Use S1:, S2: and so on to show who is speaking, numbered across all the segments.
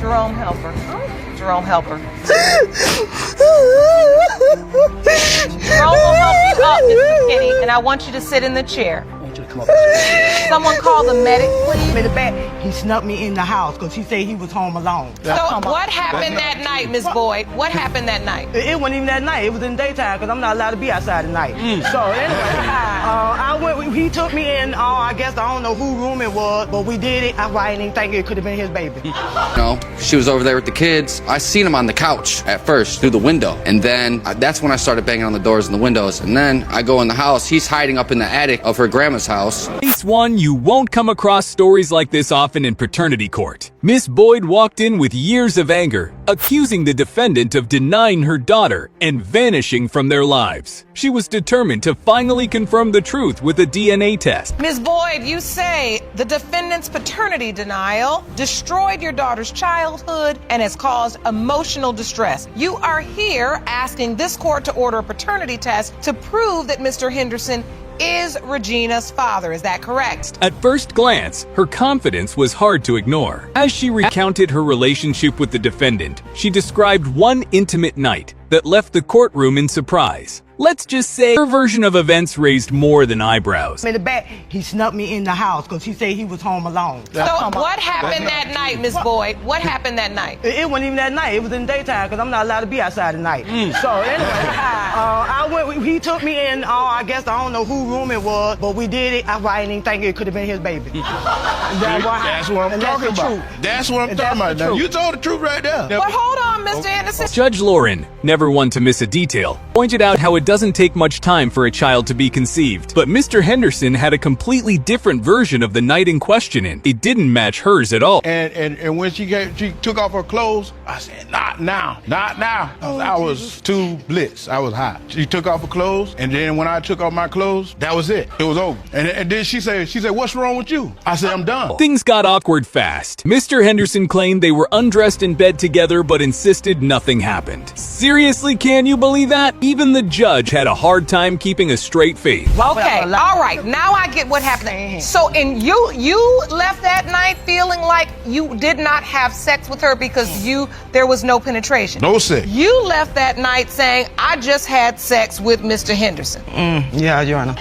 S1: Jerome, help her. Jerome, help her. Jerome will help you up, Miss McKinney, and I want you to sit in the chair. Someone call the medic, please.
S2: In the back, he snuck me in the house because he said he was home alone.
S1: So what happened that night, Miss Boyd? What happened that night?
S2: It wasn't even that night. It was in the daytime because I'm not allowed to be outside at night. So anyway, he took me in, I guess, I don't know whose room it was, but we did it. I didn't even think it could have been his baby.
S3: No, she was over there with the kids. I seen him on the couch at first through the window. And then that's when I started banging on the doors and the windows. And then I go in the house. He's hiding up in the attic of her grandma's house.
S4: Case 1, you won't come across stories like this often in paternity court. Miss Boyd walked in with years of anger, accusing the defendant of denying her daughter and vanishing from their lives. She was determined to finally confirm the truth with a DNA test.
S1: Ms. Boyd, you say the defendant's paternity denial destroyed your daughter's childhood and has caused emotional distress. You are here asking this court to order a paternity test to prove that Mr. Henderson is Regina's father. Is that correct?
S4: At first glance, her confidence was hard to ignore. As she recounted her relationship with the defendant, she described one intimate night that left the courtroom in surprise. Let's just say her version of events raised more than eyebrows.
S2: In the back, he snuck me in the house because he said he was home alone.
S1: So what happened that night, Miss Boyd? What happened that night?
S2: It wasn't even that night. It was in the daytime because I'm not allowed to be outside at night. So anyway, he took me in, I guess, I don't know whose room it was, but we did it. I didn't even think it could have been his baby.
S5: That's what I'm talking about. That's what I'm talking about. Now, you told the truth right there.
S1: But hold on, Mr. Anderson.
S4: Judge Lauren, never one to miss a detail, pointed out how it doesn't take much time for a child to be conceived. But Mr. Henderson had a completely different version of the night in question, and it didn't match hers at all.
S5: And when she took off her clothes, I said, not now, not now. I was too blitzed. I was hot. She took off her clothes, and then when I took off my clothes, that was it. It was over. And then she said, what's wrong with you? I said, I'm done.
S4: Things got awkward fast. Mr. Henderson claimed they were undressed in bed together, but insisted nothing happened. Seriously, can you believe that? Even the judge had a hard time keeping a straight face.
S1: Okay, all right, now I get what happened. So, you left that night feeling like you did not have sex with her because there was no penetration.
S5: No sex.
S1: You left that night saying, I just had sex with Mr. Henderson.
S2: Yeah, Your Honor.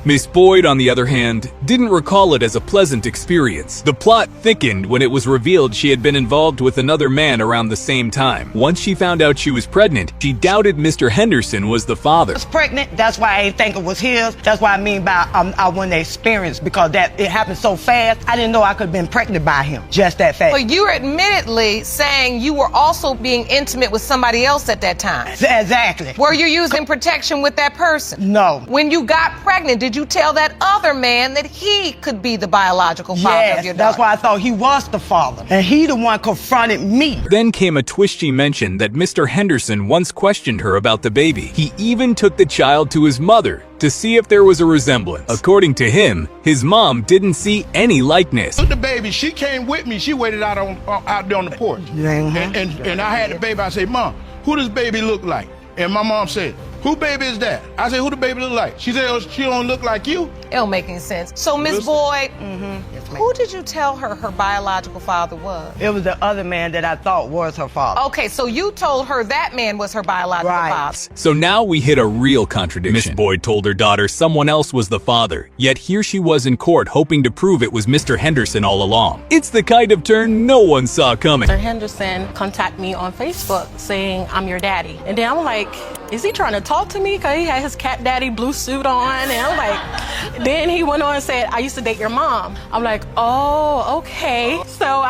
S4: Miss Boyd, on the other hand, didn't recall it as a pleasant experience. The plot thickened when it was revealed she had been involved with another man around the same time. Once she found out she was pregnant, she doubted Mr. Henderson was the father.
S2: I was pregnant, that's why I didn't think it was his. That's what I mean by I wasn't experienced, because it happened so fast. I didn't know I could have been pregnant by him, just that fast.
S1: But you're admittedly saying you were also being intimate with somebody else at that time.
S2: Exactly.
S1: Were you using protection with that person?
S2: No.
S1: When you got pregnant, did you tell that other man that he could be the biological father of your daughter?
S2: That's why I thought he was the father. And he the one confronted me.
S4: Then came a twist. She mentioned that Mr. Henderson once questioned her about the baby. He even took the child to his mother to see if there was a resemblance. According to him, his mom didn't see any likeness.
S5: Look, the baby, she came with me. She waited out there on the porch. And I had the baby. I said, Mom, who does baby look like? And my mom said, who baby is that? I said, who the baby look like? She said, oh, she don't look like you.
S1: It don't make any sense. So, Miss Boyd, who did you tell her biological father was?
S2: It was the other man that I thought was her father.
S1: Okay, so you told her that man was her biological father.
S4: So now we hit a real contradiction. Miss Boyd told her daughter someone else was the father, yet here she was in court hoping to prove it was Mr. Henderson all along. It's the kind of turn no one saw coming.
S6: Mr. Henderson contacted me on Facebook saying, I'm your daddy. And then I'm like, is he trying to talk to me? Because he had his cat daddy blue suit on. And I'm like, then he went on and said, I used to date your mom. I'm like, oh, okay. So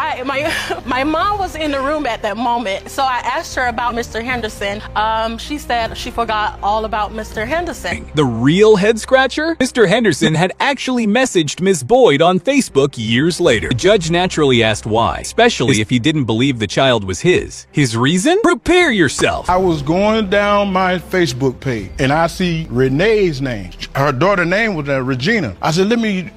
S6: my mom was in the room at that moment. So I asked her about Mr. Henderson. She said she forgot all about Mr. Henderson.
S4: The real head scratcher? Mr. Henderson had actually messaged Miss Boyd on Facebook years later. The judge naturally asked why, especially if he didn't believe the child was his. His reason? Prepare yourself.
S5: I was going down my Facebook page and I see Renee's name. Her daughter's name was Regina. I said, let me,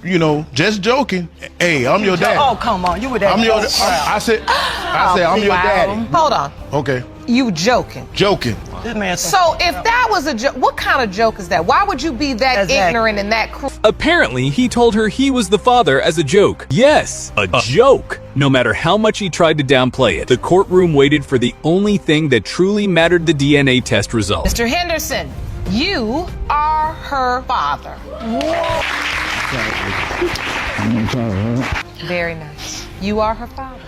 S5: just joking. Hey, I'm your daddy.
S2: Oh, come on. You were that.
S5: I said, I'm your daddy.
S1: Hold on.
S5: Okay.
S1: You joking?
S5: Joking.
S2: This man.
S1: So if that was a joke, what kind of joke is that? Why would you be that
S2: Exactly.
S1: ignorant and that cruel?
S4: Apparently, he told her he was the father as a joke. Yes, a joke. No matter how much he tried to downplay it, the courtroom waited for the only thing that truly mattered: the DNA test result.
S1: Mr. Henderson, you are her father. Very nice. You are her father.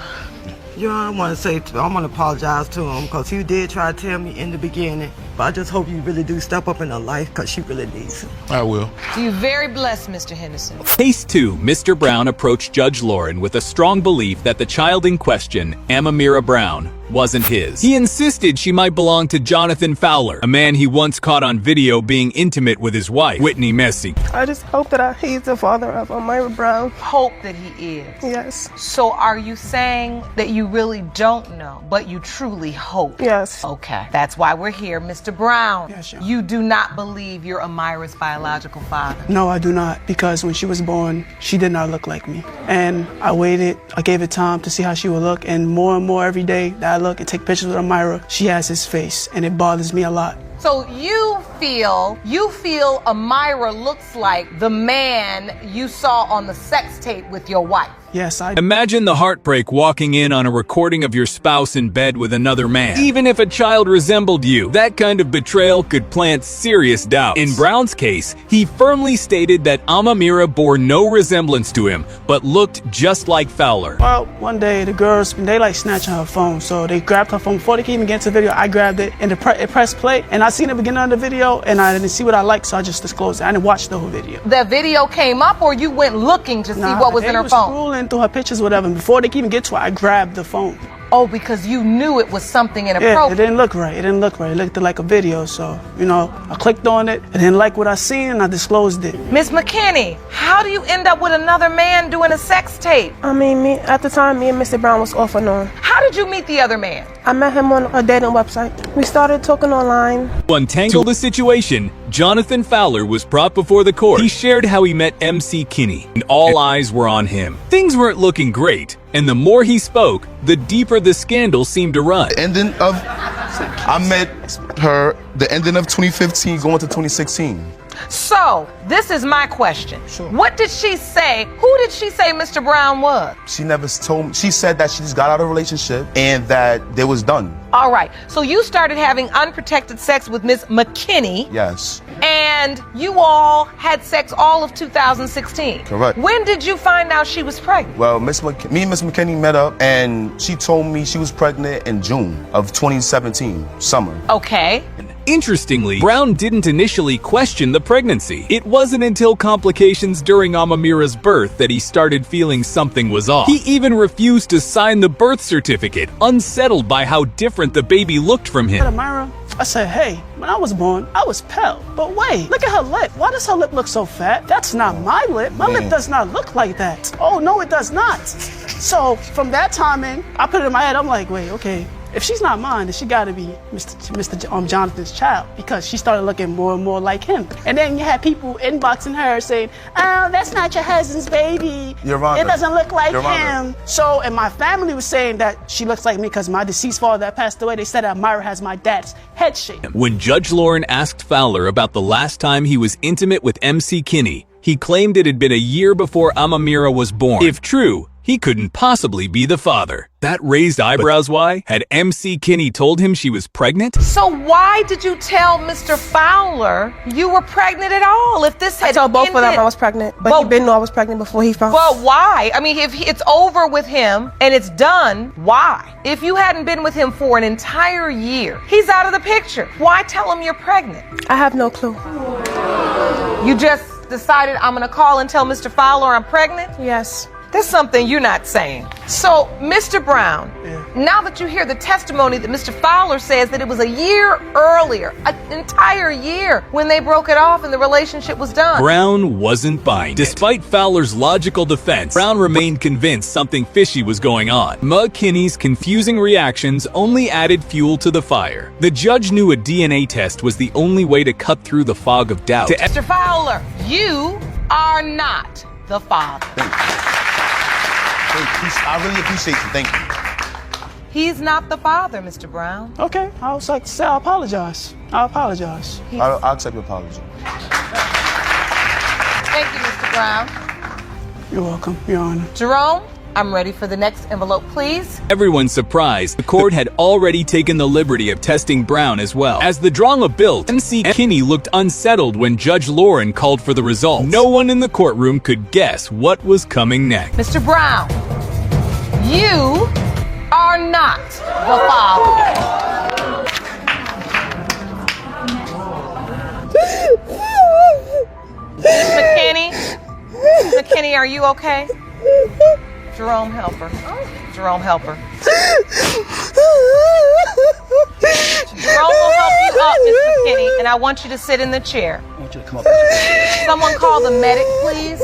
S2: You know, I want to say, I want to apologize to him because he did try to tell me in the beginning. But I just hope you really do step up in her life because she really needs it.
S5: I will.
S1: You're very blessed, Mr. Henderson.
S4: Case 2, Mr. Brown approached Judge Lauren with a strong belief that the child in question, Amamira Brown, wasn't his. He insisted she might belong to Jonathan Fowler, a man he once caught on video being intimate with his wife, Whitney Messi.
S7: I just hope that he's the father of Amira Brown.
S1: Hope that he is.
S7: Yes.
S1: So are you saying that you really don't know, but you truly hope?
S7: Yes.
S1: Okay. That's why we're here, Mr. Brown.
S7: Yes, sure.
S1: You do not believe you're Amira's biological father.
S7: No, I do not, because when she was born, she did not look like me. And I waited, I gave it time to see how she would look, and more every day that I look and take pictures with Amira, she has his face, and it bothers me a lot.
S1: So you feel Amira looks like the man you saw on the sex tape with your wife.
S7: Yes, I
S4: Imagine the heartbreak walking in on a recording of your spouse in bed with another man. Even if a child resembled you, that kind of betrayal could plant serious doubts. In Brown's case, he firmly stated that Amamira bore no resemblance to him, but looked just like Fowler.
S7: Well, one day the girls, they like snatching her phone, so they grabbed her phone. Before they could even get into the video, I grabbed it and it pressed play, and I seen the beginning of the video and I didn't see what I liked, so I just disclosed it. I didn't watch the whole video.
S1: The video came up, or you went looking to see what was in her phone?
S7: Scrolling through her pictures, whatever, and before they could even get to it, I grabbed the phone.
S1: Oh, because you knew it was something
S7: Yeah,
S1: inappropriate.
S7: it didn't look right. It didn't look right. It looked like a video, so, you know, I clicked on it, I didn't like what I seen, and I disclosed it.
S1: Miss McKinney, how do you end up with another man doing a sex tape?
S7: I mean, at the time, me and Mr. Brown was off and on.
S1: How did you meet the other man?
S7: I met him on a dating website. We started talking online.
S4: To untangle the situation, Jonathan Fowler was brought before the court. He shared how he met MC Kinney, and all eyes were on him. Things weren't looking great, and the more he spoke, the deeper the scandal seemed to run.
S8: I met her the ending of 2015 going to 2016.
S1: So, this is my question. Sure. What did she say? Who did she say Mr. Brown was?
S8: She never told me. She said that she just got out of a relationship and that it was done.
S1: All right. So you started having unprotected sex with Miss McKinney.
S8: Yes.
S1: And you all had sex all of 2016.
S8: Correct.
S1: When did you find out she was pregnant?
S8: Well, me and Miss McKinney met up and she told me she was pregnant in June of 2017, summer.
S1: Okay.
S4: Interestingly, Brown didn't initially question the pregnancy. It wasn't until complications during Amamira's birth that he started feeling something was off. He even refused to sign the birth certificate, unsettled by how different the baby looked from him.
S7: Amira, I said, hey, when I was born, I was pale. But wait, look at her lip. Why does her lip look so fat? That's not my lip. My lip does not look like that. Oh, no, it does not. So from that time in, I put it in my head, I'm like, wait, okay. If she's not mine, then she gotta be Mr. Jonathan's child, because she started looking more and more like him. And then you had people inboxing her saying, oh, that's not your husband's baby.
S8: Your Honor.
S7: It doesn't look like
S8: Your
S7: him.
S8: Honor.
S7: So, and my family was saying that she looks like me because my deceased father that passed away, they said that Myra has my dad's head shape.
S4: When Judge Lauren asked Fowler about the last time he was intimate with MC Kinney, he claimed it had been a year before Amamira was born. If true, he couldn't possibly be the father. That raised eyebrows why? Had MC Kinney told him she was pregnant?
S1: So why did you tell Mr. Fowler you were pregnant at all? If this had
S7: I told both of them
S1: ended-
S7: I was pregnant, but he didn't know I was pregnant before he found
S1: But why? I mean, if it's over with him and it's done, why? If you hadn't been with him for an entire year, he's out of the picture. Why tell him you're pregnant?
S7: I have no clue.
S1: You just decided I'm gonna call and tell Mr. Fowler I'm pregnant?
S7: Yes.
S1: There's something you're not saying. So, Mr. Brown, now that you hear the testimony that Mr. Fowler says that it was a year earlier, an entire year, when they broke it off and the relationship was done.
S4: Brown wasn't buying it. Despite Fowler's logical defense, Brown remained convinced something fishy was going on. McKinney's confusing reactions only added fuel to the fire. The judge knew a DNA test was the only way to cut through the fog of doubt.
S1: Mr. Fowler, you are not the father.
S8: I really appreciate you. Thank you.
S1: He's not the father, Mr. Brown.
S7: Okay, I was like to say I apologize. I apologize.
S8: I'll accept your apology.
S1: Thank you, Mr. Brown.
S7: You're welcome, Your Honor.
S1: Jerome, I'm ready for the next envelope, please.
S4: Everyone's surprised. The court had already taken the liberty of testing Brown as well. As the drama built, MC Kinney looked unsettled when Judge Lauren called for the results. No one in the courtroom could guess what was coming next.
S1: Mr. Brown, you are not the father. Miss McKinney, are you okay? Jerome, help her. Jerome, help her. Jerome will help you up, Miss McKinney, and I want you to sit in the chair.
S9: I want you to come up.
S1: Someone call the medic, please.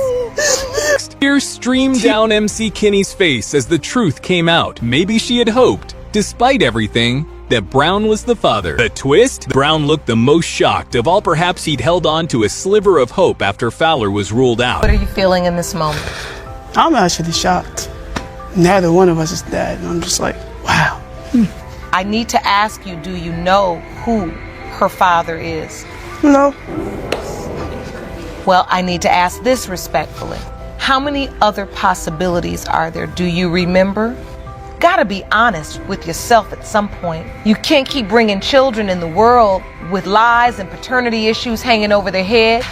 S4: Tears streamed down MC Kinney's face as the truth came out. Maybe she had hoped, despite everything, that Brown was the father. The twist? Brown looked the most shocked of all. Perhaps he'd held on to a sliver of hope after Fowler was ruled out.
S1: What are you feeling in this moment?
S7: I'm actually shocked. Neither one of us is dead. I'm just like, wow.
S1: I need to ask you, do you know who her father is?
S7: No.
S1: Well, I need to ask this respectfully. How many other possibilities are there? Do you remember? Gotta be honest with yourself at some point. You can't keep bringing children in the world with lies and paternity issues hanging over their head.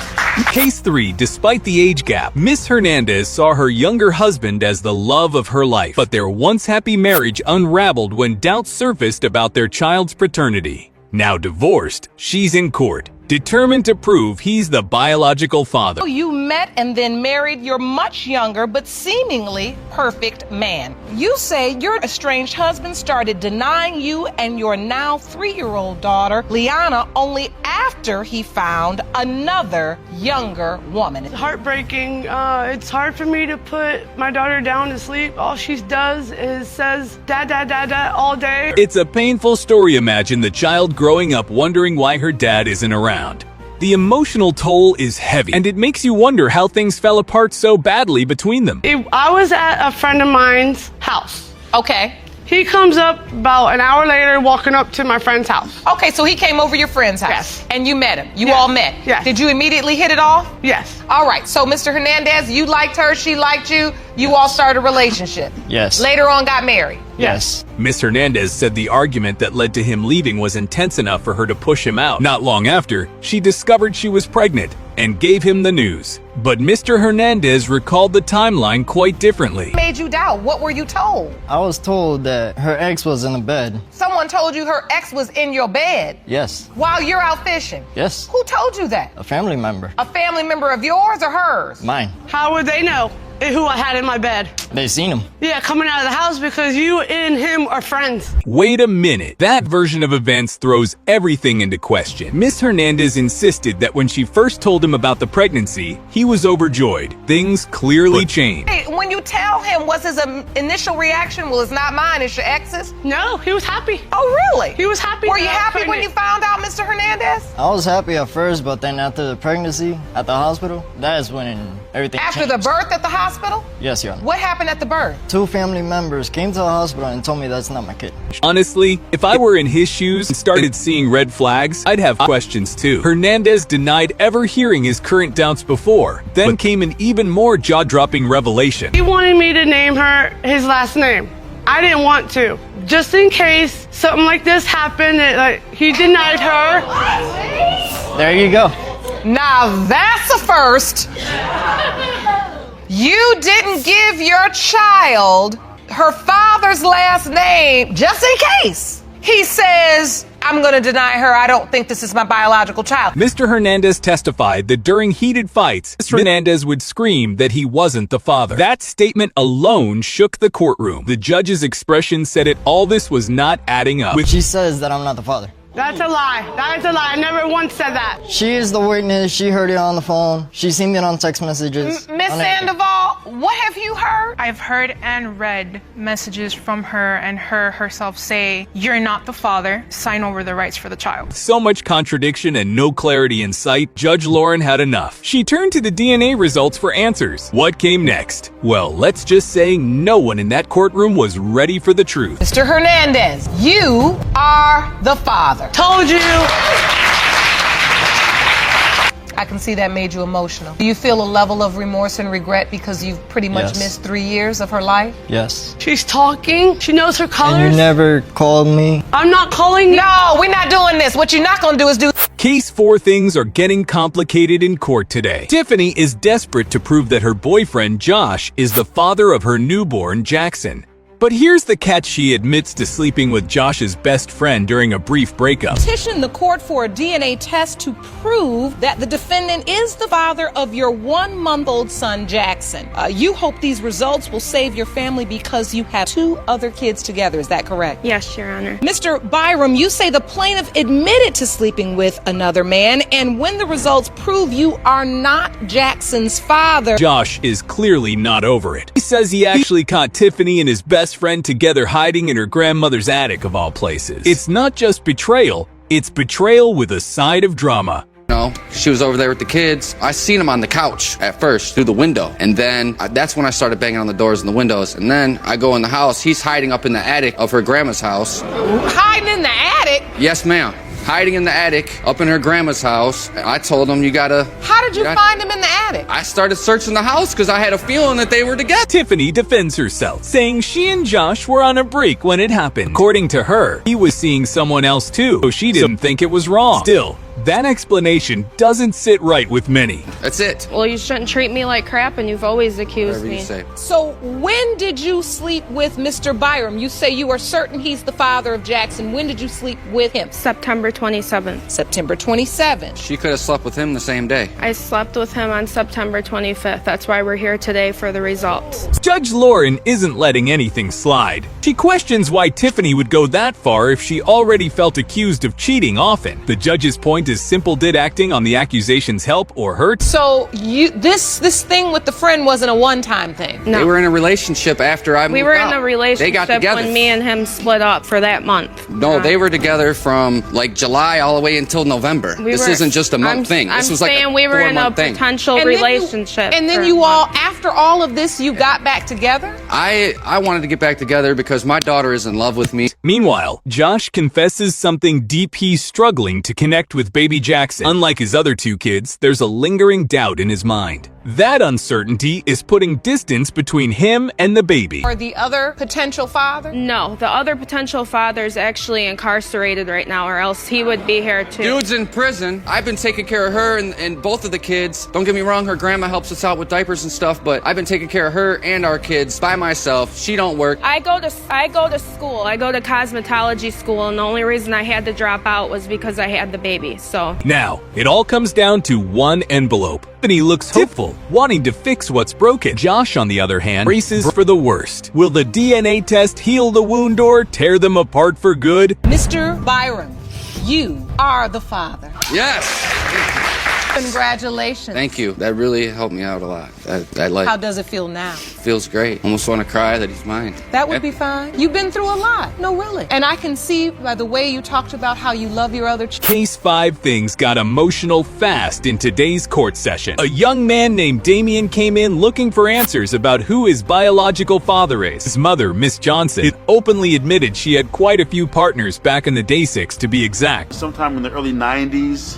S4: Case 3, despite the age gap, Miss Hernandez saw her younger husband as the love of her life. But their once happy marriage unraveled when doubts surfaced about their child's paternity. Now divorced, she's in court, determined to prove he's the biological father.
S1: You met and then married your much younger but seemingly perfect man. You say your estranged husband started denying you and your now 3-year-old daughter, Liana, only after he found another younger woman.
S10: Heartbreaking. It's hard for me to put my daughter down to sleep. All she does is says, "Dad, dad, dad, dad," all day.
S4: It's a painful story. Imagine the child growing up wondering why her dad isn't around. The emotional toll is heavy, and it makes you wonder how things fell apart so badly between them.
S10: I was at a friend of mine's house.
S1: Okay.
S10: He comes up about an hour later walking up to my friend's house.
S1: Okay, so he came over your friend's house.
S10: Yes.
S1: And you met him. You
S10: Yes.
S1: all met.
S10: Yes.
S1: Did you immediately hit it off?
S10: Yes.
S1: All right, so Mr. Hernandez, you liked her, she liked you, you all started a relationship.
S9: Yes.
S1: Later on got married.
S9: Yes.
S4: Miss Hernandez said the argument that led to him leaving was intense enough for her to push him out. Not long after, she discovered she was pregnant and gave him the news. But Mr. Hernandez recalled the timeline quite differently.
S1: What made you doubt? What were you told?
S9: I was told that her ex was in the bed.
S1: Someone told you her ex was in your bed
S9: Yes.
S1: while you're out fishing.
S9: Yes.
S1: Who told you that?
S9: A family member.
S1: A family member of yours or hers?
S9: Mine.
S10: How would they know who I had in my bed?
S9: They seen him.
S10: Yeah, coming out of the house because you and him are friends.
S4: Wait a minute. That version of events throws everything into question. Miss Hernandez insisted that when she first told him about the pregnancy, he was overjoyed. Things clearly changed.
S1: Hey, when you tell him, what's his initial reaction? Well, it's not mine, it's your ex's?
S10: No, he was happy.
S1: Oh, really?
S10: He was happy.
S1: Were you
S10: that I was
S1: happy when
S10: pregnant.
S1: you found out, Mr. Hernandez?
S9: I was happy at first, but then after the pregnancy at the hospital, that is when everything
S1: After
S9: changed.
S1: the birth at the hospital?
S9: Yes, Your Honor.
S1: What happened at the birth?
S9: 2 family members came to the hospital and told me that's not my kid.
S4: Honestly, if I were in his shoes and started seeing red flags, I'd have questions too. Hernandez denied ever hearing his current doubts before. Then came an even more jaw-dropping revelation.
S10: He wanted me to name her his last name. I didn't want to. Just in case something like this happened, he denied her.
S9: There you go.
S1: Now that's a first. You didn't give your child her father's last name just in case he says, "I'm going to deny her. I don't think this is my biological child."
S4: Mr. Hernandez testified that during heated fights, Mr. Hernandez would scream that he wasn't the father. That statement alone shook the courtroom. The judge's expression said it all. This was not adding up.
S9: She says that I'm not the father.
S10: That's a lie. That is a lie. I never once said that.
S9: She is the witness. She heard it on the phone. She's seen it on text messages.
S1: Miss Sandoval, what have you heard?
S11: I've heard and read messages from her and her herself say, "You're not the father. Sign over the rights for the child."
S4: So much contradiction and no clarity in sight, Judge Lauren had enough. She turned to the DNA results for answers. What came next? Well, let's just say no one in that courtroom was ready for the truth.
S1: Mr. Hernandez, you are the father.
S2: Told you.
S1: I can see that made you emotional. Do you feel a level of remorse and regret because you've pretty much
S9: Yes.
S1: missed 3 years of her life?
S9: Yes.
S10: She's talking. She knows her colors.
S9: And you never called me.
S10: I'm not calling you.
S1: No, we're not doing this. What you're not gonna do is do.
S4: Case 4 things are getting complicated in court today. Tiffany is desperate to prove that her boyfriend, Josh, is the father of her newborn, Jackson. But here's the catch: she admits to sleeping with Josh's best friend during a brief breakup.
S1: Petition the court for a DNA test to prove that the defendant is the father of your 1-month-old son, Jackson. You hope these results will save your family because you have 2 other kids together. Is that correct?
S11: Yes, Your Honor.
S1: Mr. Byram, you say the plaintiff admitted to sleeping with another man, and when the results prove you are not Jackson's father.
S4: Josh is clearly not over it. He says he actually caught Tiffany and his best friend together hiding in her grandmother's attic of all places. It's not just betrayal, it's betrayal with a side of drama.
S3: No, she was over there with the kids. I seen him on the couch at first through the window. And then that's when I started banging on the doors and the windows. And then I go in the house. He's hiding up in the attic of her grandma's house.
S1: Hiding in the attic?
S3: Yes, ma'am. Hiding in the attic up in her grandma's house. I told him, you gotta...
S1: How did you find him in the attic?
S3: I started searching the house because I had a feeling that they were together.
S4: Tiffany defends herself, saying she and Josh were on a break when it happened. According to her, he was seeing someone else too, so she didn't think it was wrong. Still, that explanation doesn't sit right with many.
S3: That's it.
S11: Well, you shouldn't treat me like crap, and you've always accused
S3: Whatever you
S11: me.
S3: say.
S1: So when did you sleep with Mr. Byram? You say you are certain he's the father of Jackson. When did you sleep with him?
S11: September 27th.
S1: September 27th.
S3: She could have slept with him the same day.
S11: I slept with him on September 25th. That's why we're here today for the results.
S4: Judge Lauren isn't letting anything slide. She questions why Tiffany would go that far if she already felt accused of cheating often. The judge's point is simple: did acting on the accusations help or hurt?
S1: So this thing with the friend wasn't a one-time thing.
S11: No.
S3: They were in a relationship after I moved
S11: We were
S3: out.
S11: in a relationship
S3: They got together.
S11: when me and him split up for that month.
S3: No, they were together from like July all the way until November. This isn't just a month thing. This was like
S11: saying
S3: a
S11: we were in a
S3: 4-month thing.
S11: potential
S1: And then
S11: relationship.
S1: and then
S11: for
S1: you
S11: a
S1: all,
S11: month.
S1: after all of this, you got back together?
S3: I wanted to get back together because my daughter is in love with me.
S4: Meanwhile, Josh confesses something deep: he's struggling to connect with baby Jackson. Unlike his other 2 kids, there's a lingering doubt in his mind. That uncertainty is putting distance between him and the baby.
S1: Or the other potential father?
S11: No, the other potential father is actually incarcerated right now, or else he would be here too.
S3: Dude's in prison. I've been taking care of her and both of the kids. Don't get me wrong, her grandma helps us out with diapers and stuff, but I've been taking care of her and our kids by myself. She don't work.
S11: I go to school. I go to cosmetology school, and the only reason I had to drop out was because I had the baby. So
S4: Now, it all comes down to one envelope. Tiffany looks hopeful, wanting to fix what's broken. Josh, on the other hand, braces for the worst. Will the DNA test heal the wound or tear them apart for good?
S1: Mr. Byram, you are the father.
S3: Yes.
S1: Congratulations.
S3: Thank you. That really helped me out a lot. I like.
S1: How does it feel now?
S3: Feels great. Almost want to cry that he's mine.
S1: That would be fine. You've been through a lot. No, really. And I can see by the way you talked about how you love your other
S4: Case 5 things got emotional fast in today's court session. A young man named Damien came in looking for answers about who his biological father is. His mother, Miss Johnson, openly admitted she had quite a few partners back in the day 6 to be exact.
S12: Sometime in the early 90s,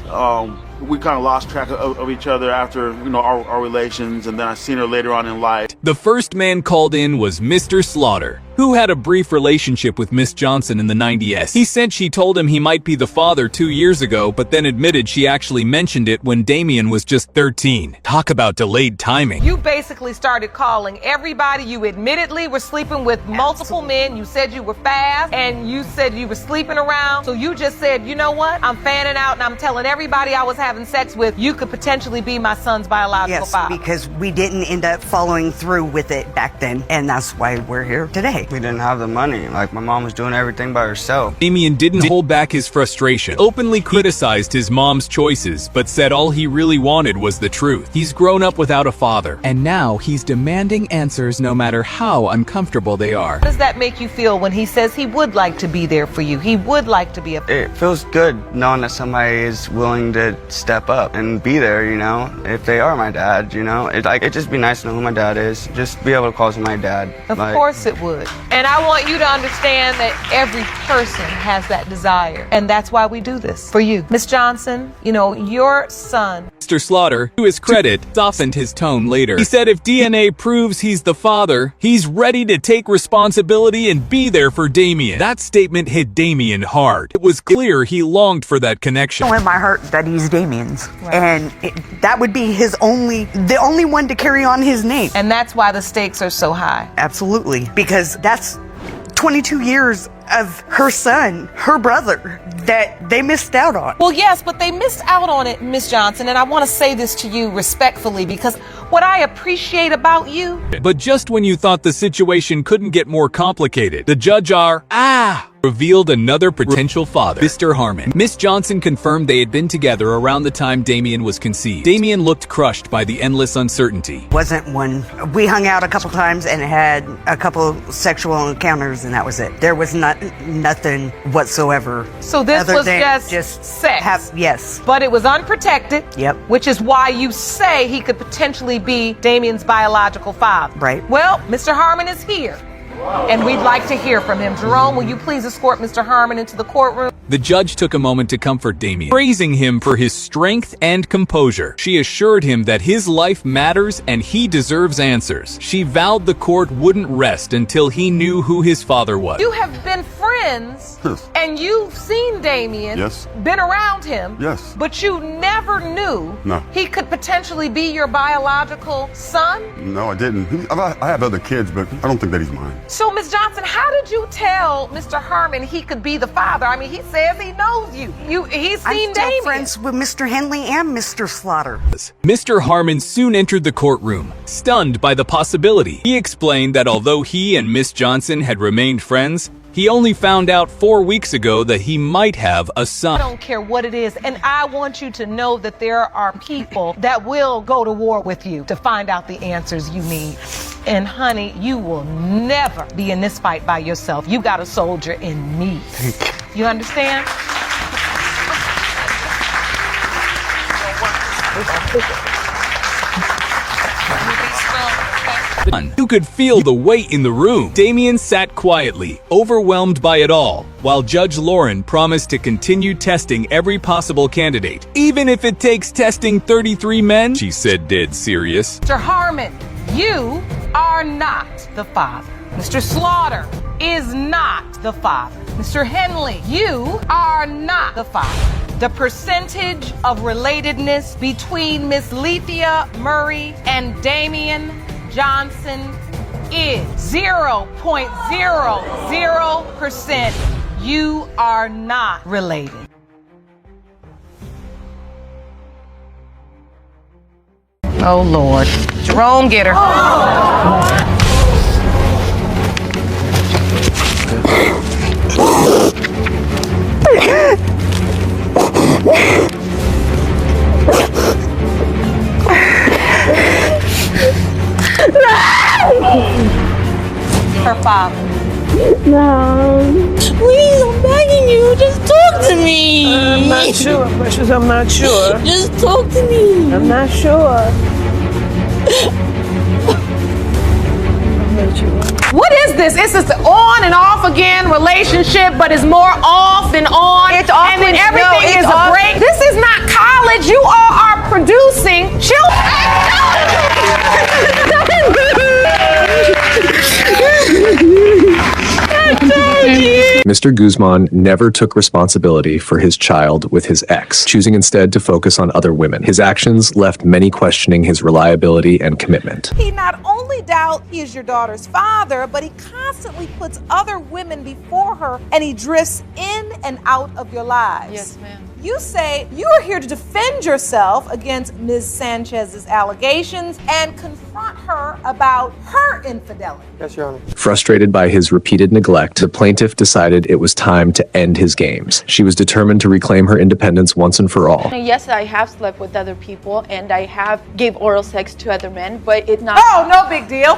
S12: we kind of lost track of each other after, our relations, and then I seen her later on in life.
S4: The first man called in was Mr. Slaughter, who had a brief relationship with Miss Johnson in the 90s. He said she told him he might be the father 2 years ago, but then admitted she actually mentioned it when Damien was just 13. Talk about delayed timing.
S1: You basically started calling everybody. You admittedly were sleeping with multiple men. You said you were fast, and you said you were sleeping around. So you just said, you know what? I'm fanning out, and I'm telling everybody I was having sex with, you could potentially be my son's biological father.
S13: Yes, because we didn't end up following through with it back then, and that's why we're here today. We didn't have the money. Like, my mom was doing everything by herself.
S4: Damien didn't hold back his frustration, openly criticized his mom's choices, but said all he really wanted was the truth. He's grown up without a father, and now he's demanding answers no matter how uncomfortable they are.
S1: How does that make you feel when he says he would like to be there for you? He would like to be a...
S13: It feels good knowing that somebody is willing to step up and be there, you know, if they are my dad, you know. It'd just be nice to know who my dad is. Just be able to call him my dad.
S1: Of course it would. And I want you to understand that every person has that desire. And that's why we do this for you. Miss Johnson, you know, your son...
S4: Mr. Slaughter, to his credit, softened his tone later. He said if DNA proves he's the father, he's ready to take responsibility and be there for Damien. That statement hit Damien hard. It was clear he longed for that connection.
S14: In my heart that he's Damien's. Right. And that would be the only one to carry on his name.
S1: And that's why the stakes are so high.
S14: Absolutely. Because that's 22 years of her son, her brother, that they missed out on.
S1: Well, yes, but they missed out on it, Miss Johnson, and I want to say this to you respectfully because what I appreciate about you...
S4: But just when you thought the situation couldn't get more complicated, the judge revealed another potential father, Mr. Harmon. Miss Johnson confirmed they had been together around the time Damien was conceived. Damien looked crushed by the endless uncertainty.
S14: Wasn't one. We hung out a couple times and had a couple sexual encounters, and that was it. There was nothing whatsoever.
S1: So this was just sex?
S14: Yes.
S1: But it was unprotected.
S14: Yep.
S1: Which is why you say he could potentially be Damien's biological father.
S14: Right.
S1: Well, Mr. Harmon is here. And we'd like to hear from him. Jerome, will you please escort Mr. Harmon into the courtroom?
S4: The judge took a moment to comfort Damien, praising him for his strength and composure. She assured him that his life matters and he deserves answers. She vowed the court wouldn't rest until he knew who his father was.
S1: You have been friends, and you've seen Damien, been around him, but you never knew he could potentially be your biological son?
S15: No, I didn't. I have other kids, but I don't think that he's mine.
S1: So, Ms. Johnson, how did you tell Mr. Harmon he could be the father? I mean, he says he knows you. He's seen Damien.
S14: I'm friends with Mr. Henley and Mr. Slaughter.
S4: Mr. Harmon soon entered the courtroom, stunned by the possibility. He explained that although he and Miss Johnson had remained friends, he only found out 4 weeks ago that he might have a son.
S1: I don't care what it is, and I want you to know that there are people that will go to war with you to find out the answers you need. And honey, you will never be in this fight by yourself. You got a soldier in me. You understand?
S4: You could feel the weight in the room. Damien sat quietly, overwhelmed by it all, while Judge Lauren promised to continue testing every possible candidate. Even if it takes testing 33 men, she said dead serious.
S1: Mr. Harmon, you are not the father. Mr. Slaughter is not the father. Mr. Henley, you are not the father. The percentage of relatedness between Miss Lethea Murray and Damien Johnson is 0.00%. You are not related. Oh, Lord. Jerome, get her. Her father.
S10: No.
S16: Please, I'm begging you. Just talk to me.
S10: I'm not sure, Precious. I'm not sure.
S16: Just talk to me.
S10: I'm not sure.
S1: What is this? It's this on and off again relationship, but it's more off than on. It's off and then everything is a break. This is not college. You all are producing children.
S17: Mr. Guzman never took responsibility for his child with his ex, choosing instead to focus on other women. His actions left many questioning his reliability and commitment.
S1: He not only doubts he is your daughter's father, but he constantly puts other women before her, and he drifts in and out of your lives.
S6: Yes, ma'am.
S1: you say you are here to defend yourself against Ms. Sanchez's allegations and confront her about her infidelity.
S18: Yes, Your Honor.
S17: Frustrated by his repeated neglect, the plaintiff decided it was time to end his games. She was determined to reclaim her independence once and for all.
S19: Yes, I have slept with other people and I have gave oral sex to other men, but it's not.
S1: Oh, no big deal.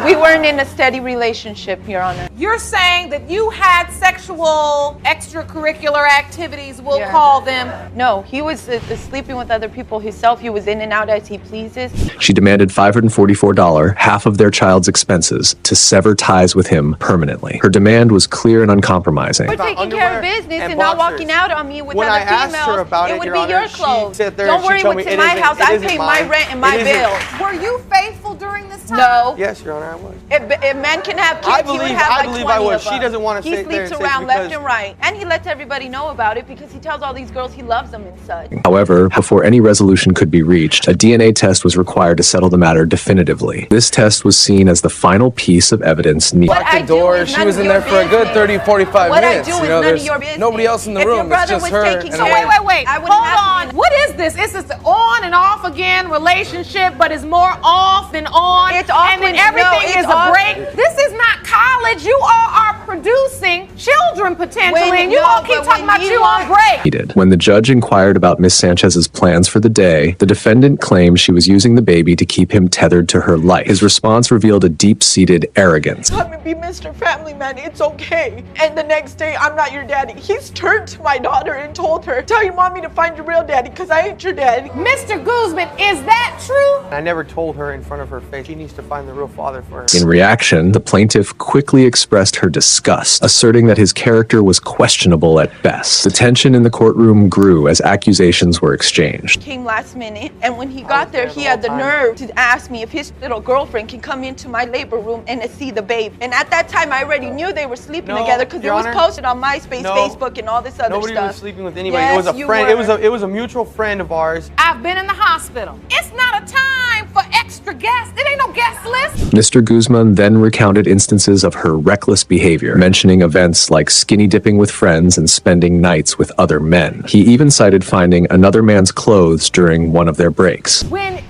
S19: We weren't in a steady relationship, Your Honor.
S1: You're saying that you had sexual extracurricular activities, we'll call them.
S19: No, he was sleeping with other people himself. He was in and out as he pleases.
S17: She demanded $544, half of their child's expenses, to sever ties with him permanently. Her demand was clear and uncompromising.
S19: We're taking care of business and not walking out on me with
S18: when
S19: other
S18: I asked
S19: females.
S18: her about
S19: it would
S18: Your
S19: be
S18: Honor,
S19: your clothes.
S18: she sat there
S19: Don't
S18: and she
S19: worry
S18: told
S19: what's
S18: me
S19: in
S18: it
S19: my
S18: isn't-
S19: house.
S18: it
S19: I
S18: isn't
S19: pay my
S18: mine.
S19: rent and my
S18: It isn't-
S19: bills.
S1: Were you faithful during this time?
S19: No.
S18: Yes, Your Honor, I was.
S19: If men can have kids,
S18: I
S19: he would
S18: believe-
S19: have
S18: I
S19: like
S18: believe
S19: 20
S18: I would.
S19: of
S18: She
S19: us.
S18: doesn't want to
S19: He
S18: sit there
S19: sleeps
S18: and say
S19: around left
S18: because-
S19: and right. And he lets everybody know about it because he tells all these girls he loves them and such.
S17: However, before any resolution could be reached, a DNA test was required to settle the matter definitively. This test was seen as the final piece of evidence needed.
S19: What I
S18: the door. She was in there for a good 30, 45
S19: What
S18: minutes.
S19: I do is
S18: you know,
S19: none of
S18: there's
S19: your business.
S18: nobody else in the
S19: If
S18: room.
S19: your
S18: It's
S19: brother
S18: just
S19: was
S18: her.
S19: taking
S18: and
S19: care
S18: I-
S19: of-
S1: Wait.
S19: I wouldn't
S1: Hold
S19: have
S1: on. What is this? Is this an on and off again relationship, but it's more off than on?
S19: It's off
S1: and then
S19: when- no,
S1: everything
S19: it's
S1: is a
S19: off.
S1: break. This is not college. You all are producing children potentially,
S19: When-
S1: and you
S19: no,
S1: all keep
S19: but
S1: talking
S19: when
S1: about
S19: you
S1: you on
S19: want-
S1: break.
S17: When the judge inquired about Miss Sanchez's plans for the day, the defendant claimed she was using the baby to keep him tethered to her life. His response revealed a deep-seated arrogance.
S20: Come and be Mr. Family Man, it's okay. And the next day, I'm not your daddy. He's turned to my daughter and told her, tell your mommy to find your real daddy, because I ain't your daddy.
S1: Mr. Guzman, is that true?
S18: I never told her in front of her face. She needs to find the real father for her.
S17: In reaction, the plaintiff quickly expressed her disgust, asserting that his character was questionable at best. The tension in the courtroom grew as accusations were exchanged.
S19: Came last minute, and when he got there, he had the nerve to ask me if his little girlfriend can come into my labor room and see the babe. And at that time, I already knew they were sleeping
S18: No,
S19: together because it
S18: Your
S19: was
S18: Honor.
S19: posted on MySpace,
S18: No.
S19: Facebook, and all this other
S18: Nobody
S19: stuff.
S18: was sleeping with anybody.
S19: Yes,
S18: it was a
S19: you
S18: friend.
S19: were.
S18: It was a mutual friend of ours.
S1: I've been in the hospital. It's not a time for extra guests. It ain't no guest list.
S17: Mr. Guzman then recounted instances of her reckless behavior, mentioning events like skinny dipping with friends and spending nights with other men. He even cited finding another man's clothes during one of their breaks.
S1: When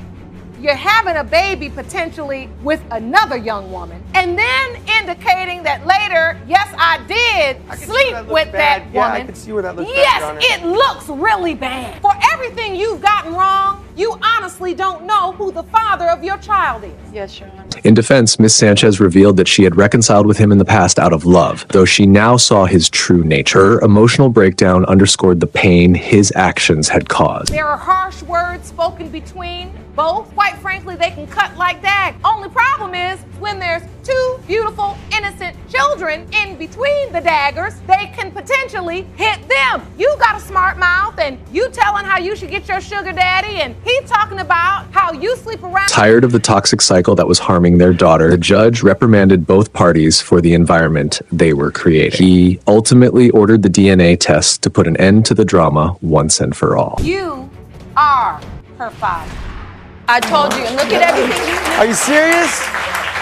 S1: you're having a baby potentially with another young woman, and then indicating that later, yes, I did sleep with that woman.
S18: Yeah, I could see where that looks bad,
S1: Yes,
S18: Your Honor.
S1: it looks really bad. For everything you've gotten wrong, you honestly don't know who the father of your child is.
S19: Yes, Your Honor.
S17: In defense, Miss Sanchez revealed that she had reconciled with him in the past out of love, though she now saw his true nature. Her emotional breakdown underscored the pain his actions had caused.
S1: There are harsh words spoken between both. Quite frankly, they can cut like that. Only problem is when there's two beautiful, innocent children in between the daggers, they can potentially hit them. You got a smart mouth, and you telling how you should get your sugar daddy, and he talking about how you sleep around.
S17: Tired of the toxic cycle that was harming their daughter, the judge reprimanded both parties for the environment they were creating. He ultimately ordered the DNA test to put an end to the drama once and for all.
S1: You are her father.
S19: I told you, and look at everything you
S18: Are you serious?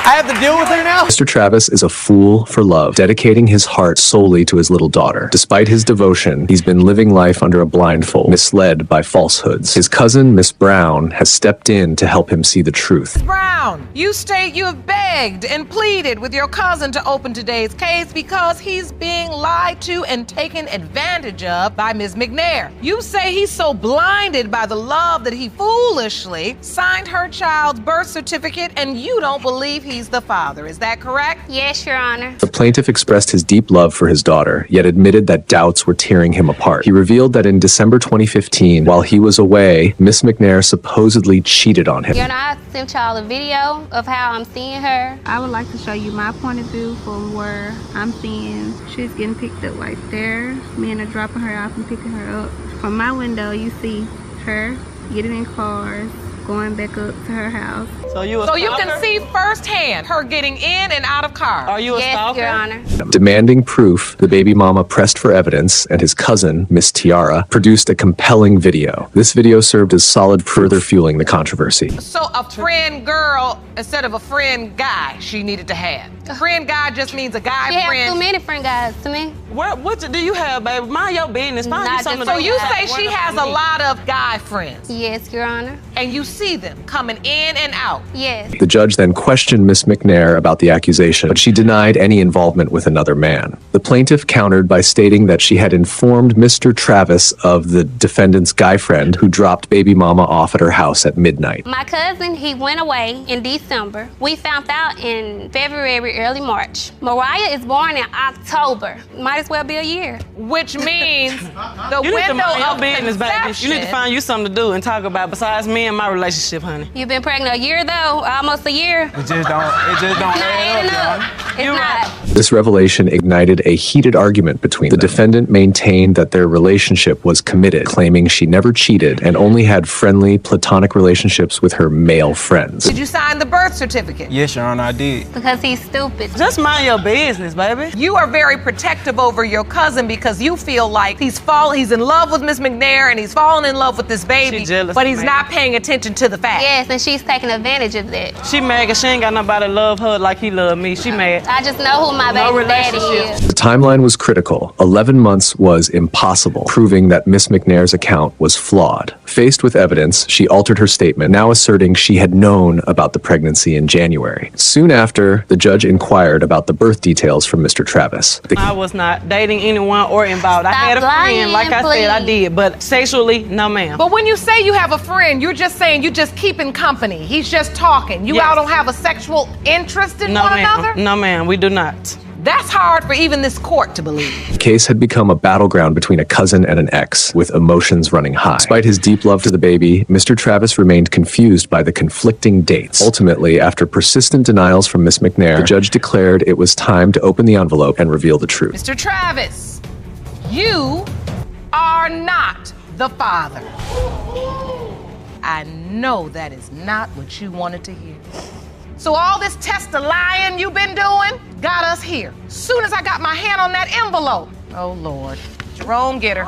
S18: I have to deal with her now?
S17: Mr. Travis is a fool for love, dedicating his heart solely to his little daughter. Despite his devotion, he's been living life under a blindfold, misled by falsehoods. His cousin, Miss Brown, has stepped in to help him see the truth.
S1: Brown, you state you have begged and pleaded with your cousin to open today's case because he's being lied to and taken advantage of by Ms. McNair. You say he's so blinded by the love that he foolishly signed her child's birth certificate, and you don't believe he's the father. Is that correct?
S21: Yes, Your Honor.
S17: The plaintiff expressed his deep love for his daughter, yet admitted that doubts were tearing him apart. He revealed that in December 2015, while he was away, Miss McNair supposedly cheated on him.
S21: Your Honor, I sent y'all a video of how I'm seeing her.
S22: I would like to show you my point of view from where I'm seeing she's getting picked up right there. Men are dropping her off and picking her up. From my window, you see her getting in cars, going back up to her house.
S5: So you
S1: can see firsthand her getting in and out of cars.
S5: Are you a stalker?
S21: Your Honor.
S17: Demanding proof, the baby mama pressed for evidence, and his cousin, Miss Tiara, produced a compelling video. This video served as solid proof, further fueling the controversy.
S1: So a friend girl instead of a friend guy she needed to have. A friend guy just means a guy
S21: She
S1: friend.
S21: have too many friend guys to me.
S5: What do you have, baby? Mind your business. Find you something.
S1: So you say she has a lot of guy friends?
S21: Yes, Your Honor.
S1: And you see them coming in and out?
S21: Yes.
S17: The judge then questioned Miss McNair about the accusation, but she denied any involvement with another man. The plaintiff countered by stating that she had informed Mr. Travis of the defendant's guy friend who dropped baby mama off at her house at midnight.
S21: My cousin, he went away in December. We found out in February, early March. Mariah is born in October. Might as well be a year.
S1: Which means the
S5: You need to
S1: window
S5: mind your
S1: of
S5: business, baby.
S1: conception.
S5: You need to find you something to do and talk about besides me and my relationship, honey.
S21: You've been pregnant a year though, almost a year.
S18: It just don't add up.
S21: It's not.
S17: This revelation ignited a heated argument between them. The defendant maintained that their relationship was committed, claiming she never cheated and only had friendly, platonic relationships with her male friends.
S1: Did you sign the birth certificate?
S18: Yes, Your Honor, I did.
S21: Because he's stupid.
S5: Just mind your business, baby.
S1: You are very protective over your cousin because you feel like he's in love with Miss McNair and he's fallen in love with this baby,
S5: She jealous,
S1: but he's
S5: man.
S1: not paying attention to the facts.
S21: Yes, and she's taking advantage of that.
S5: She mad because she ain't got nobody to love her like he loved me. She mad.
S21: I just know who my
S5: No
S21: baby daddy
S5: relationship.
S21: is.
S17: The timeline was critical. 11 months was impossible, proving that Miss McNair's account was flawed. Faced with evidence, she altered her statement, now asserting she had known about the pregnancy in January. Soon after, the judge inquired about the birth details from Mr. Travis.
S5: I was not dating anyone or involved. I had a friend, like I said, I did, but sexually, no ma'am.
S1: But when you say you have a friend, you're just saying you're just keeping company. He's just talking. You all don't have a sexual interest in one another?
S5: No ma'am, we do not.
S1: That's hard for even this court to believe.
S17: The case had become a battleground between a cousin and an ex, with emotions running high. Despite his deep love to the baby, Mr. Travis remained confused by the conflicting dates. Ultimately, after persistent denials from Miss McNair, the judge declared it was time to open the envelope and reveal the truth.
S1: Mr. Travis, you are not the father. I know that is not what you wanted to hear. So all this test of lying you've been doing got us here. Soon as I got my hand on that envelope, oh Lord, Jerome, get her.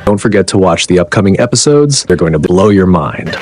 S17: Don't forget to watch the upcoming episodes. They're going to blow your mind.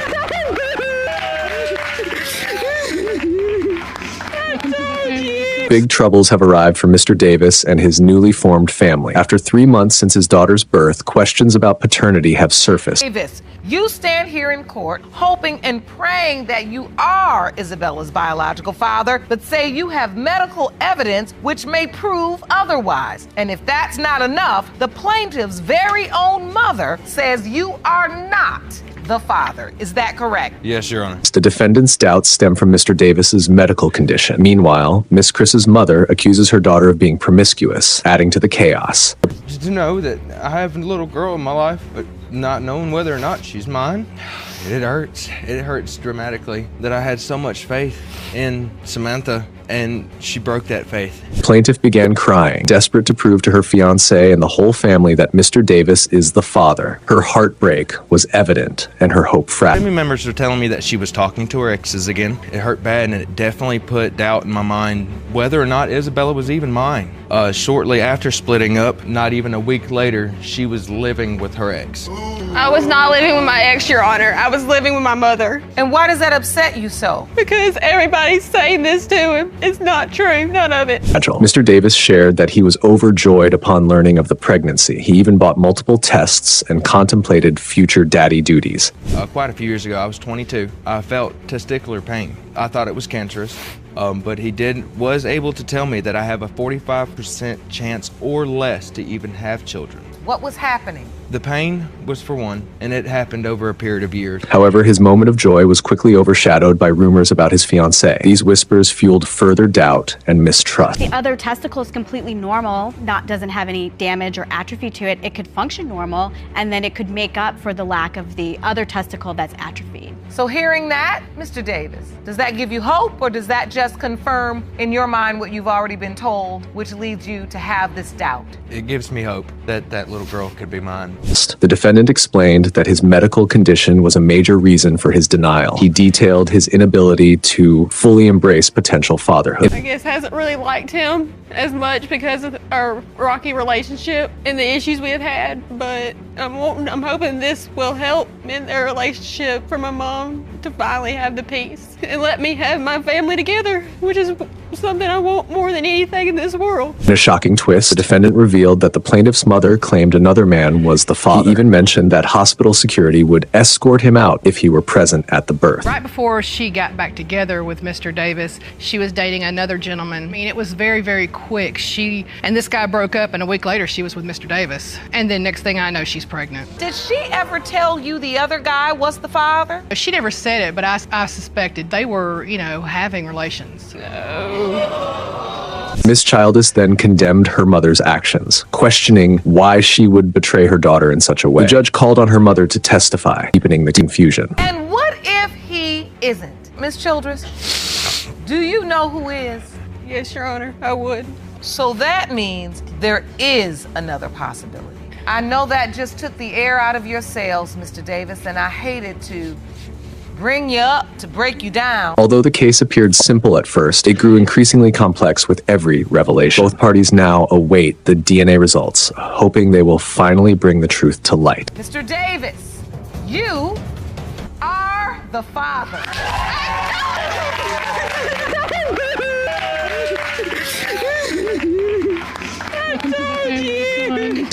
S17: Big troubles have arrived for Mr. Davis and his newly formed family. After 3 months since his daughter's birth, questions about paternity have surfaced.
S1: Davis, you stand here in court hoping and praying that you are Isabella's biological father, but say you have medical evidence which may prove otherwise. And if that's not enough, the plaintiff's very own mother says you are not the father. Is that correct?
S18: Yes, Your Honor.
S17: The defendant's doubts stem from Mr. Davis's medical condition. Meanwhile, Miss Chris's mother accuses her daughter of being promiscuous, adding to the chaos.
S18: Just to know that I have a little girl in my life, but not knowing whether or not she's mine, it hurts. It hurts dramatically that I had so much faith in Samantha and she broke that faith.
S17: Plaintiff began crying, desperate to prove to her fiancé and the whole family that Mr. Davis is the father. Her heartbreak was evident and her hope fragile.
S18: Family members were telling me that she was talking to her exes again. It hurt bad and it definitely put doubt in my mind whether or not Isabella was even mine. Shortly after splitting up, not even a week later, she was living with her ex.
S10: I was not living with my ex, Your Honor. I was living with my mother.
S1: And why does that upset you so?
S10: Because everybody's saying this to him. It's not true, none of it.
S17: Mr. Davis shared that he was overjoyed upon learning of the pregnancy. He even bought multiple tests and contemplated future daddy duties.
S18: Quite a few years ago, I was 22. I felt testicular pain. I thought it was cancerous, but he was able to tell me that I have a 45% chance or less to even have children.
S1: What was happening?
S18: The pain was for one, and it happened over a period of years.
S17: However, his moment of joy was quickly overshadowed by rumors about his fiancée. These whispers fueled further doubt and mistrust.
S8: The other testicle is completely normal, doesn't have any damage or atrophy to it. It could function normal, and then it could make up for the lack of the other testicle that's atrophied.
S1: So hearing that, Mr. Davis, does that give you hope, or does that just confirm in your mind what you've already been told, which leads you to have this doubt?
S18: It gives me hope that that little girl could be mine.
S17: The defendant explained that his medical condition was a major reason for his denial. He detailed his inability to fully embrace potential fatherhood.
S2: I guess hasn't really liked him as much because of our rocky relationship and the issues we have had, but I'm hoping this will help in their relationship for my mom to finally have the peace and let me have my family together, which is something I want more than anything in this world.
S17: In a shocking twist, the defendant revealed that the plaintiff's mother claimed another man was the father. He even mentioned that hospital security would escort him out if he were present at the birth.
S7: Right before she got back together with Mr. Davis, she was dating another gentleman. I mean, it was very, very quick. She and this guy broke up, and a week later she was with Mr. Davis. And then next thing I know, she's pregnant.
S1: Did she ever tell you the other guy was the father?
S7: She never said it, but I suspected they were, having relations.
S17: Miss Childers then condemned her mother's actions, questioning why she would betray her daughter in such a way. The judge called on her mother to testify, deepening the confusion.
S1: And what if he isn't? Miss Childers, do you know who is?
S2: Yes, Your Honor, I would.
S1: So that means there is another possibility. I know that just took the air out of your sails, Mr. Davis, and I hated to bring you up to break you down.
S17: Although the case appeared simple at first, it grew increasingly complex with every revelation. Both parties now await the DNA results, hoping they will finally bring the truth to light.
S1: Mr. Davis, you are the father.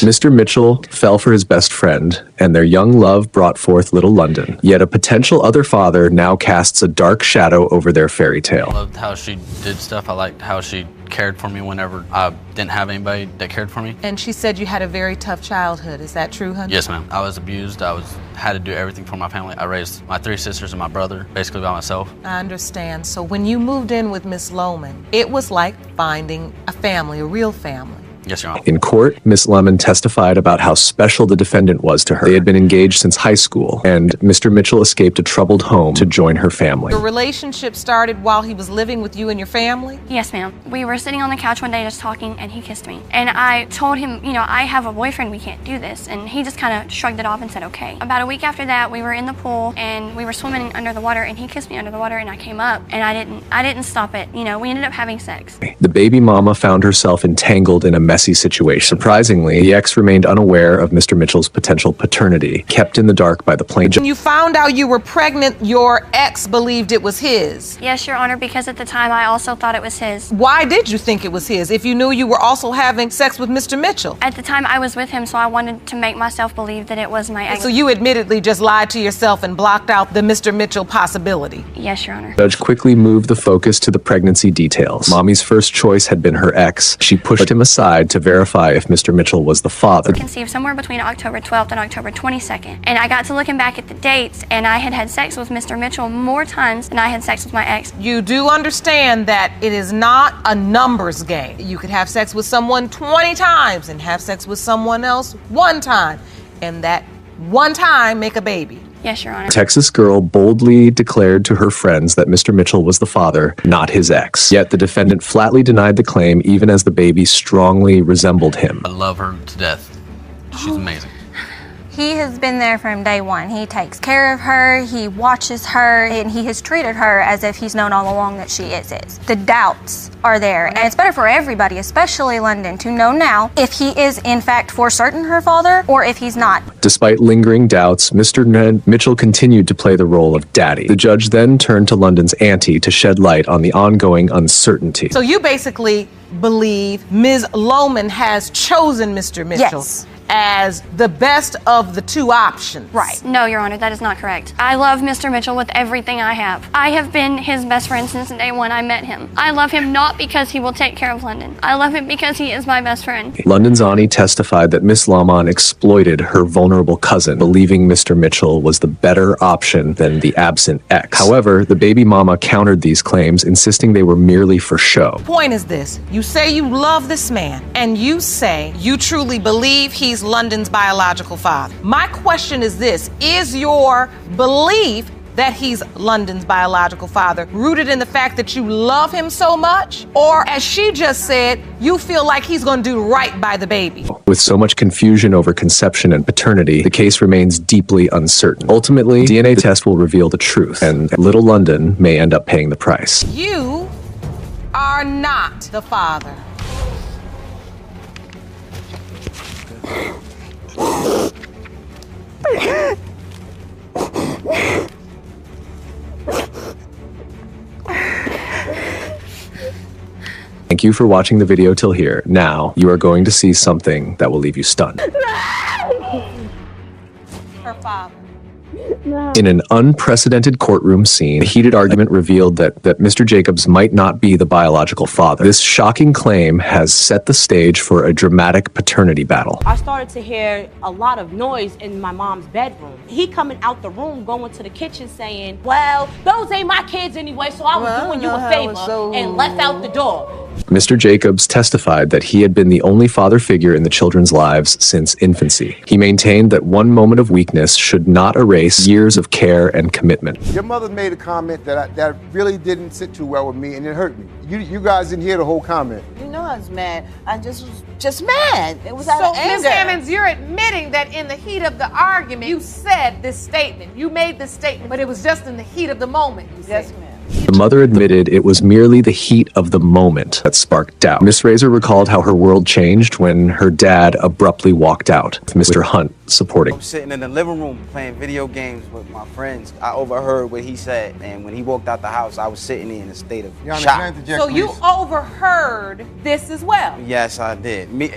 S17: Mr. Mitchell fell for his best friend, and their young love brought forth little London. Yet a potential other father now casts a dark shadow over their fairy tale.
S23: I loved how she did stuff. I liked how she cared for me whenever I didn't have anybody that cared for me.
S1: And she said you had a very tough childhood. Is that true, honey?
S23: Yes, ma'am. I was abused. Had to do everything for my family. I raised my 3 sisters and my brother basically by myself.
S1: I understand. So when you moved in with Miss Lohman, it was like finding a family, a real family.
S23: Yes, Your Honor.
S17: In court, Miss Lemon testified about how special the defendant was to her. They had been engaged since high school, and Mr. Mitchell escaped a troubled home to join her family.
S1: Your relationship started while he was living with you and your family?
S24: Yes, ma'am. We were sitting on the couch one day just talking, and he kissed me. And I told him, I have a boyfriend, we can't do this. And he just kind of shrugged it off and said, okay. About a week after that, we were in the pool, and we were swimming under the water, and he kissed me under the water, and I came up, and I didn't stop it. We ended up having sex.
S17: The baby mama found herself entangled in a messy situation. Surprisingly, the ex remained unaware of Mr. Mitchell's potential paternity, kept in the dark by the plaintiff.
S1: When you found out you were pregnant, your ex believed it was his.
S24: Yes, Your Honor, because at the time I also thought it was his.
S1: Why did you think it was his if you knew you were also having sex with Mr. Mitchell?
S24: At the time I was with him, so I wanted to make myself believe that it was my ex.
S1: So you admittedly just lied to yourself and blocked out the Mr. Mitchell possibility?
S24: Yes, Your Honor.
S17: The judge quickly moved the focus to the pregnancy details. Mommy's first choice had been her ex. She pushed him aside to verify if Mr. Mitchell was the father.
S24: Conceived somewhere between October 12th and October 22nd. And I got to looking back at the dates, and I had sex with Mr. Mitchell more times than I had sex with my ex.
S1: You do understand that it is not a numbers game. You could have sex with someone 20 times and have sex with someone else 1 time, and that 1 time make a baby.
S24: Yes, Your Honor.
S17: Texas girl boldly declared to her friends that Mr. Mitchell was the father, not his ex. Yet the defendant flatly denied the claim, even as the baby strongly resembled him.
S23: I love her to death. She's amazing.
S25: He has been there from day one. He takes care of her, he watches her, and he has treated her as if he's known all along that she is his. The doubts are there, and it's better for everybody, especially London, to know now if he is in fact for certain her father or if he's not.
S17: Despite lingering doubts, Mr. Mitchell continued to play the role of daddy. The judge then turned to London's auntie to shed light on the ongoing uncertainty.
S1: So you basically believe Ms. Lohman has chosen Mr. Mitchell?
S25: Yes.
S1: As the best of the 2 options.
S24: Right. No, Your Honor, that is not correct. I love Mr. Mitchell with everything I have. I have been his best friend since day one I met him. I love him not because he will take care of London. I love him because he is my best friend.
S17: London's auntie testified that Miss Lohman exploited her vulnerable cousin, believing Mr. Mitchell was the better option than the absent ex. However, the baby mama countered these claims, insisting they were merely for show.
S1: Point is this: you say you love this man, and you say you truly believe he's London's biological father. My question is this: is your belief that he's London's biological father, rooted in the fact that you love him so much? Or, as she just said, you feel like he's going to do right by the baby?
S17: With so much confusion over conception and paternity, the case remains deeply uncertain. Ultimately, DNA test will reveal the truth, and little London may end up paying the price.
S1: You are not the father.
S17: Thank you for watching the video till here. Now, you are going to see something that will leave you stunned.
S1: Her father.
S17: In an unprecedented courtroom scene, a heated argument revealed that Mr. Jacobs might not be the biological father. This shocking claim has set the stage for a dramatic paternity battle.
S3: I started to hear a lot of noise in my mom's bedroom. He coming out the room, going to the kitchen saying, well, those ain't my kids anyway, so I was doing you a favor, and left out the door.
S17: Mr. Jacobs testified that he had been the only father figure in the children's lives since infancy. He maintained that one moment of weakness should not erase years of care and commitment.
S9: Your mother made a comment that really didn't sit too well with me, and it hurt me. You guys didn't hear the whole comment.
S11: You know I was mad. I was just mad. It was out of anger.
S12: So, Ms. Hammonds, you're admitting that in the heat of the argument, you said this statement. You made this statement, but it was just in the heat of the moment.
S11: Yes, ma'am.
S17: The mother admitted it was merely the heat of the moment that sparked doubt. Miss Razor recalled how her world changed when her dad abruptly walked out, with Mr. Hunt supporting.
S13: I was sitting in the living room playing video games with my friends. I overheard what he said, and when he walked out the house, I was sitting in a state of shock.
S12: So you overheard this as well?
S13: Yes, I did. Me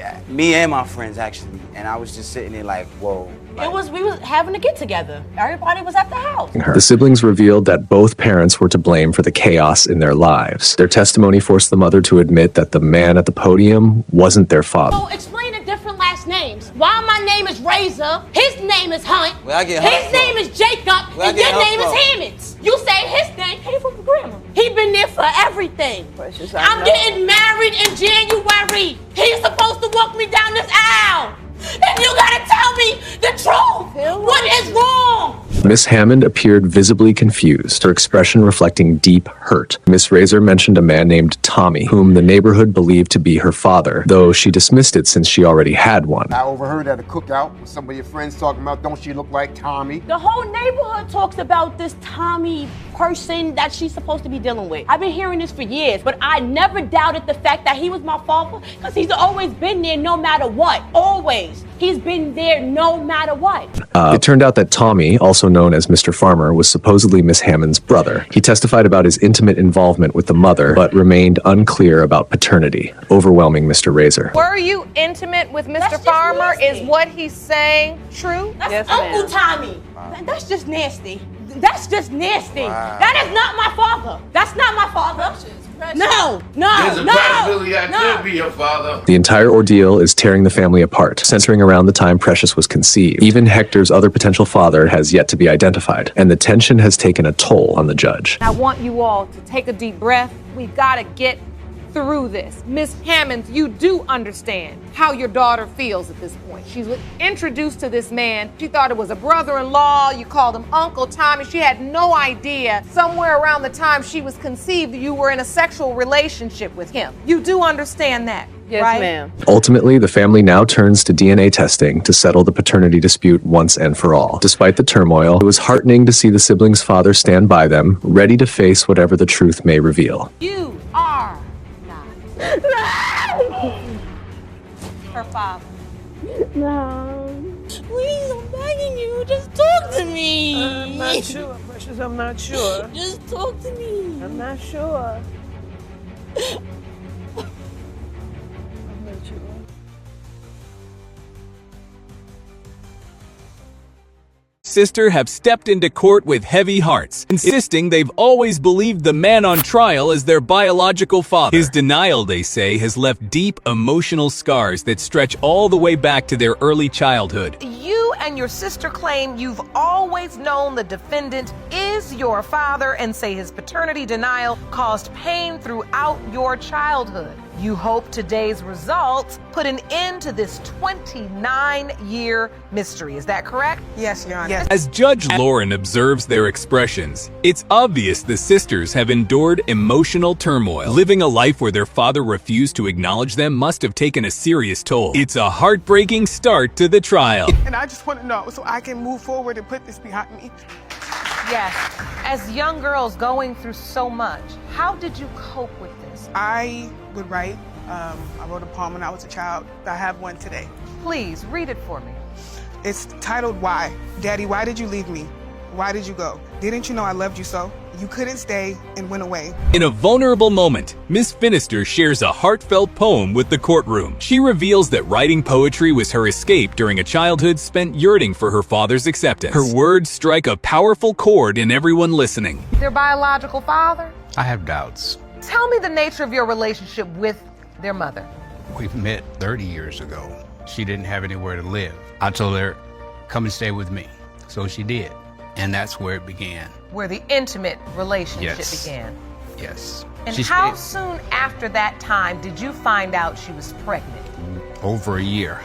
S13: and my friends, actually. And I was just sitting there like, whoa.
S3: We was having a get together. Everybody was at the house.
S17: The siblings revealed that both parents were to blame for the chaos in their lives. Their testimony forced the mother to admit that the man at the podium wasn't their father.
S3: So explain the different last names. While my name is Razor, his name is Hunt,
S13: Where I get
S3: his
S13: Hunt
S3: name is Jacob,
S13: Where I
S3: and
S13: get
S3: your
S13: Hunt
S3: name
S13: from?
S3: is Hammonds. You say his name came from grandma. He been there for everything.
S11: Precious,
S3: I'm getting married in January. He's supposed to walk me down this aisle. And you gotta tell me the truth. What is wrong?
S17: Miss Hammond appeared visibly confused, her expression reflecting deep hurt. Miss Razor mentioned a man named Tommy, whom the neighborhood believed to be her father, though she dismissed it since she already had one.
S9: I overheard at a cookout with some of your friends talking about, don't she look like Tommy?
S3: The whole neighborhood talks about this Tommy person that she's supposed to be dealing with. I've been hearing this for years, but I never doubted the fact that he was my father because he's always been there no matter what. Always. He's been there no matter what.
S17: It turned out that Tommy, also known as Mr. Farmer, was supposedly Miss Hammond's brother. He testified about his intimate involvement with the mother, but remained unclear about paternity, overwhelming Mr. Razor.
S12: Were you intimate with Mr. Farmer? Is what he's saying true?
S3: That's Uncle Tommy. That's just nasty. That's just nasty. Wow. That is not my father. That's not my father. No.
S26: There's a possibility I could be your father.
S17: The entire ordeal is tearing the family apart, centering around the time Precious was conceived. Even Hector's other potential father has yet to be identified, and the tension has taken a toll on the judge.
S12: I want you all to take a deep breath. We've got to get through this. Miss Hammonds, you do understand how your daughter feels at this point. She was introduced to this man. She thought it was a brother-in-law. You called him Uncle Tommy. She had no idea somewhere around the time she was conceived you were in a sexual relationship with him. You do understand that,
S11: yes,
S12: right?
S11: ma'am.
S17: Ultimately, the family now turns to DNA testing to settle the paternity dispute once and for all. Despite the turmoil, it was heartening to see the siblings' father stand by them, ready to face whatever the truth may reveal.
S12: You are her father.
S16: No. Please, I'm begging you. Just talk to me.
S11: I'm not sure, Precious. I'm not sure.
S16: Just talk to me.
S11: I'm not sure.
S4: Sister have stepped into court with heavy hearts, insisting they've always believed the man on trial as their biological father. His denial, they say, has left deep emotional scars that stretch all the way back to their early childhood.
S1: You and your sister claim you've always known the defendant is your father and say his paternity denial caused pain throughout your childhood. You hope today's results put an end to this 29-year mystery. Is that correct?
S6: Yes, Your Honor.
S4: As Judge Lauren observes their expressions, it's obvious the sisters have endured emotional turmoil. Living a life where their father refused to acknowledge them must have taken a serious toll. It's a heartbreaking start to the trial.
S6: And I just want to know so I can move forward and put this behind me.
S1: Yes. As young girls going through so much, how did you cope with this?
S6: I would write. I wrote a poem when I was a child. I have one today.
S1: Please, read it for me.
S6: It's titled, Why? Daddy, why did you leave me? Why did you go? Didn't you know I loved you so? You couldn't stay and went away.
S4: In a vulnerable moment, Miss Finister shares a heartfelt poem with the courtroom. She reveals that writing poetry was her escape during a childhood spent yearning for her father's acceptance. Her words strike a powerful chord in everyone listening.
S1: Their biological father?
S14: I have doubts.
S1: Tell me the nature of your relationship with their mother.
S14: We met 30 years ago. She didn't have anywhere to live. I told her, come and stay with me. So she did. And that's where it began.
S1: Where the intimate relationship
S14: Yes.
S1: began.
S14: Yes.
S1: And
S14: She
S1: how
S14: stayed
S1: soon after that time did you find out she was pregnant?
S14: over a year.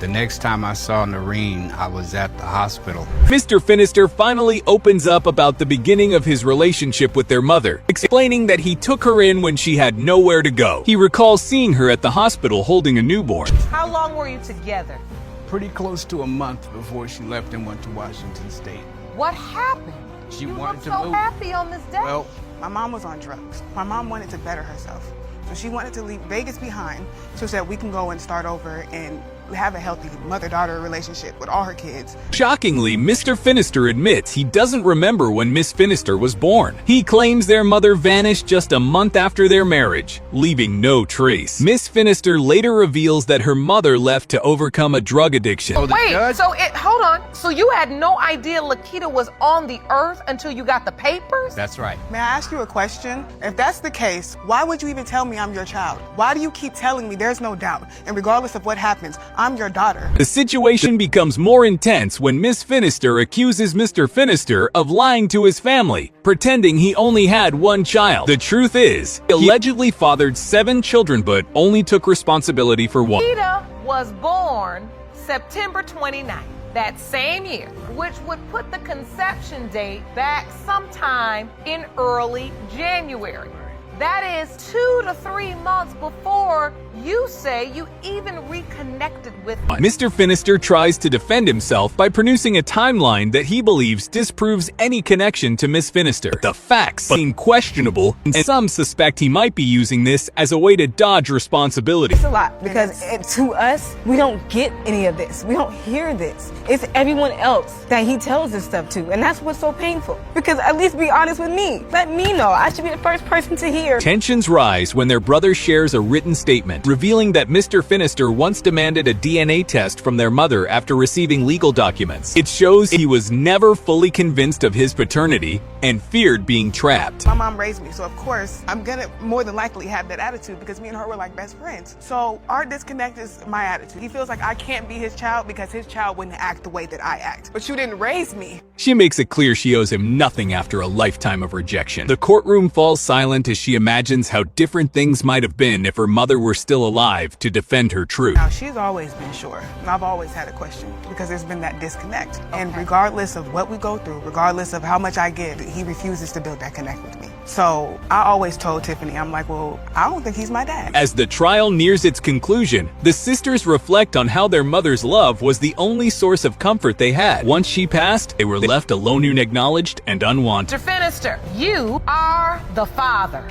S14: The next time I saw Noreen, I was at the hospital.
S4: Mr. Finister finally opens up about the beginning of his relationship with their mother, explaining that he took her in when she had nowhere to go. He recalls seeing her at the hospital holding a newborn.
S1: How long were you together?
S14: Pretty close to a month before she left and went to Washington State.
S1: What happened?
S14: She
S1: You
S14: wanted
S1: look
S14: to
S1: so
S14: move.
S1: happy on this day.
S14: Well,
S6: My mom was on drugs. My mom wanted to better herself. So she wanted to leave Vegas behind so that we can go and start over and have a healthy mother-daughter relationship with all her kids.
S4: Shockingly, Mr. Finister admits he doesn't remember when Miss Finister was born. He claims their mother vanished just a month after their marriage, leaving no trace. Miss Finister later reveals that her mother left to overcome a drug addiction.
S1: Wait, hold on. So you had no idea Lakita was on the earth until you got the papers?
S14: That's right.
S6: May I ask you a question? If that's the case, why would you even tell me I'm your child? Why do you keep telling me there's no doubt? And regardless of what happens, I'm your daughter.
S4: The situation becomes more intense when Miss Finister accuses Mr. Finister of lying to his family, pretending he only had one child. The truth is, he allegedly fathered 7 children but only took responsibility for 1.
S1: Lakita was born September 29th, that same year, which would put the conception date back sometime in early January. That is 2 to 3 months before you say you even reconnected with me.
S4: Mr. Finister tries to defend himself by producing a timeline that he believes disproves any connection to Miss Finister. The facts seem questionable, and some suspect he might be using this as a way to dodge responsibility.
S15: It's a lot because to us, we don't get any of this. We don't hear this. It's everyone else that he tells this stuff to, and that's what's so painful. Because at least be honest with me. Let me know. I should be the first person to hear.
S4: Tensions rise when their brother shares a written statement revealing that Mr. Finister once demanded a DNA test from their mother after receiving legal documents. It shows he was never fully convinced of his paternity and feared being trapped.
S6: My mom raised me, so of course, I'm gonna more than likely have that attitude because me and her were like best friends. So our disconnect is my attitude. He feels like I can't be his child because his child wouldn't act the way that I act. But you didn't raise me.
S4: She makes it clear she owes him nothing after a lifetime of rejection. The courtroom falls silent as she imagines how different things might have been if her mother were still alive to defend her truth.
S6: Now, she's always been sure, and I've always had a question because there's been that disconnect. And regardless of what we go through, regardless of how much I give, he refuses to build that connect with me. So I always told Tiffany, I'm like, well, I don't think he's my dad.
S4: As the trial nears its conclusion, the sisters reflect on how their mother's love was the only source of comfort they had. Once she passed, they were left alone, unacknowledged, and unwanted.
S1: Mr. Finister, you are the father.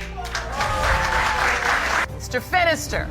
S1: Mr. Finister,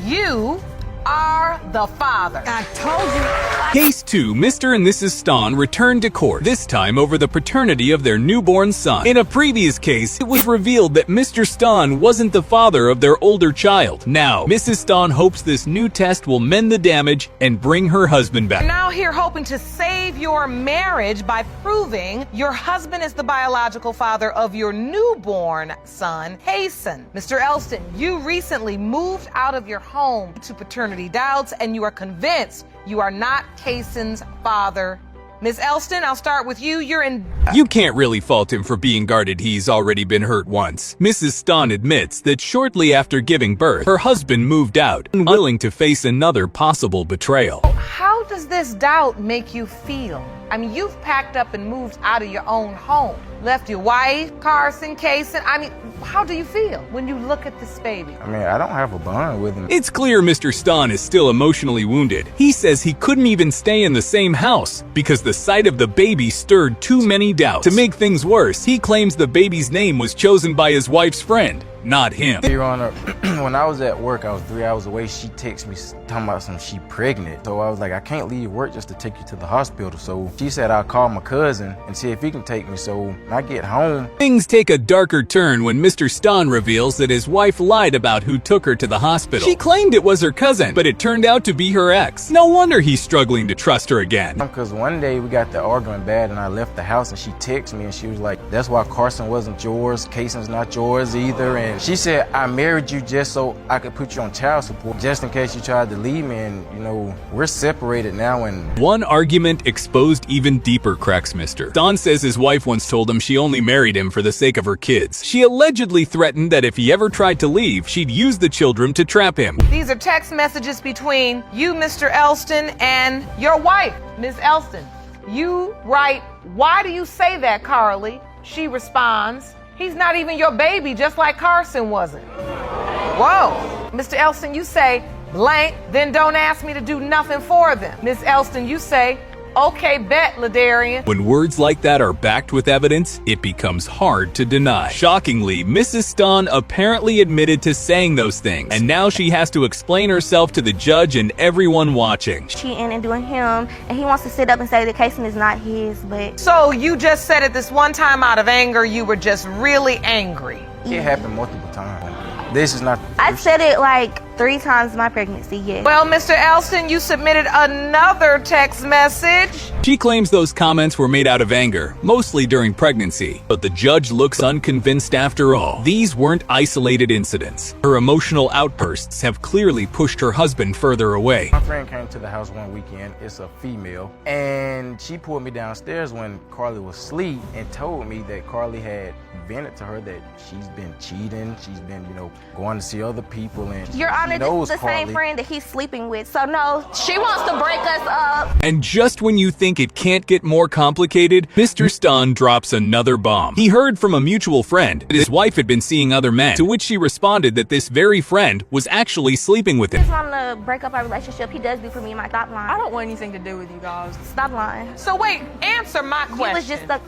S1: you are the father.
S15: I told you.
S4: Case 2, Mr. and Mrs. Stahn returned to court, this time over the paternity of their newborn son. In a previous case, it was revealed that Mr. Stahn wasn't the father of their older child. Now, Mrs. Stahn hopes this new test will mend the damage and bring her husband back.
S1: You're now here hoping to save your marriage by proving your husband is the biological father of your newborn son, Hasten. Mr. Elston, you recently moved out of your home to paternity doubts, and you are convinced you are not Kaysen's father Ms. Elston, I'll start with you. You're in...
S4: You can't really fault him for being guarded. He's already been hurt once. Mrs. Stahn admits that shortly after giving birth, her husband moved out, unwilling to face another possible betrayal.
S1: How does this doubt make you feel? I mean, you've packed up and moved out of your own home. Left your wife, Carson, Kaysen. I mean, how do you feel when you look at this baby?
S5: I mean, I don't have a bond with him.
S4: It's clear Mr. Stahn is still emotionally wounded. He says he couldn't even stay in the same house because the sight of the baby stirred too many doubts. To make things worse, he claims the baby's name was chosen by his wife's friend, not him.
S5: Your Honor, when I was at work, I was 3 hours away. She texted me talking about she pregnant. So I was like, I can't leave work just to take you to the hospital. So she said I'll call my cousin and see if he can take me. So when I get home,
S4: things take a darker turn when Mr. Stahn reveals that his wife lied about who took her to the hospital. She claimed it was her cousin, but it turned out to be her ex. No wonder he's struggling to trust her again.
S5: Because one day we got the arguing bad and I left the house and she texted me and she was like, that's why Carson wasn't yours, Kaysen's not yours either. And she said, I married you just so I could put you on child support, just in case you tried to leave me. And, you know, we're separated now. And
S4: one argument exposed even deeper cracks. Mr. Stahn says his wife once told him she only married him for the sake of her kids. She allegedly threatened that if he ever tried to leave, she'd use the children to trap him.
S1: These are text messages between you, Mr. Elston, and your wife, Ms. Elston. You write, "Why do you say that, Carly?" She responds, "He's not even your baby, just like Carson wasn't." Whoa. Mr. Elston, you say, "Blank, then don't ask me to do nothing for them." Ms. Elston, you say, "Okay, bet, Ladarian."
S4: When words like that are backed with evidence, it becomes hard to deny. Shockingly, Mrs. Stahn apparently admitted to saying those things, and now she has to explain herself to the judge and everyone watching.
S25: Cheating and doing him, and he wants to sit up and say that Kaysen is not his, but...
S1: So you just said it this one time out of anger, you were just really angry.
S5: it happened multiple times. This is not...
S25: I said it like 3 times in my pregnancy, yes.
S1: Well, Mr. Elston, you submitted another text message.
S4: She claims those comments were made out of anger, mostly during pregnancy. But the judge looks unconvinced after all. These weren't isolated incidents. Her emotional outbursts have clearly pushed her husband further away.
S5: My friend came to the house one weekend. It's a female. And she pulled me downstairs when Carly was asleep and told me that Carly had vented to her that she's been cheating. She's been, going to see other people. And
S25: Your Honor, this is the
S5: Carly.
S25: same friend that he's sleeping with. So no, she wants to break us up.
S4: And just when you think it can't get more complicated, Mr. Stahn drops another bomb. He heard from a mutual friend that his wife had been seeing other men, to which she responded that this very friend was actually sleeping with him.
S25: I just want to break up our relationship. He does do for me in my stop line.
S2: I don't want anything to do with you guys.
S25: Stop lying.
S1: So wait, answer my question.
S25: You was just stuck.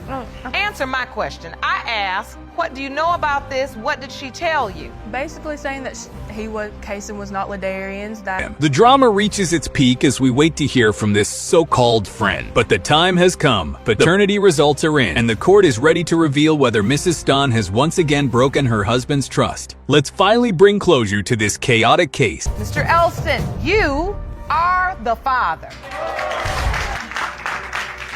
S1: Answer my question. I asked, what do you know about this? What did she tell you?
S2: Basically saying that Kaysen was not Ladarian's.
S4: The drama reaches its peak as we wait to hear from this so-called friend. But the time has come. Paternity results are in, and the court is ready to reveal whether Mrs. Stahn has once again broken her husband's trust. Let's finally bring closure to this chaotic case.
S1: Mr. Elston, you are the father.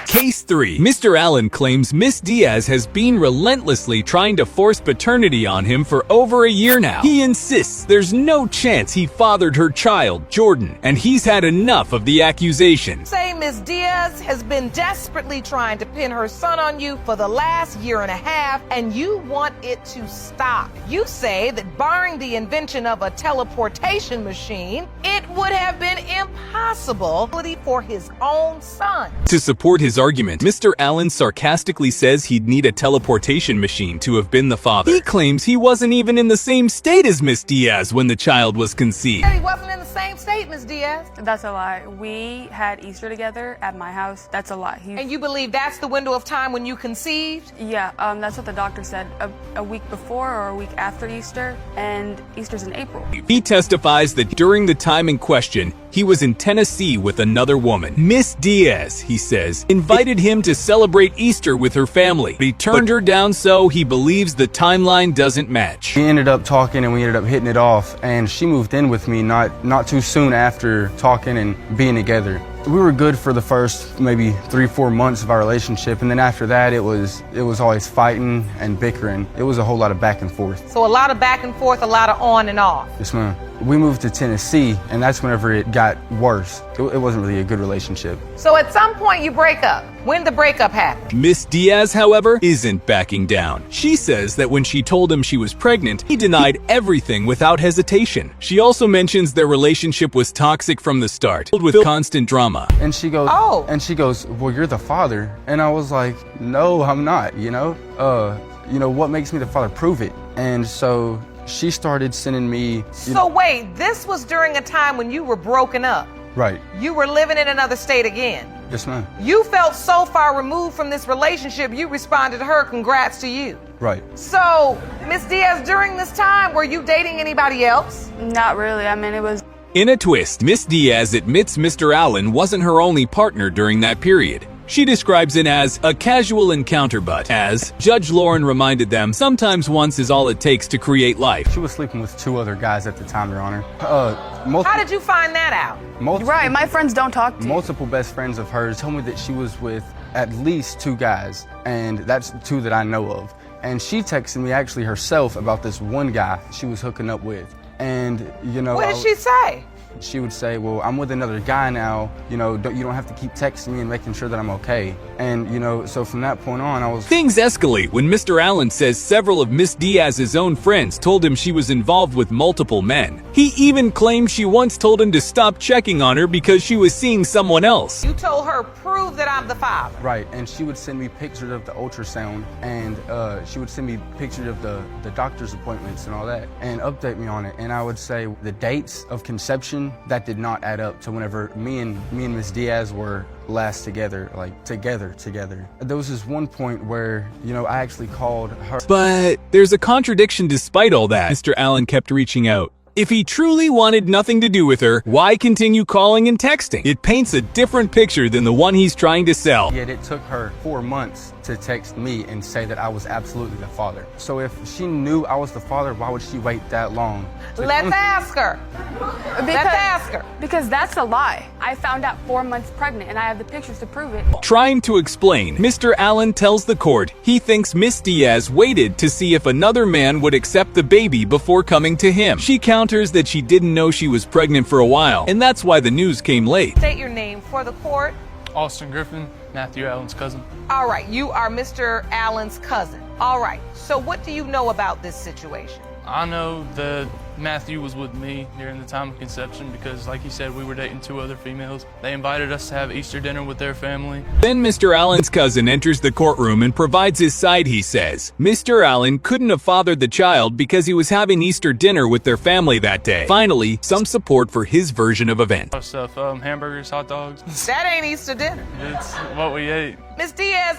S4: Case 3. Mr. Allen claims Miss Diaz has been relentlessly trying to force paternity on him for over a year now. He insists there's no chance he fathered her child, Jordan, and he's had enough of the accusations.
S1: Say Miss Diaz has been desperately trying to pin her son on you for the last year and a half, and you want it to stop. You say that barring the invention of a teleportation machine, it would have been impossible for his own son.
S4: To support his argument, Mr. Allen sarcastically says he'd need a teleportation machine to have been the father. He claims he wasn't even in the same state as Miss Diaz when the child was conceived.
S1: He wasn't in the same state, Miss Diaz.
S2: That's a lie. We had Easter together at my house. That's a lie.
S1: And you believe that's the window of time when you conceived?
S2: Yeah, that's what the doctor said. A week before or a week after Easter, and Easter's in April.
S4: He testifies that during the time in question, he was in Tennessee with another woman. Miss Diaz, he says, invited him to celebrate Easter with her family. But he turned her down, so he believes the timeline doesn't match.
S5: We ended up talking and we ended up hitting it off, and she moved in with me not too soon after talking and being together. We were good for the first maybe 3-4 months of our relationship, and then after that it was always fighting and bickering. It was a whole lot of back and forth.
S1: So a lot of back and forth, a lot of on and off.
S5: Yes, ma'am.
S8: we moved to Tennessee, and that's whenever it got worse. It wasn't really a good relationship.
S1: So at some point you break up. When the breakup happened?
S4: Miss Diaz, however, isn't backing down. She says that when she told him she was pregnant, he denied everything without hesitation. She also mentions their relationship was toxic from the start, filled with constant drama.
S8: And she goes,
S1: oh.
S8: And she goes, well, you're the father. And I was like, no, I'm not, you know? What makes me the father? Prove it. And so she started sending me...
S1: So wait, this was during a time when you were broken up.
S8: Right.
S1: You were living in another state again.
S8: Yes, ma'am.
S1: You felt so far removed from this relationship, you responded to her, congrats to you.
S8: Right.
S1: So, Miss Diaz, during this time, were you dating anybody else?
S2: Not really. I mean, it was...
S4: In a twist, Miss Diaz admits Mr. Allen wasn't her only partner during that period. She describes it as a casual encounter, but as Judge Lauren reminded them, sometimes once is all it takes to create life.
S8: She was sleeping with 2 other guys at the time, Your Honor.
S1: How did you find that out?
S2: Right, my friends don't talk to you.
S8: Multiple best friends of hers told me that she was with at least 2 guys, and that's 2 that I know of. And she texted me actually herself about this one guy she was hooking up with. And,
S1: What did she say?
S8: She would say, well, I'm with another guy now, you don't have to keep texting me and making sure that I'm okay. And, so from that point on, I was...
S4: Things escalate when Mr. Allen says several of Miss Diaz's own friends told him she was involved with multiple men. He even claimed she once told him to stop checking on her because she was seeing someone else.
S1: You told her, prove that I'm the father.
S8: Right, and she would send me pictures of the ultrasound, and she would send me pictures of the doctor's appointments and all that, and update me on it. And I would say the dates of conception, that did not add up to whenever me and Miss Diaz were last together, like together. There was this one point where, I actually called her.
S4: But there's a contradiction despite all that. Mr. Allen kept reaching out. If he truly wanted nothing to do with her, why continue calling and texting? It paints a different picture than the one he's trying to sell.
S8: Yet it took her 4 months to text me and say that I was absolutely the father. So if she knew I was the father, why would she wait that long?
S1: Let's ask her. Let's ask her.
S2: Because that's a lie. I found out 4 months pregnant, and I have the pictures to prove it.
S4: Trying to explain, Mr. Allen tells the court he thinks Miss Diaz waited to see if another man would accept the baby before coming to him. She counters that she didn't know she was pregnant for a while, and that's why the news came late.
S1: State your name for the court.
S10: Austin Griffin, Matthew Allen's cousin.
S1: All right, you are Mr. Allen's cousin. All right, so what do you know about this situation?
S10: I know that Matthew was with me during the time of conception because, like he said, we were dating 2 other females. They invited us to have Easter dinner with their family.
S4: Then Mr. Allen's cousin enters the courtroom and provides his side, he says. Mr. Allen couldn't have fathered the child because he was having Easter dinner with their family that day. Finally, some support for his version of events.
S10: A lot of stuff, hamburgers, hot dogs.
S1: That ain't Easter dinner.
S10: It's what we ate.
S1: Miss Diaz,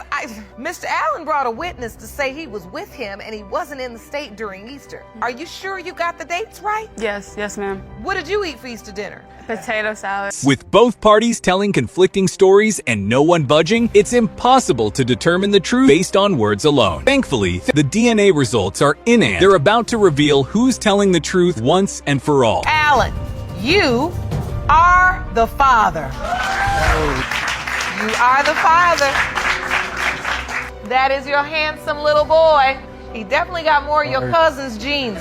S1: Mr. Allen brought a witness to say he was with him and he wasn't in the state during Easter. Are you sure you got the dates right?
S2: Yes, ma'am.
S1: What did you eat for Easter dinner?
S2: Potato salad.
S4: With both parties telling conflicting stories and no one budging, it's impossible to determine the truth based on words alone. Thankfully, the DNA results are in and they're about to reveal who's telling the truth once and for all.
S1: Allen, you are the father. You are the father. That is your handsome little boy. He definitely got more of your cousin's genes.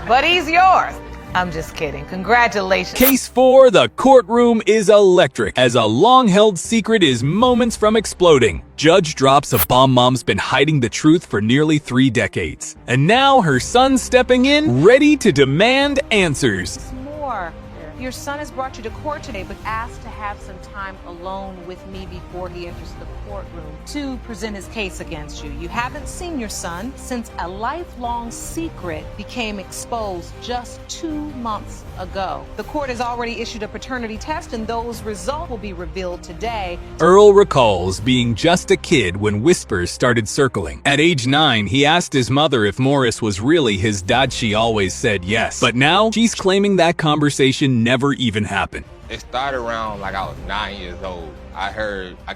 S1: But he's yours. I'm just kidding. Congratulations.
S4: Case 4, the courtroom is electric, as a long-held secret is moments from exploding. Judge drops a bomb mom's been hiding the truth for nearly 3 decades. And now her son's stepping in, ready to demand answers.
S12: More. Your son has brought you to court today, but asked to have some time alone with me before he enters the courtroom to present his case against you. You haven't seen your son since a lifelong secret became exposed just 2 months ago. The court has already issued a paternity test, and those results will be revealed today.
S4: Earl recalls being just a kid when whispers started circling. At age 9, he asked his mother if Morris was really his dad. She always said yes. But now, she's claiming that conversation never even happened.
S19: It started around like I was 9 years old. I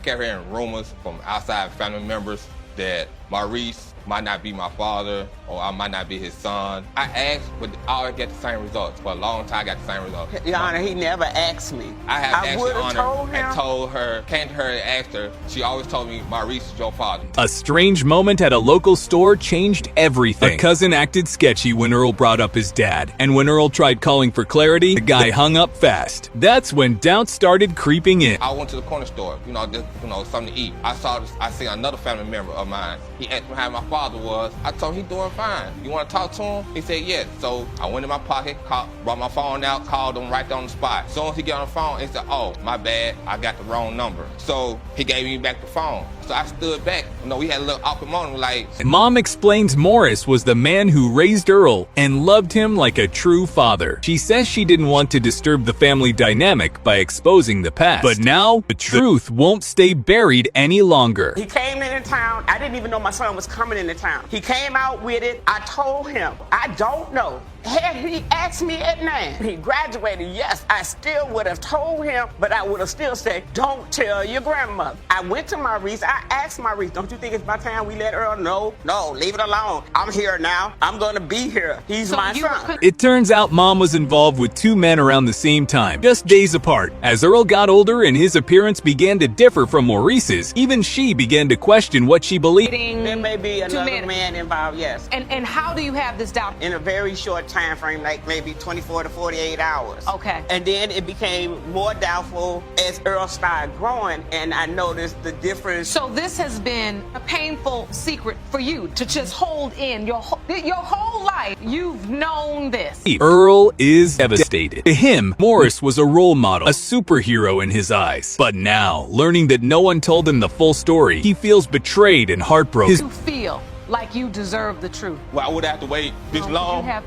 S19: kept hearing rumors from outside family members that Maurice might not be my father, or I might not be his son. I asked, but I always get the same results. For a long time, I got the same results.
S7: Your Honor, he never asked me.
S19: I have asked Your Honor
S7: told him.
S19: and told her, came to her and asked her. She always told me, Maurice is your father.
S4: A strange moment at a local store changed everything. A cousin acted sketchy when Earl brought up his dad, and when Earl tried calling for clarity, the guy hung up fast. That's when doubts started creeping in.
S19: I went to the corner store, just, something to eat. I see another family member of mine. He asked me how my father was. I told him he's doing fine. You want to talk to him? He said yes. So I went in my pocket, brought my phone out, called him right there on the spot. As soon as he got on the phone, he said, oh, my bad, I got the wrong number. So he gave me back the phone. So I stood back. We had a little awkward moment, like...
S4: Mom explains Morris was the man who raised Earl and loved him like a true father. She says she didn't want to disturb the family dynamic by exposing the past. But now, the truth won't stay buried any longer.
S7: He came into town. I didn't even know my son was coming into town. He came out with it. I told him, I don't know. Had he asked me at 9, he graduated, yes, I still would have told him, but I would have still said, don't tell your grandmother. I went to Maurice. I asked Maurice, don't you think it's about time we let Earl know? No, leave it alone. I'm here now. I'm going to be here. He's my son.
S4: It turns out Mom was involved with two men around the same time, just days apart. As Earl got older and his appearance began to differ from Maurice's, even she began to question what she believed.
S7: There may be another man involved, yes.
S12: And how do you have this doubt?
S7: In a very short time frame, like maybe 24 to 48 hours.
S12: Okay.
S7: And then it became more doubtful as Earl started growing, and I noticed the difference.
S12: So this has been a painful secret for you to just hold in your whole life. You've known this.
S4: Earl is devastated. To him, Morris was a role model, a superhero in his eyes. But now, learning that no one told him the full story, he feels betrayed and heartbroken.
S12: You feel like you deserve the truth.
S19: Why would I have to wait this long? Why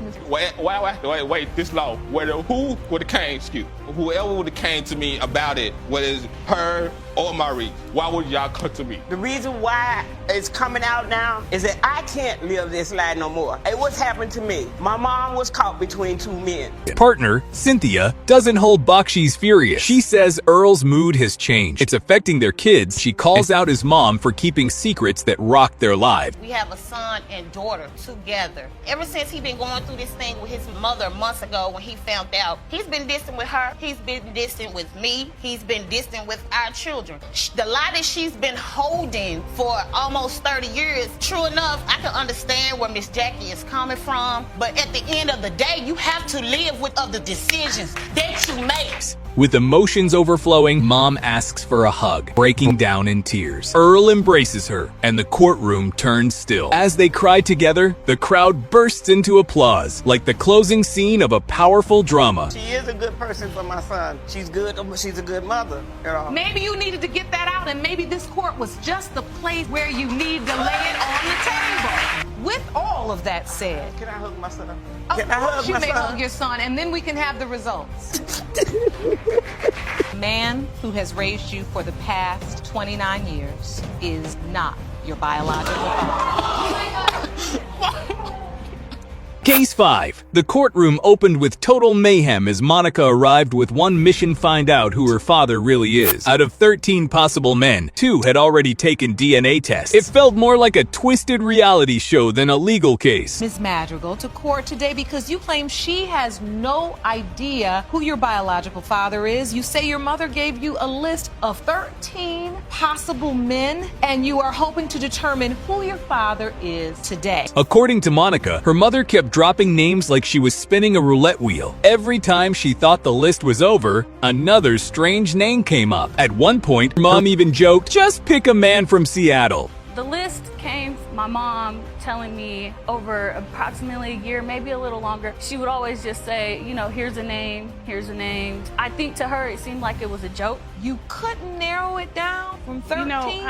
S19: would I have to wait this long? Who would have came, whoever would have came to me about it, whether it's her or Maurice, why would y'all come to me?
S7: The reason why it's coming out now is that I can't live this life no more. It was happened to me. My mom was caught between two men.
S4: Partner, Cynthia, doesn't hold Bakshi's furious. She says Earl's mood has changed. It's affecting their kids. She calls out his mom for keeping secrets that rocked their lives.
S18: We have a son and daughter together. Ever since he been going through this thing with his mother months ago when he found out, he's been distant with her. He's been distant with me. He's been distant with our children. The lie that she's been holding for almost 30 years, true enough, I can understand where Miss Jackie is coming from, but at the end of the day, you have to live with the decisions that you make.
S4: With emotions overflowing, Mom asks for a hug, breaking down in tears. Earl embraces her, and the courtroom turns still. As they cry together, the crowd bursts into applause, like the closing scene of a powerful drama.
S7: She is a good person for my son. She's good. She's a good mother.
S12: Maybe you needed to get that out, and maybe this court was just the place where you need to lay it on the table. With all of that said,
S7: can I hug my son?
S12: Of course you may hug your son, and then we can have the results. Man who has raised you for the past 29 years is not your biological father.
S4: Case 5. The courtroom opened with total mayhem as Monica arrived with one mission: find out who her father really is. Out of 13 possible men, 2 had already taken DNA tests. It felt more like a twisted reality show than a legal case.
S12: Ms. Madrigal to court today because you claim she has no idea who your biological father is. You say your mother gave you a list of 13 possible men, and you are hoping to determine who your father is today.
S4: According to Monica, her mother kept dropping names like she was spinning a roulette wheel. Every time she thought the list was over, another strange name came up. At one point, her mom even joked, just pick a man from Seattle.
S20: The list came from my mom telling me over approximately a year, maybe a little longer. She would always just say, here's a name, here's a name. I think to her it seemed like it was a joke.
S12: You couldn't narrow it down from 13?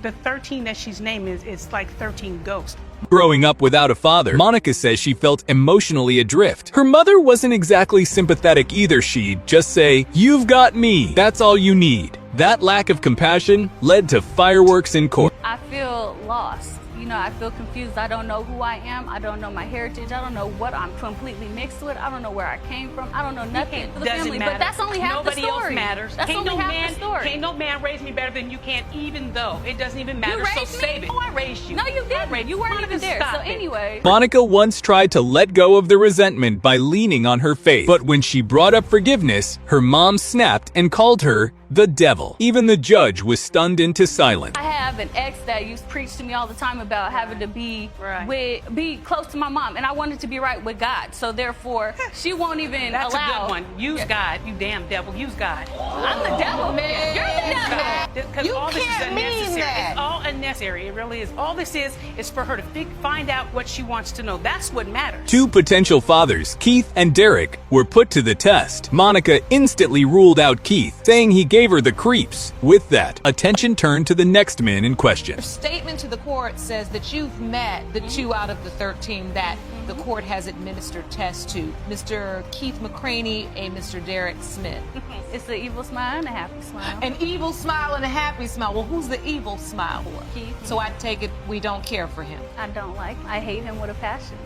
S6: The 13 that she's naming it's like 13 ghosts.
S4: Growing up without a father, Monica says she felt emotionally adrift. Her mother wasn't exactly sympathetic either. She'd just say, "You've got me, that's all you need." That lack of compassion led to fireworks in court.
S20: I feel lost. You know, I feel confused. I don't know who I am. I don't know my heritage. I don't know what I'm completely mixed with. I don't know where I came from. I don't know nothing for the family. But that's only half the story.
S9: Nobody else matters.
S20: That's only half the story.
S9: Can't no man raise me better than you can, even though it doesn't even matter.
S20: You raised
S9: so
S20: me?
S9: save it. Oh, I raised you.
S20: No, you didn't. You weren't even there. So anyway.
S4: Monica once tried to let go of the resentment by leaning on her faith, but when she brought up forgiveness, her mom snapped and called her the devil. Even the judge was stunned into silence.
S20: I have an ex that used to preach to me all the time about having to be close to my mom, and I wanted to be right with God. So therefore, she won't even
S9: That's
S20: allow.
S9: a good one. Use God, you damn devil. Use God.
S20: I'm the devil, man. You're the devil.
S9: Because all this is unnecessary. It's all unnecessary. It really is. All this is for her to find out what she wants to know. That's what matters.
S4: Two potential fathers, Keith and Derek, were put to the test. Monica instantly ruled out Keith, saying he gave her the creeps. With that, attention turned to the next man in question.
S1: Your statement to the court says that you've met the 2 out of the 13 that the court has administered tests to, Mr. Keith McCraney and Mr. Derek Smith.
S20: It's the evil smile and a happy smile.
S1: An evil smile and a happy smile. Well, who's the evil smile?
S20: Keith.
S1: So I take it we don't care for him.
S20: I don't like him. I hate him with a passion.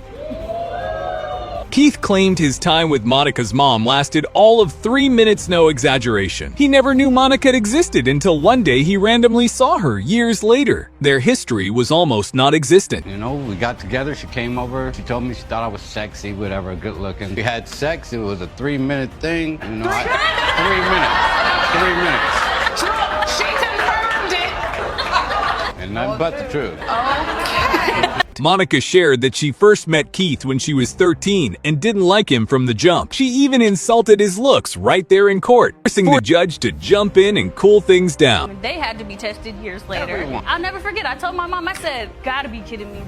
S4: Keith claimed his time with Monica's mom lasted all of 3 minutes, no exaggeration. He never knew Monica existed until one day he randomly saw her years later. Their history was almost non-existent.
S14: You know, we got together, she came over, she told me she thought I was sexy, whatever, good looking. We had sex, it was a 3-minute thing. You know, 3 minutes.
S1: She confirmed it.
S14: And nothing but the truth.
S4: Monica shared that she first met Keith when she was 13 and didn't like him from the jump. She even insulted his looks right there in court, forcing the judge to jump in and cool things down.
S20: They had to be tested years later. I'll never forget. I told my mom, I said, gotta be kidding me.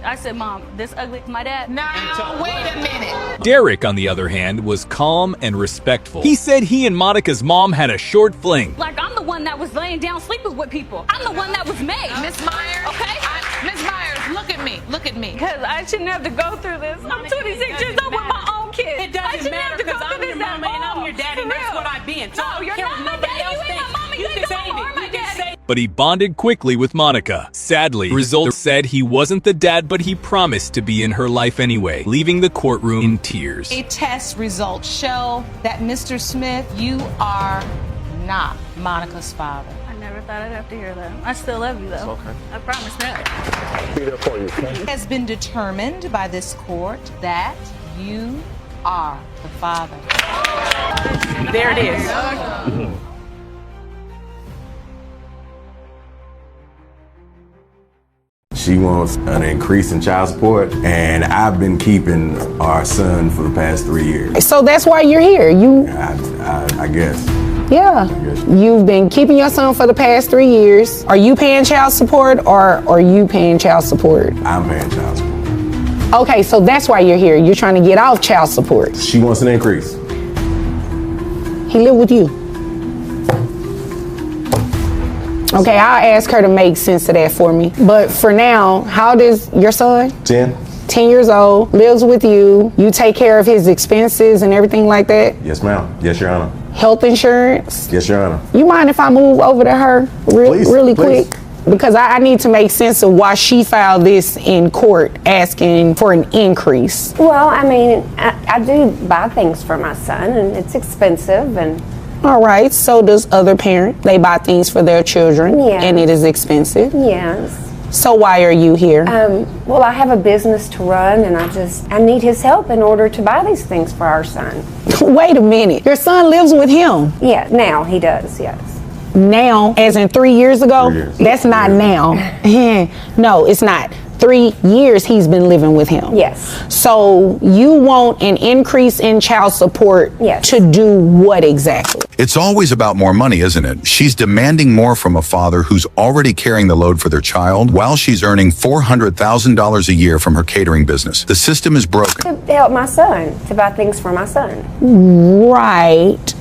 S20: I said, Mom, this ugly my dad?
S1: Now, wait a minute.
S4: Derek, on the other hand, was calm and respectful. He said he and Monica's mom had a short fling.
S20: Like, I'm the one that was laying down sleeping with people. I'm the one that was made.
S1: Miss Myers. Okay? Miss Myers, look at me. Look at me.
S20: Because I shouldn't have to go through this. I'm 26 years old with my own kids.
S9: It doesn't matter because I'm your mama and I'm your daddy, and that's what I've been. So
S20: no, you're not my daddy. You ain't my mama. You ain't no more my daddy.
S4: But he bonded quickly with Monica. Sadly, results said he wasn't the dad, but he promised to be in her life anyway, leaving the courtroom in tears.
S1: A test results show that Mr. Smith, you are not Monica's father.
S20: I never thought I'd have to hear that. I still love you, though.
S5: It's okay.
S20: I promise that.
S5: Be there for you.
S1: It has been determined by this court that you are the father.
S9: There it is.
S13: She wants an increase in child support, and I've been keeping our son for the past 3 years.
S21: So that's why you're here.
S13: I guess.
S21: Yeah. You've been keeping your son for the past 3 years. Are you paying child support or are you paying child support?
S13: I'm paying child support.
S21: Okay, so that's why you're here. You're trying to get off child support.
S13: She wants an increase.
S21: He live with you. Okay, I'll ask her to make sense of that for me. But for now, how does your son?
S13: 10.
S21: 10 years old, lives with you. You take care of his expenses and everything like that?
S13: Yes, ma'am. Yes, Your Honor.
S21: Health insurance?
S13: Yes, Your Honor.
S21: You mind if I move over to her really
S13: please.
S21: quick? Because I need to make sense of why she filed this in court asking for an increase.
S22: Well, I mean, I do buy things for my son, and it's expensive, and
S21: all right, so does other parent. They buy things for their children,
S22: yes.
S21: And it is expensive.
S22: Yes.
S21: So why are you here?
S22: Well, I have a business to run, and I need his help in order to buy these things for our son.
S21: Wait a minute, your son lives with him?
S22: Yeah, now he does, yes.
S21: Now, as in 3 years ago?
S13: 3 years.
S21: That's not now. No, it's not. 3 years he's been living with him.
S22: Yes.
S21: So you want an increase in child support to do what exactly?
S23: It's always about more money, isn't it? She's demanding more from a father who's already carrying the load for their child while she's earning $400,000 a year from her catering business. The system is broken.
S22: To help my son, to buy things for my son.
S21: Right.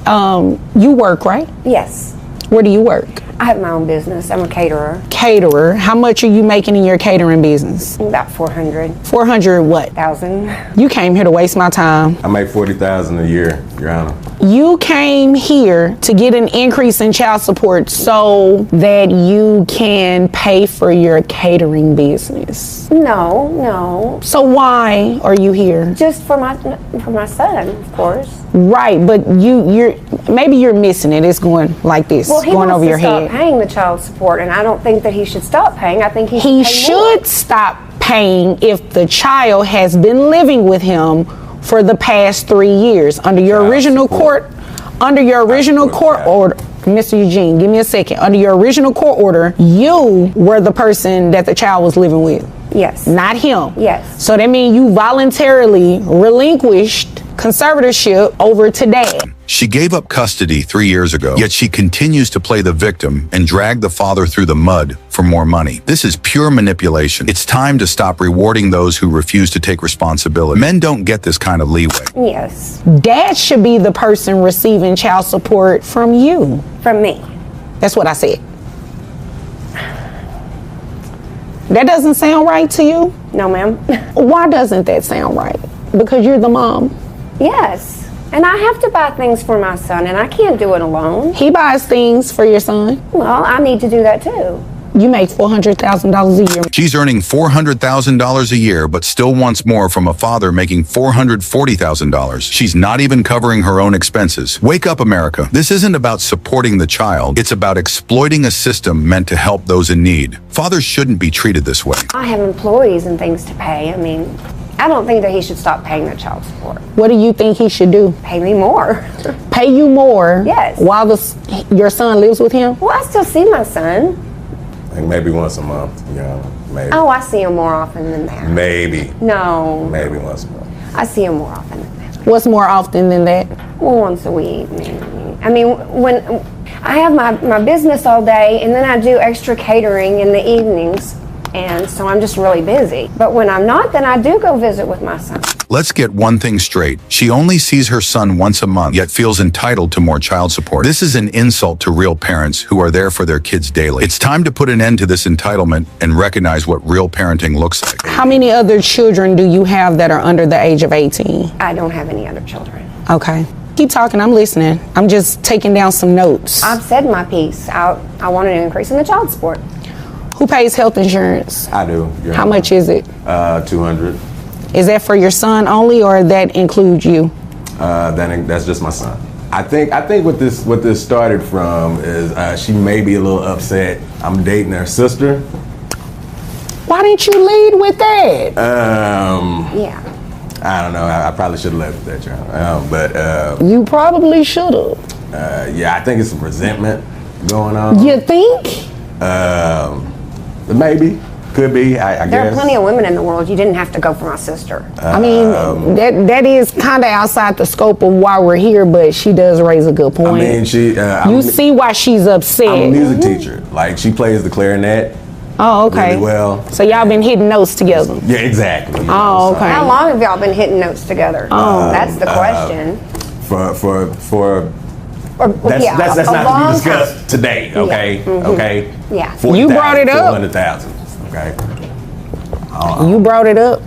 S21: You work, right?
S22: Yes.
S21: Where do you work?
S22: I have my own business. I'm a caterer.
S21: Caterer. How much are you making in your catering business?
S22: About 400.
S21: 400 what?
S22: Thousand.
S21: You came here to waste my time.
S13: I make $40,000 a year, Your Honor.
S21: You came here to get an increase in child support so that you can pay for your catering business.
S22: No.
S21: So why are you here?
S22: Just for my son, of course.
S21: Right, but maybe you're missing it. It's going like this,
S22: Well, he
S21: going
S22: wants
S21: over your
S22: to stop
S21: head.
S22: paying the child support, and I don't think that he should stop paying. I think
S21: He
S22: should pay
S21: should
S22: more.
S21: stop paying if the child has been living with him for the past 3 years under your original court. Under your original court order, Mr. Eugene, give me a second. Under your original court order, you were the person that the child was living with.
S22: Yes.
S21: Not him.
S22: Yes.
S21: So that means you voluntarily relinquished conservatorship over to dad.
S23: She gave up custody 3 years ago, yet she continues to play the victim and drag the father through the mud for more money. This is pure manipulation. It's time to stop rewarding those who refuse to take responsibility. Men don't get this kind of leeway.
S22: Yes.
S21: Dad should be the person receiving child support from you.
S22: From me.
S21: That's what I said. That doesn't sound right to you?
S22: No, ma'am.
S21: Why doesn't that sound right? Because you're the mom.
S22: Yes. And I have to buy things for my son, and I can't do it alone.
S21: He buys things for your son.
S22: Well, I need to do that too.
S21: You make $400,000 a year.
S23: She's earning $400,000 a year, but still wants more from a father making $440,000. She's not even covering her own expenses. Wake up, America. This isn't about supporting the child. It's about exploiting a system meant to help those in need. Fathers shouldn't be treated this way.
S22: I have employees and things to pay. I mean, I don't think that he should stop paying the child support.
S21: What do you think he should do?
S22: Pay me more.
S21: Pay you more?
S22: Yes.
S21: While your son lives with him?
S22: Well, I still see my son.
S13: Like maybe once a month, maybe.
S22: Oh, I see him more often than that.
S13: Maybe.
S22: No.
S13: Maybe once a month.
S22: I see him more often than that.
S21: What's more often than that?
S22: Well, once a week, maybe. I mean, when I have my business all day, and then I do extra catering in the evenings, and so I'm just really busy. But when I'm not, then I do go visit with my son.
S23: Let's get one thing straight. She only sees her son once a month, yet feels entitled to more child support. This is an insult to real parents who are there for their kids daily. It's time to put an end to this entitlement and recognize what real parenting looks like.
S21: How many other children do you have that are under the age of 18?
S22: I don't have any other children.
S21: Okay. Keep talking, I'm listening. I'm just taking down some notes.
S22: I've said my piece. I want an increase in the child support.
S21: Who pays health insurance?
S13: I do.
S21: How much is it?
S13: $200.
S21: Is that for your son only, or that includes you?
S13: That's just my son. I think what this started from is she may be a little upset. I'm dating her sister.
S21: Why didn't you lead with that?
S22: Yeah.
S13: I don't know. I probably should have led with that, John. But
S21: you probably should have.
S13: yeah, I think it's some resentment going on.
S21: You think?
S13: Maybe. Could be, I
S22: There
S13: guess.
S22: are plenty of women in the world. You didn't have to go for my sister.
S21: I mean, that is kind of outside the scope of why we're here, but she does raise a good point.
S13: I mean,
S21: you see why she's upset.
S13: I'm a music teacher. Like, she plays the clarinet.
S21: Oh, okay.
S13: Really well.
S21: So y'all been hitting notes together.
S13: Yeah, exactly. You
S21: Oh,
S13: know,
S21: okay.
S22: How long have y'all been hitting notes together?
S21: Oh.
S22: That's the question.
S13: That's
S22: a
S13: not to
S22: long
S13: be discussed today, okay?
S22: Yeah. Mhm.
S13: Okay?
S22: Yeah.
S13: 40,000,
S21: You brought it up.
S13: 400,000, okay?
S21: You brought it up.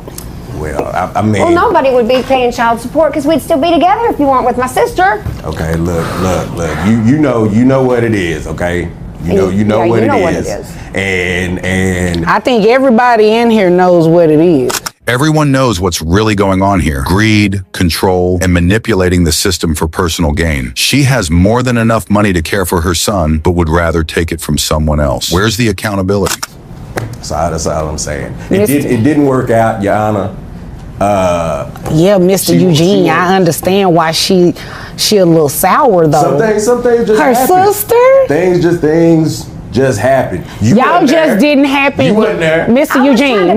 S13: Well, I mean...
S22: Well, nobody would be paying child support because we'd still be together if you weren't with my sister.
S13: Okay, look. You know what it is, okay? You know what it is. And
S21: I think everybody in here knows what it is.
S23: Everyone knows what's really going on here. Greed, control, and manipulating the system for personal gain. She has more than enough money to care for her son, but would rather take it from someone else. Where's the accountability?
S13: So that's all I'm saying. It didn't work out, Your Honor.
S21: Yeah, Mr. Eugene, I understand why she a little sour though.
S13: Some things just
S21: her
S13: happen.
S21: sister.
S13: Things just happen.
S21: Y'all just didn't happen.
S13: You wasn't there.
S21: Mr. Eugene,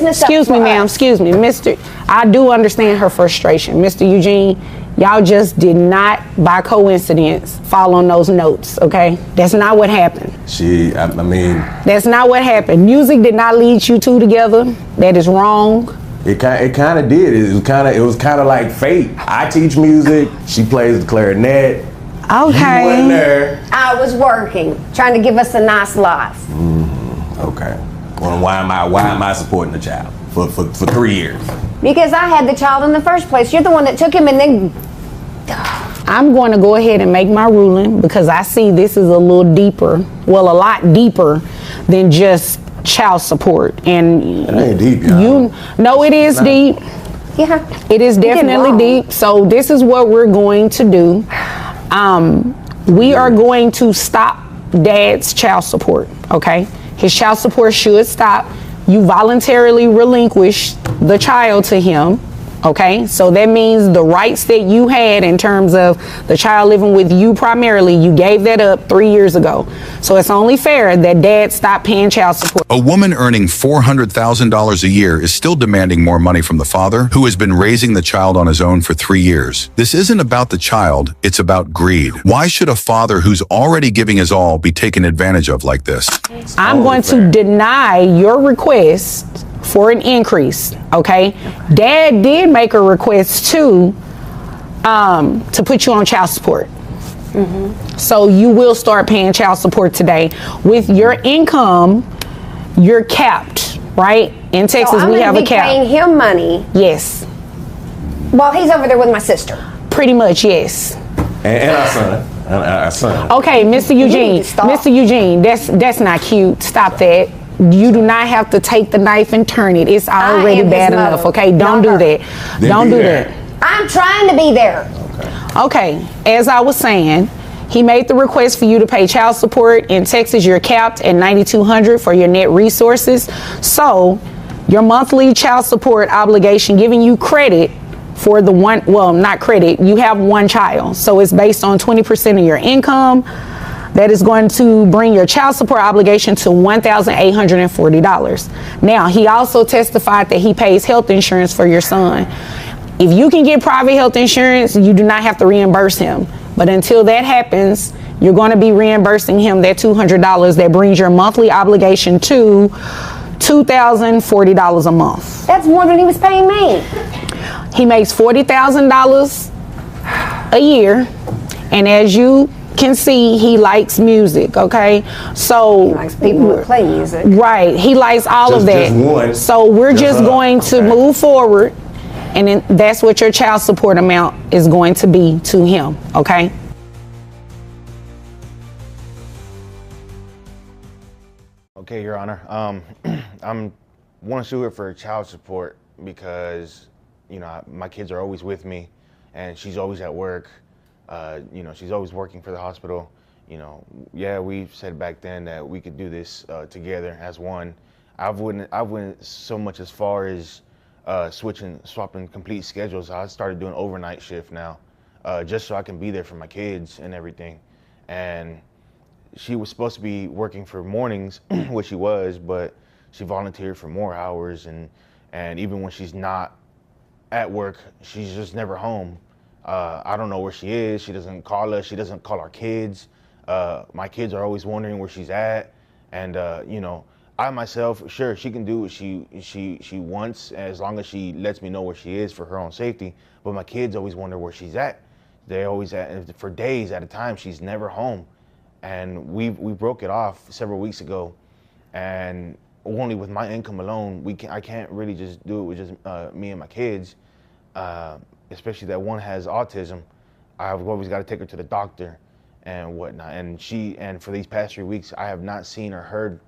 S21: excuse me, ma'am, excuse me, Mr. I do understand her frustration. Mr. Eugene, y'all just did not, by coincidence, fall on those notes, okay? That's not what happened.
S13: I mean...
S21: That's not what happened. Music did not lead you two together. That is wrong.
S13: It kind of did. It was kind of like fate. I teach music. She plays the clarinet.
S21: Okay.
S13: You wasn't there.
S22: I was working, trying to give us a nice life.
S13: Okay. Well, why am I supporting the child for 3 years?
S22: Because I had the child in the first place. You're the one that took him and then...
S21: I'm going to go ahead and make my ruling because I see this is a little deeper, well, a lot deeper than just child support. And
S13: it ain't deep, y'all.
S21: No, it is deep.
S22: Yeah.
S21: It is definitely deep. So this is what we're going to do. We are going to stop Dad's child support, okay? His child support should stop. You voluntarily relinquish the child to him, okay? So that means the rights that you had in terms of the child living with you primarily, you gave that up 3 years ago. So it's only fair that Dad stop paying child support.
S23: A woman earning $400,000 a year is still demanding more money from the father, who has been raising the child on his own for 3 years. This isn't about the child, it's about greed. Why should a father who's already giving his all be taken advantage of like this?
S21: I'm going to deny your request for an increase, okay? Dad did make a request to put you on child support. So you will start paying child support today. With your income, you're capped, right? In Texas,
S22: so
S21: we have a
S22: I'm
S21: cap.
S22: paying him money.
S21: Yes.
S22: While he's over there with my sister.
S21: Pretty much, yes.
S13: And our son.
S21: Okay, Mr. Eugene. Mr. Eugene, that's not cute. Stop that. You do not have to take the knife and turn it. It's already bad enough, okay? Don't do that. Don't do that.
S22: I'm trying to be there.
S21: Okay, as I was saying, he made the request for you to pay child support. In Texas, you're capped at $9,200 for your net resources. So your monthly child support obligation, giving you credit for the one, well, not credit, you have one child. So it's based on 20% of your income. That is going to bring your child support obligation to $1,840. Now, he also testified that he pays health insurance for your son. If you can get private health insurance, you do not have to reimburse him. But until that happens, you're going to be reimbursing him that $200. That brings your monthly obligation to $2,040 a month.
S22: That's more than he was paying me.
S21: He makes $40,000 a year. And as you can see, he likes music, okay? So
S22: he likes people who play music.
S21: Right, he likes all of that.
S13: Just one.
S21: So we're just going to move forward, and then that's what your child support amount is going to be to him, okay?
S5: Okay, Your Honor. I'm want to sue her for child support because, you know, my kids are always with me, and she's always at work. You know, she's always working for the hospital. You know, yeah, we said back then that we could do this together as one. I went so much as far as swapping complete schedules. I started doing overnight shift now, just so I can be there for my kids and everything. And she was supposed to be working for mornings, which she was, but she volunteered for more hours. And even when she's not at work, she's just never home. I don't know where she is. She doesn't call us. She doesn't call our kids. My kids are always wondering where she's at. And, you know, I myself, sure, she can do what she wants as long as she lets me know where she is for her own safety. But my kids always wonder where she's at. They always for days at a time, she's never home. And we broke it off several weeks ago. And only with my income alone, I can't really just do it with just me and my kids. Especially that one has autism. I've always got to take her to the doctor and whatnot. And for these past 3 weeks, I have not seen or heard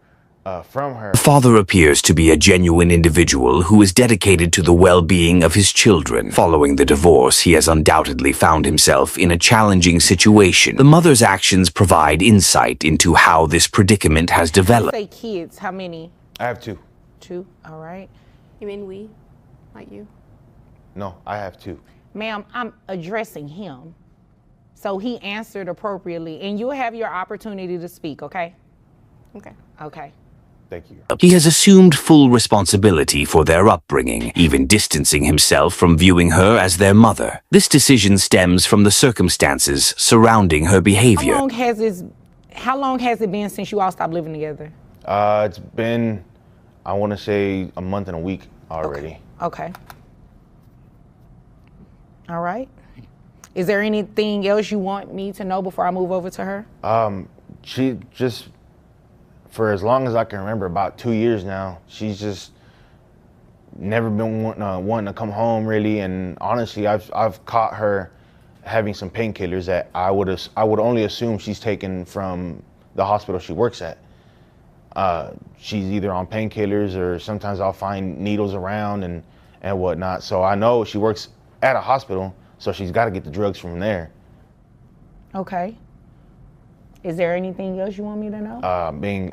S5: from her.
S3: The father appears to be a genuine individual who is dedicated to the well-being of his children. Following the divorce, he has undoubtedly found himself in a challenging situation. The mother's actions provide insight into how this predicament has developed.
S21: Say kids, how many?
S5: I have 2.
S21: 2, all right.
S2: You mean we? Like you?
S5: No, I have 2.
S21: Ma'am, I'm addressing him. So he answered appropriately, and you'll have your opportunity to speak, okay?
S2: Okay.
S21: Okay.
S5: Thank you.
S3: He has assumed full responsibility for their upbringing, even distancing himself from viewing her as their mother. This decision stems from the circumstances surrounding her behavior.
S21: How long has it been since you all stopped living together?
S5: It's been, I want to say, a month and a week already.
S21: Okay. All right. Is there anything else you want me to know before I move over to her?
S5: She just, for as long as I can remember, about 2 years now, she's just never been wanting to come home really. And honestly, I've caught her having some painkillers that I would only assume she's taken from the hospital she works at. She's either on painkillers, or sometimes I'll find needles around and whatnot. So I know she works at a hospital, so she's got to get the drugs from there.
S21: Okay. Is there anything else you want me to know?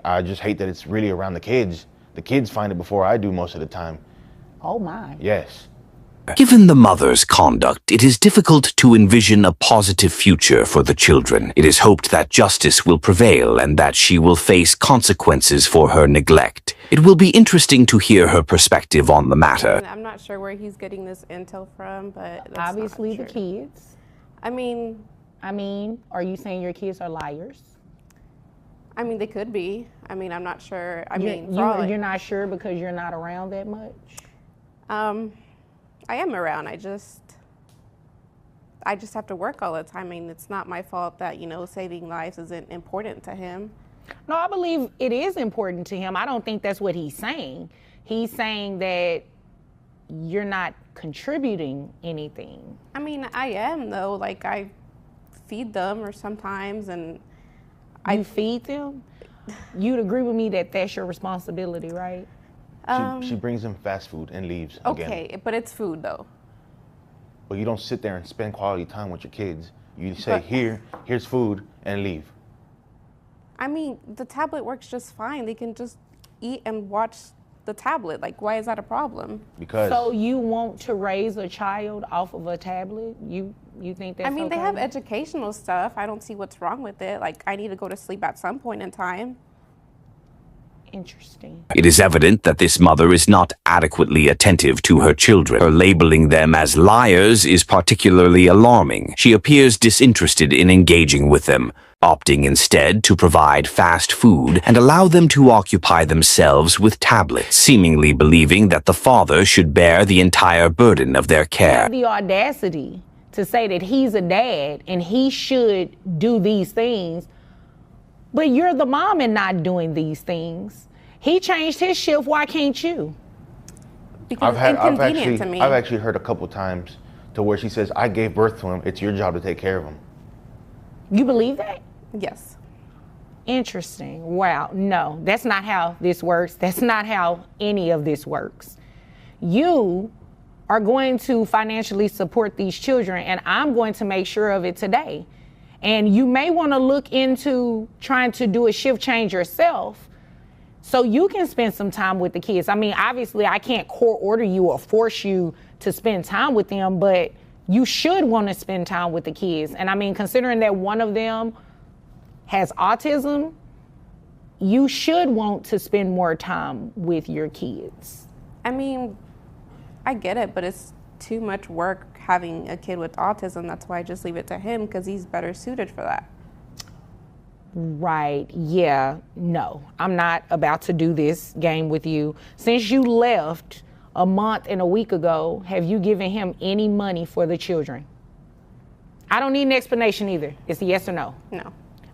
S5: I just hate that it's really around the kids. The kids find it before I do most of the time.
S21: Oh my.
S5: Yes.
S3: Given the mother's conduct, it is difficult to envision a positive future for the children. It is hoped that justice will prevail and that she will face consequences for her neglect. It will be interesting to hear her perspective on the matter.
S2: I'm not sure where he's getting this intel from, but that's
S21: Obviously
S2: not
S21: the
S2: true.
S21: kids.
S2: I mean,
S21: are you saying your kids are liars?
S2: I mean, they could be. I mean, I'm not sure.
S21: You're not sure because you're not around that much?
S2: I am around. I just have to work all the time. I mean, it's not my fault that, saving lives isn't important to him.
S21: No, I believe it is important to him. I don't think that's what he's saying. He's saying that you're not contributing anything.
S2: I mean, I am, though. Like, I feed them or sometimes, and
S21: You feed them? You'd agree with me that that's your responsibility, right?
S5: She brings them fast food and leaves
S2: Okay,
S5: again.
S2: but it's food, though.
S5: But you don't sit there and spend quality time with your kids. You say, here's food, and leave.
S2: I mean, the tablet works just fine. They can just eat and watch the tablet. Like, why is that a problem?
S5: Because.
S21: So you want to raise a child off of a tablet? You think that's
S2: I mean,
S21: okay?
S2: they have educational stuff. I don't see what's wrong with it. Like, I need to go to sleep at some point in time.
S21: Interesting.
S3: It is evident that this mother is not adequately attentive to her children. Her labeling them as liars is particularly alarming. She appears disinterested in engaging with them, opting instead to provide fast food and allow them to occupy themselves with tablets, seemingly believing that the father should bear the entire burden of their care.
S21: The audacity to say that he's a dad and he should do these things, but you're the mom and not doing these things. He changed his shift, why can't you?
S2: Because it's inconvenient to me.
S5: I've actually heard a couple times to where she says, I gave birth to him, it's your job to take care of him.
S21: You believe that?
S2: Yes.
S21: Interesting. Wow. No, that's not how this works. That's not how any of this works. You are going to financially support these children, and I'm going to make sure of it today. And you may want to look into trying to do a shift change yourself so you can spend some time with the kids. I mean, obviously, I can't court order you or force you to spend time with them, but you should want to spend time with the kids. And I mean, considering that one of them has autism, you should want to spend more time with your kids.
S2: I mean, I get it, but it's too much work having a kid with autism. That's why I just leave it to him, because he's better suited for that.
S21: Right. Yeah. No, I'm not about to do this game with you. Since you left a month and a week ago, have you given him any money for the children? I don't need an explanation either. It's a yes or no.
S2: No.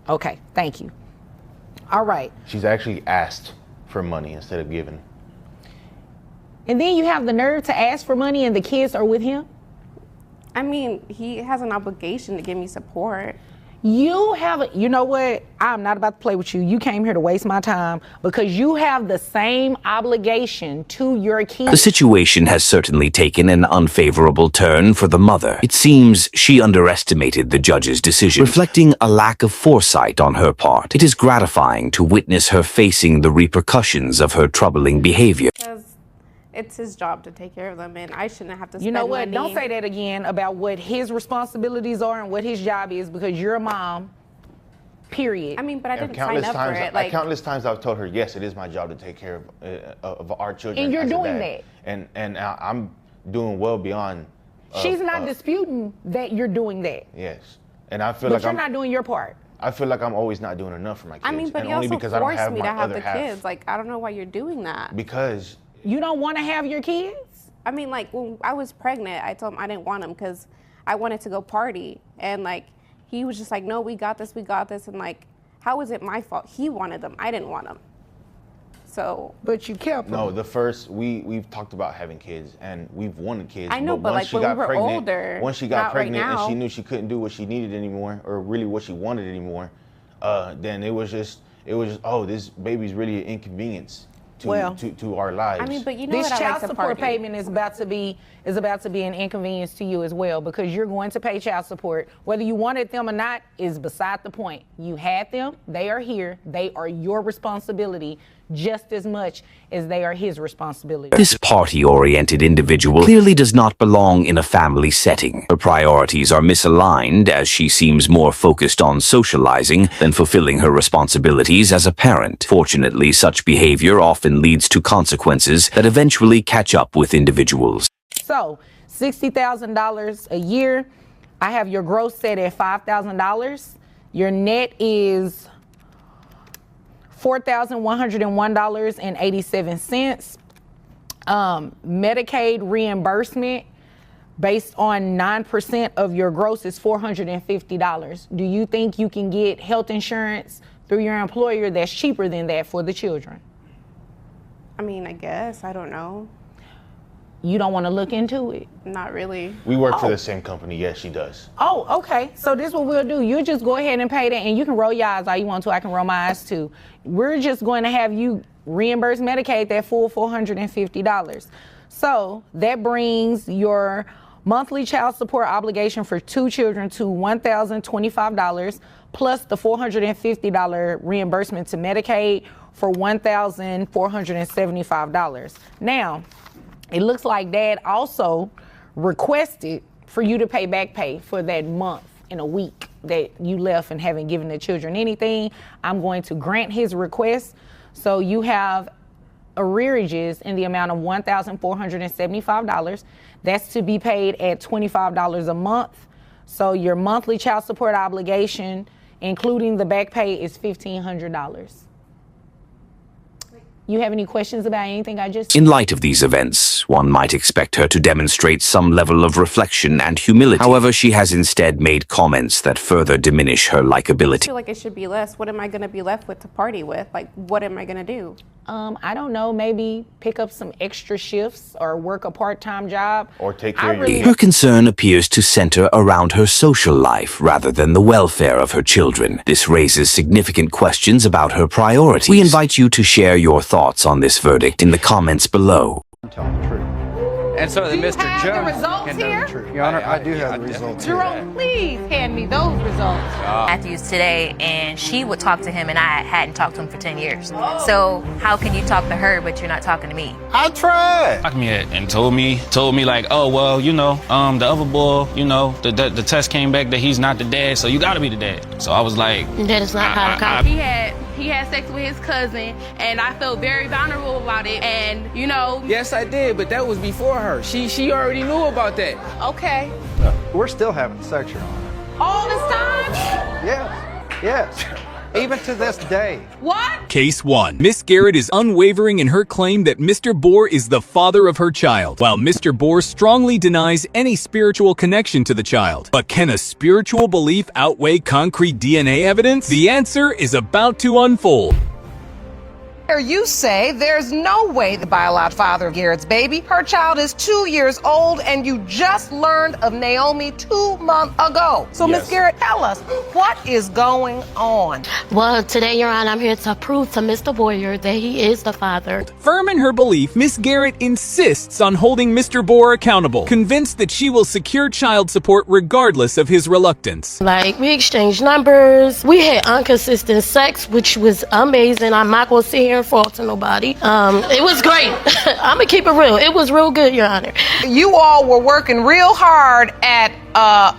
S21: Okay. Thank you. All right.
S5: She's actually asked for money instead of giving.
S21: And then you have the nerve to ask for money and the kids are with him?
S2: I mean, he has an obligation to give me support.
S21: You know what? I'm not about to play with you. You came here to waste my time because you have the same obligation to your kids.
S3: The situation has certainly taken an unfavorable turn for the mother. It seems she underestimated the judge's decision, reflecting a lack of foresight on her part. It is gratifying to witness her facing the repercussions of her troubling behavior.
S2: Because it's his job to take care of them, and I shouldn't have to spend
S21: You know what?
S2: money.
S21: Don't say that again about what his responsibilities are and what his job is, because you're a mom, period.
S2: I mean, but I didn't sign up for it. Like,
S5: countless times I've told her, yes, it is my job to take care of our children.
S21: And you're
S5: as a
S21: doing
S5: dad. And I'm doing well beyond.
S21: She's not disputing that you're doing that.
S5: Yes. And I feel
S21: But
S5: like
S21: you're
S5: I'm
S21: not doing your part.
S5: I feel like I'm always not doing enough for my kids.
S2: I mean, but
S5: and
S2: you
S5: only
S2: also
S5: because I don't
S2: forced
S5: have
S2: me
S5: my
S2: to have
S5: other
S2: the
S5: half.
S2: kids. Like, I don't know why you're doing that.
S21: You don't want to have your kids?
S2: I mean, like, when I was pregnant, I told him I didn't want them because
S11: I wanted to go party. And like, he was just like, no, we got this. And like, how is it my fault? He wanted them. I didn't want them. So.
S15: But you kept them.
S16: No, we've talked about having kids and we've wanted kids.
S11: I know, but
S16: once
S11: like
S16: she
S11: when
S16: got
S11: we were
S16: pregnant,
S11: older.
S16: once she got
S11: not
S16: pregnant
S11: right now.
S16: and she knew she couldn't do what she needed anymore, or really what she wanted anymore, then it was just, oh, this baby's really an inconvenience to our lives.
S21: I mean, but you know
S22: This
S21: what, I
S22: child
S21: like to
S22: support
S21: party.
S22: payment is about to be an inconvenience to you as well, because you're going to pay child support. Whether you wanted them or not is beside the point. You had them, they are here, they are your responsibility just as much as they are his responsibility.
S3: This party-oriented individual clearly does not belong in a family setting. Her priorities are misaligned as she seems more focused on socializing than fulfilling her responsibilities as a parent. Fortunately, such behavior often leads to consequences that eventually catch up with individuals.
S22: So, $60,000 a year. I have your gross set at $5,000. Your net is $4,101.87. Medicaid reimbursement based on 9% of your gross is $450. Do you think you can get health insurance through your employer that's cheaper than that for the children?
S11: I mean, I guess. I don't know.
S22: You don't want to look into it?
S11: Not really.
S16: We work for the same company. Yes, she does.
S22: Oh, okay. So this is what we'll do. You just go ahead and pay that, and you can roll your eyes all you want to. I can roll my eyes too. We're just going to have you reimburse Medicaid that full $450. So that brings your monthly child support obligation for 2 children to $1,025 plus the $450 reimbursement to Medicaid for $1,475. Now, it looks like Dad also requested for you to pay back pay for that month and a week that you left and haven't given the children anything. I'm going to grant his request. So you have arrearages in the amount of $1,475. That's to be paid at $25 a month. So your monthly child support obligation, including the back pay, is $1,500. You have any questions about anything I just said?
S3: In light of these events, one might expect her to demonstrate some level of reflection and humility. However, she has instead made comments that further diminish her
S11: I
S3: likability.
S11: feel like it should be less. What am I going to be left with to party with? Like, what am I going to do?
S22: I don't know, maybe pick up some extra shifts or work a part-time job.
S16: Or take care of
S3: Her concern appears to center around her social life rather than the welfare of her children. This raises significant questions about her priorities. We invite you to share your thoughts on this verdict in the comments below.
S17: I'm telling the truth. And so that Mr.
S22: have the
S17: Jones
S22: results
S17: can know
S22: here?
S17: the truth. Your Honor, I do have the results here.
S22: Jerome, please hand me those results.
S24: Matthews today, and she would talk to him, and I hadn't talked to him for 10 years. So how can you talk to her, but you're not talking to me?
S17: I tried.
S26: Talked me and told me like, oh well, the other boy, the test came back that he's not the dad, so you gotta be the dad. So I was like,
S27: that is not how to come.
S2: He had sex with his cousin, and I felt very vulnerable about it. And
S28: Yes, I did, but that was before her. She already knew about that.
S2: Okay.
S17: We're still having sex, Your Honor.
S22: All this time?
S17: Yes. Even to this day.
S22: What?
S4: Case 1. Miss Garrett is unwavering in her claim that Mr. Bohr is the father of her child, while Mr. Bohr strongly denies any spiritual connection to the child. But can a spiritual belief outweigh concrete DNA evidence? The answer is about to unfold.
S1: You say there's no way the biological father of Garrett's baby. Her child is 2 years old, and you just learned of Naomi 2 months ago. So, Miss Garrett, tell us, what is going on?
S27: Well, today, Your Honor, I'm here to prove to Mr. Boyer that he is the father.
S4: Firm in her belief, Miss Garrett insists on holding Mr. Bohr accountable, convinced that she will secure child support regardless of his reluctance.
S27: Like, we exchanged numbers. We had inconsistent sex, which was amazing. I'm not going to sit here and fault to nobody. It was great. I'm going to keep it real. It was real good, Your Honor.
S1: You all were working real hard at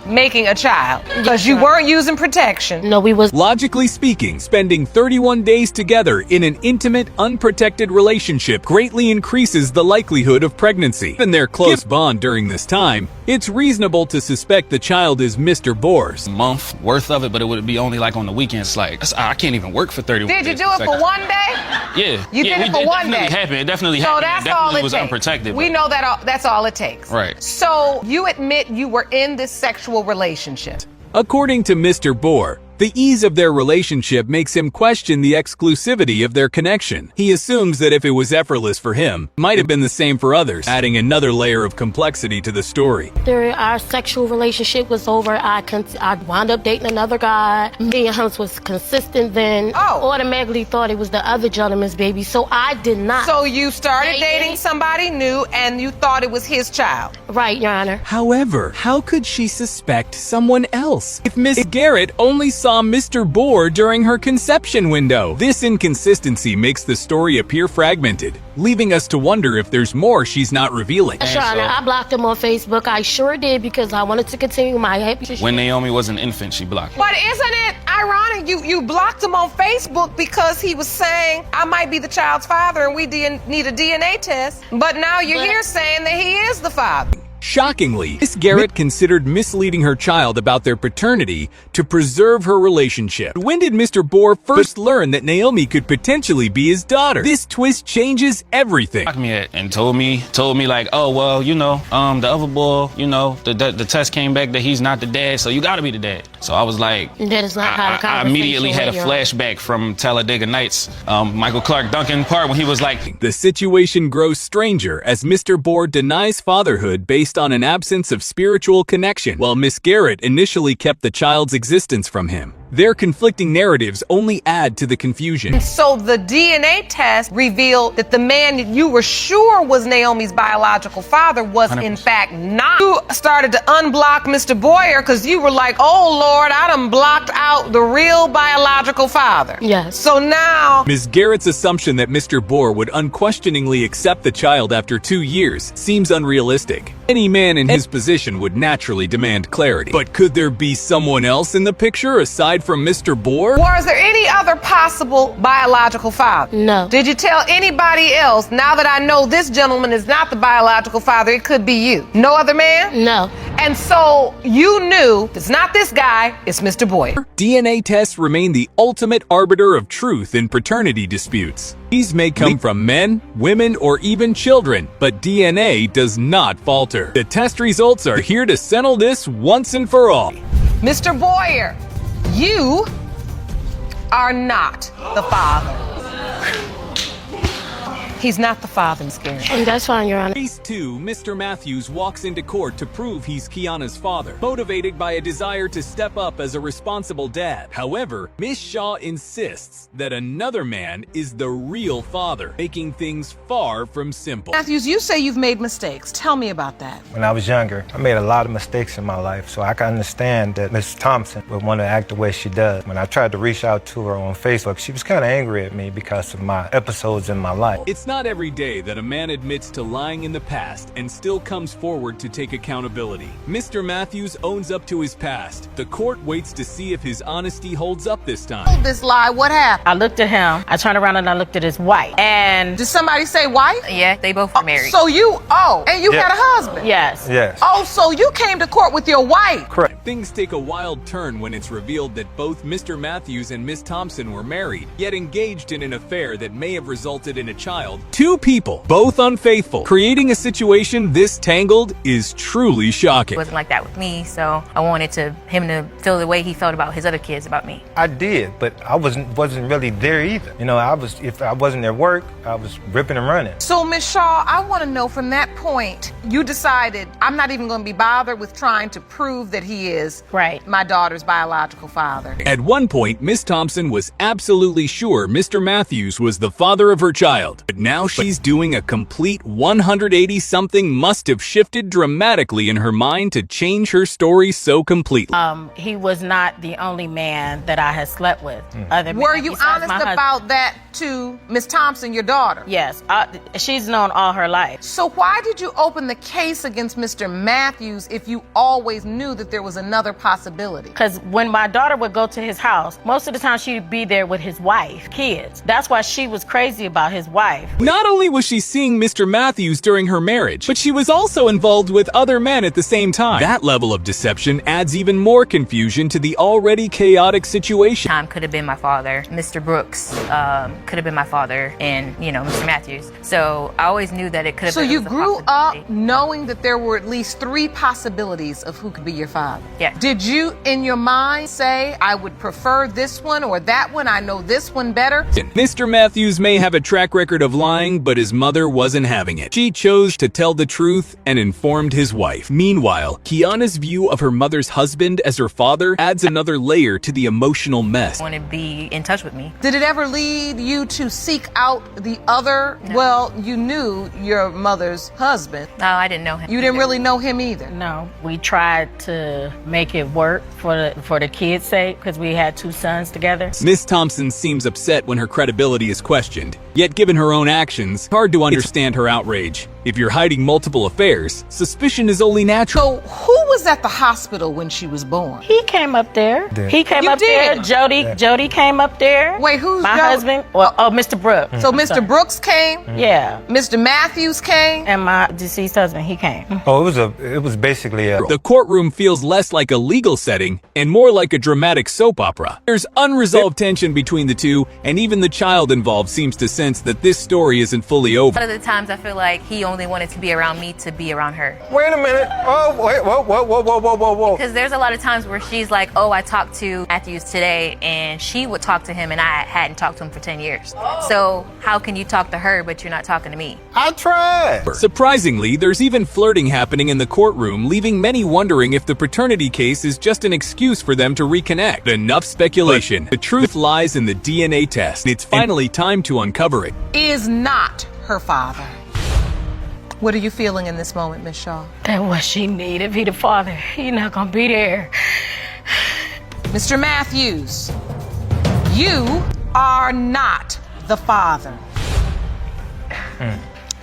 S1: making a child because you weren't using protection.
S27: No, we was.
S4: Logically speaking, spending 31 days together in an intimate, unprotected relationship greatly increases the likelihood of pregnancy. Given their close bond during this time, It's reasonable to suspect the child is Mr. Boer's.
S26: Month worth of it, but it would be only like on the weekends. Like, I can't even work for 31 days.
S1: Did you do it for one day?
S26: Yeah.
S1: You did it for one day?
S26: It definitely happened.
S1: So that's
S26: it definitely
S1: all it
S26: was
S1: takes.
S26: unprotected.
S1: We know that that's all it takes.
S26: Right.
S1: So you admit you were in this sexual relationship.
S4: According to Mr. Boer, the ease of their relationship makes him question the exclusivity of their connection. He assumes that if it was effortless for him, it might have been the same for others, adding another layer of complexity to the story.
S27: Our sexual relationship was over. I wound up dating another guy. Me and him was consistent then. Automatically thought it was the other gentleman's baby, so I did not.
S1: So you started dating somebody new and you thought it was his child?
S27: Right, Your Honor.
S4: However, how could she suspect someone else if Miss Garrett only saw Mr. Boer during her conception window? This inconsistency makes the story appear fragmented, leaving us to wonder if there's more she's not revealing.
S27: Your Honor, I blocked him on Facebook. I sure did because I wanted to continue my happy.
S26: When Naomi was an infant, she blocked him.
S1: But isn't it ironic you blocked him on Facebook because he was saying, I might be the child's father and we need a DNA test, but now you're here saying that he is the father.
S4: Shockingly, Miss Garrett considered misleading her child about their paternity to preserve her relationship. When did Mr. Boer first learn that Naomi could potentially be his daughter? This twist changes everything.
S26: And told me like, oh, well, you know, the other boy, you know, the test came back that he's not the dad, so you gotta be the dad. So I was like,
S27: that is not how the
S26: I immediately had a flashback from Talladega Nights, Michael Clark Duncan part when he was like.
S4: The situation grows stranger as Mr. Boer denies fatherhood based on an absence of spiritual connection, while Miss Garrett initially kept the child's existence from him. Their conflicting narratives only add to the confusion.
S1: So the DNA test revealed that the man you were sure was Naomi's biological father was 100%. In fact not. You started to unblock Mr. Boyer because you were like, oh Lord, I done blocked out the real biological father.
S27: Yes.
S1: So now.
S4: Ms. Garrett's assumption that Mr. Boer would unquestioningly accept the child after 2 years seems unrealistic. Any man in his position would naturally demand clarity. But could there be someone else in the picture aside from Mr. Boer?
S1: Was there any other possible biological father?
S27: No.
S1: Did you tell anybody else, now that I know this gentleman is not the biological father, it could be you? No other man?
S27: No.
S1: And so you knew it's not this guy, it's Mr. Boyer.
S4: DNA tests remain the ultimate arbiter of truth in paternity disputes. These may come from men, women, or even children, but DNA does not falter. The test results are here to settle this once and for all.
S1: Mr. Boyer, you are not the father. He's not the father, Ms. Garrett.
S27: And that's fine, Your Honor.
S4: Case 2, Mr. Matthews walks into court to prove he's Kiana's father, motivated by a desire to step up as a responsible dad. However, Miss Shaw insists that another man is the real father, making things far from simple.
S1: Matthews, you say you've made mistakes. Tell me about that.
S7: When I was younger, I made a lot of mistakes in my life, so I can understand that Miss Thompson would want to act the way she does. When I tried to reach out to her on Facebook, she was kind of angry at me because of my episodes in my life.
S4: It's not every day that a man admits to lying in the past and still comes forward to take accountability. Mr. Matthews owns up to his past. The court waits to see if his honesty holds up this time.
S1: This lie, what happened?
S8: I looked at him, I turned around and I looked at his wife. And
S1: did somebody say wife?
S24: Yeah, they both were married.
S1: So you, and you had a husband?
S8: Yes.
S7: Yes.
S1: Oh, so you came to court with your wife?
S7: Correct.
S4: Things take a wild turn when it's revealed that both Mr. Matthews and Miss Thompson were married, yet engaged in an affair that may have resulted in a child. Two people, both unfaithful. Creating a situation this tangled is truly shocking.
S24: It wasn't like that with me, so I wanted him to feel the way he felt about his other kids about me.
S7: I did, but I wasn't really there either. You know, if I wasn't at work, I was ripping and running.
S1: So, Miss Shaw, I want to know from that point, you decided I'm not even going to be bothered with trying to prove that he is my daughter's biological father.
S4: At one point, Miss Thompson was absolutely sure Mr. Matthews was the father of her child, but now she's doing a complete 180-something must have shifted dramatically in her mind to change her story so completely.
S8: He was not the only man that I had slept with.
S1: Were you honest about that to Miss Thompson, your daughter?
S8: Yes, she's known all her life.
S1: So why did you open the case against Mr. Matthews if you always knew that there was another possibility?
S8: Because when my daughter would go to his house, most of the time she'd be there with his wife, kids. That's why she was crazy about his wife.
S4: Not only was she seeing Mr. Matthews during her marriage, but she was also involved with other men at the same time. That level of deception adds even more confusion to the already chaotic situation.
S24: Tom could have been my father. Mr. Brooks could have been my father, and Mr. Matthews. So I always knew that it could have
S1: So
S24: been.
S1: you grew up knowing that there were at least 3 possibilities of who could be your father.
S24: Yeah.
S1: Did you, in your mind, say, I would prefer this one or that one? I know this one better.
S4: Mr. Matthews may have a track record of lying, but his mother wasn't having it. She chose to tell the truth and informed his wife. Meanwhile, Kiana's view of her mother's husband as her father adds another layer to the emotional mess.
S24: Want to be in touch with me.
S1: Did it ever lead you to seek out the other?
S24: No.
S1: Well, you knew your mother's husband.
S24: No, I didn't know him.
S1: You didn't really know him either.
S8: No, we tried to make it work for the kids' sake because we had 2 sons together.
S4: Miss Thompson seems upset when her credibility is questioned. Yet given her own actions, it's hard to understand her outrage. If you're hiding multiple affairs, suspicion is only natural.
S1: So who was at the hospital when she was born?
S8: He came up there.
S7: Did.
S8: He came
S1: You
S8: up there.
S1: did?
S8: Jody came up there.
S1: Wait, who's
S8: my
S1: Jody?
S8: husband? Well, Mr. Brooks.
S1: So Mr. Brooks came?
S8: Yeah.
S1: Mr. Matthews came?
S8: And my deceased husband, he came.
S7: Oh, it was basically a...
S4: The courtroom feels less like a legal setting and more like a dramatic soap opera. There's unresolved tension between the two, and even the child involved seems to sense that this story isn't fully
S24: A
S4: over.
S24: lot of the times I feel like he only wanted to be around me to be around her.
S7: Wait a minute. Oh, wait, whoa.
S24: Because there's a lot of times where she's like, oh, I talked to Matthews today, and she would talk to him, and I hadn't talked to him for 10 years. So how can you talk to her, but you're not talking to me?
S7: I tried.
S4: Surprisingly, there's even flirting happening in the courtroom, leaving many wondering if the paternity case is just an excuse for them to reconnect. Enough speculation. The truth lies in the DNA test. It's finally time to uncover it.
S1: Is not her father. What are you feeling in this moment, Miss Shaw?
S27: That's what she needed. Be the father. He not gonna be there.
S1: Mr. Matthews, you are not the father.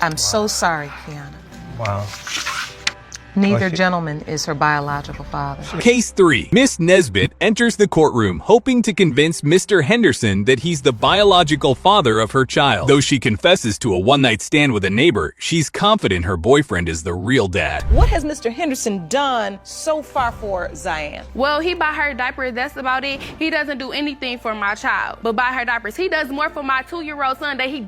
S1: I'm so sorry, Kiana.
S7: Wow.
S1: Neither gentleman is her biological father.
S4: Case 3. Miss Nesbitt enters the courtroom hoping to convince Mr. Henderson that he's the biological father of her child. Though she confesses to a one-night stand with a neighbor, she's confident her boyfriend is the real dad.
S1: What has Mr. Henderson done so far for Zion?
S11: Well, he buy her diapers, that's about it. He doesn't do anything for my child, but buy her diapers. He does more for my 2-year-old son that he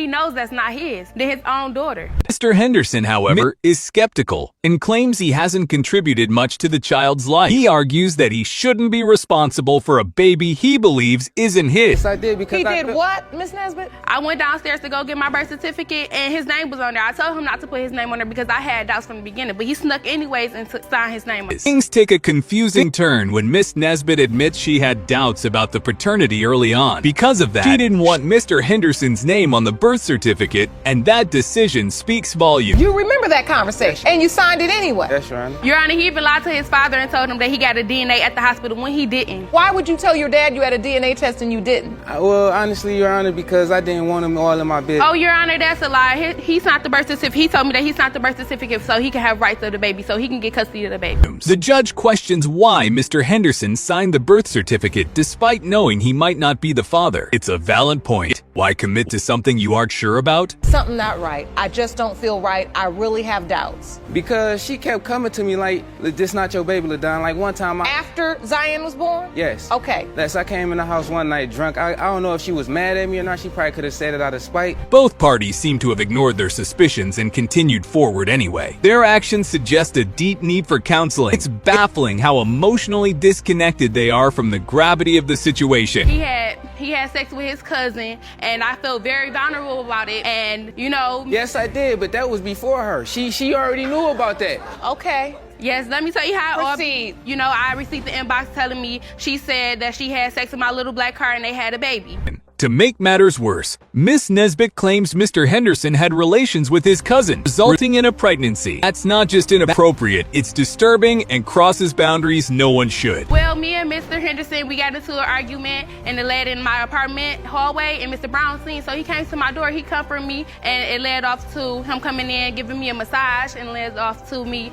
S11: knows that's not his, than his own daughter.
S4: Mr. Henderson, however, is skeptical and claims he hasn't contributed much to the child's life. He argues that he shouldn't be responsible for a baby he believes isn't his.
S28: Yes, I did because
S1: He did what, Miss Nesbitt?
S11: I went downstairs to go get my birth certificate, and his name was on there. I told him not to put his name on there because I had doubts from the beginning, but he snuck anyways and signed his name on it.
S4: Things take a confusing turn when Miss Nesbitt admits she had doubts about the paternity early on. Because of that, she didn't want Mr. Henderson's name on the birth certificate, and that decision speaks volumes.
S1: You remember that conversation, and you signed it anyway.
S28: Yes, Your Honor.
S11: Your Honor, he even lied to his father and told him that he got a DNA at the hospital when he didn't.
S1: Why would you tell your dad you had a DNA test and you didn't?
S28: Well, honestly, Your Honor, because I didn't want him all in my business.
S11: Oh, Your Honor, that's a lie. He's not the birth certificate. He told me that he's not the birth certificate so he can have rights of the baby, so he can get custody of the baby.
S4: The judge questions why Mr. Henderson signed the birth certificate despite knowing he might not be the father. It's a valid point. Why commit to something you aren't sure about?
S1: Something not right. I just don't feel right. I really have doubts.
S28: Because she kept coming to me like, this not your baby, LaDon. Like one time
S1: After Zion was born?
S28: Yes.
S1: Okay.
S28: Yes, I came in the house one night drunk. I don't know if she was mad at me or not. She probably could have said it out of spite.
S4: Both parties seem to have ignored their suspicions and continued forward anyway. Their actions suggest a deep need for counseling. It's baffling how emotionally disconnected they are from the gravity of the situation.
S11: He had sex with his cousin, and I felt very vulnerable about it. And, you know...
S28: Yes, I did, but that was before her. She already knew about that.
S1: Okay.
S11: Yes, let me tell you how
S1: Proceed.
S11: You know, I received the inbox telling me she said that she had sex with my little black car and they had a baby.
S4: To make matters worse, Miss Nesbitt claims Mr. Henderson had relations with his cousin, resulting in a pregnancy. That's not just inappropriate, it's disturbing and crosses boundaries no one should.
S11: Well, me and Mr. Henderson, we got into an argument and it led in my apartment hallway, and Mr. Brown seen, so he came to my door, he comforted me, and it led off to him coming in, giving me a massage, and led off to me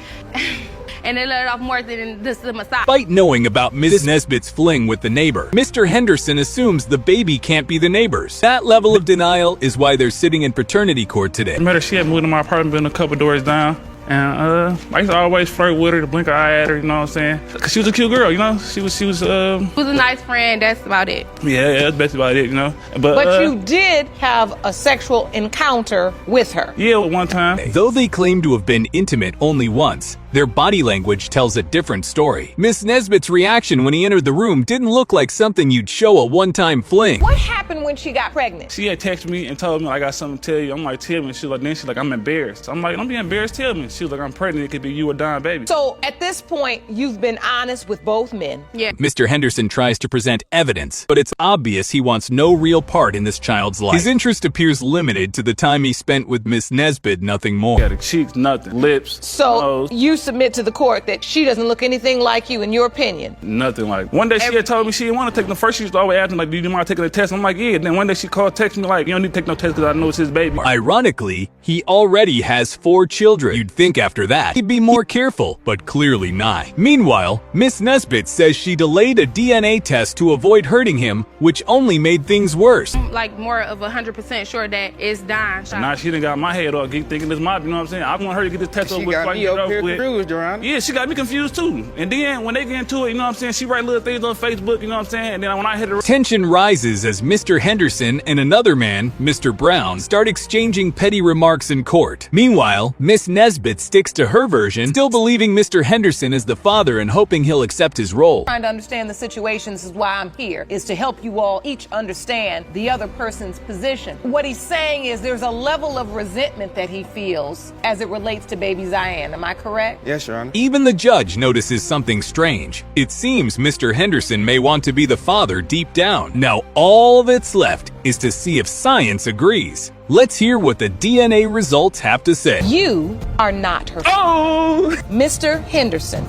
S11: and they let it off more than just the massage.
S4: Despite knowing about Ms. Nesbitt's fling with the neighbor, Mr. Henderson assumes the baby can't be the neighbor's. That level of denial is why they're sitting in paternity court today.
S6: I met her, she had moved to my apartment building a couple doors down. And I used to always flirt with her, to blink an eye at her, you know what I'm saying? Cause she was a cute girl, you know? She was
S11: She was a nice friend, that's about it.
S6: Yeah, that's basically about it, you know?
S1: But you did have a sexual encounter with her.
S6: Yeah, one time.
S4: Though they claim to have been intimate only once, their body language tells a different story. Miss Nesbitt's reaction when he entered the room didn't look like something you'd show a one-time fling.
S1: What happened when she got pregnant?
S6: She had texted me and told me, I got something to tell you. I'm like, tell me. She's like, I'm embarrassed. I'm like, don't be embarrassed, tell me. She was like, I'm pregnant, it could be you or dying baby.
S1: So at this point, you've been honest with both men.
S11: Yeah.
S4: Mr. Henderson tries to present evidence, but it's obvious he wants no real part in this child's life. His interest appears limited to the time he spent with Miss Nesbitt, nothing more.
S6: Yeah, the cheeks, nothing. Lips,
S1: So
S6: nose.
S1: you submit to the court that she doesn't look anything like you, in your opinion.
S6: Nothing like. One day she had told me she didn't want to take the first. She used to always ask me like, "Do you mind taking the test?" I'm like, "Yeah." Then one day she called, text me like, "You don't need to take no test because I know it's his baby."
S4: Ironically, he already has 4 children. You'd think after that he'd be more careful, but clearly not. Meanwhile, Miss Nesbitt says she delayed a DNA test to avoid hurting him, which only made things worse.
S11: I'm like more of 100% sure that it's dying.
S6: Now she done got my head all geek thinking it's my, you know what I'm saying? I want her to get this test over with.
S28: got me up here confused, Your Honor.
S6: Yeah, she got me confused too. And then when they get into it, you know what I'm saying? She write little things on Facebook, you know what I'm saying? And then when I hit her.
S4: Tension rises as Mr. Henderson and another man, Mr. Brown, start exchanging petty remarks in court. Meanwhile, Miss Nesbitt sticks to her version, still believing Mr. Henderson is the father and hoping he'll accept his role.
S1: Trying to understand the situations is why I'm here, is to help you all each understand the other person's position. What he's saying is there's a level of resentment that he feels as it relates to baby Zion. Am I correct?
S28: Yes, Your Honor.
S4: Even the judge notices something strange. It seems Mr. Henderson may want to be the father deep down. Now all that's left is to see if science agrees. Let's hear what the DNA results have to say.
S1: You are not her father. Mr. Henderson,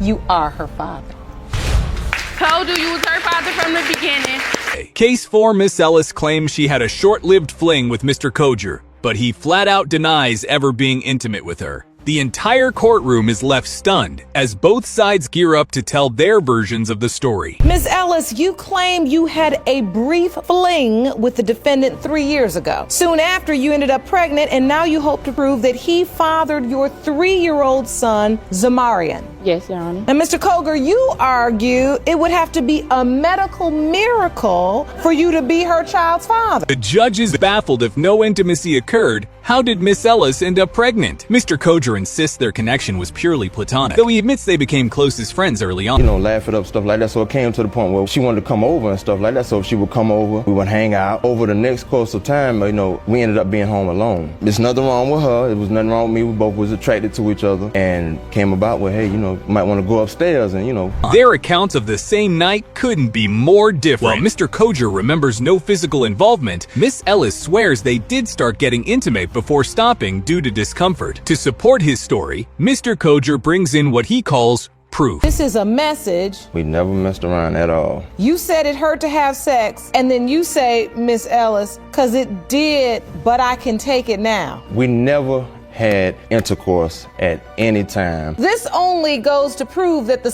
S1: you are her father.
S11: Told you was her father from the beginning.
S4: Case 4, Miss Ellis claims she had a short-lived fling with Mr. Koger, but he flat out denies ever being intimate with her. The entire courtroom is left stunned as both sides gear up to tell their versions of the story.
S1: Ms. Ellis, you claim you had a brief fling with the defendant 3 years ago. Soon after, you ended up pregnant, and now you hope to prove that he fathered your 3-year-old son, Zamarian.
S10: Yes, Your Honor.
S1: And Mr. Koger, you argue it would have to be a medical miracle for you to be her child's father.
S4: The judge is baffled if no intimacy occurred. How did Miss Ellis end up pregnant? Mr. Koger insists their connection was purely platonic, though he admits they became closest friends early on.
S16: You know, laugh it up, stuff like that. So it came to the point where she wanted to come over and stuff like that. So if she would come over, we would hang out. Over the next course of time, you know, we ended up being home alone. There's nothing wrong with her. It was nothing wrong with me. We both was attracted to each other and came about with, hey, you know, might want to go upstairs and, you know.
S4: Their accounts of the same night couldn't be more different. While Mr. Koger remembers no physical involvement, Miss Ellis swears they did start getting intimate before stopping due to discomfort. To support his story, Mr. Koger brings in what he calls proof.
S1: This is a message.
S16: We never messed around at all.
S1: You said it hurt to have sex, and then you say, Miss Ellis, because it did, but I can take it now.
S16: We never had intercourse at any time.
S1: This only goes to prove that the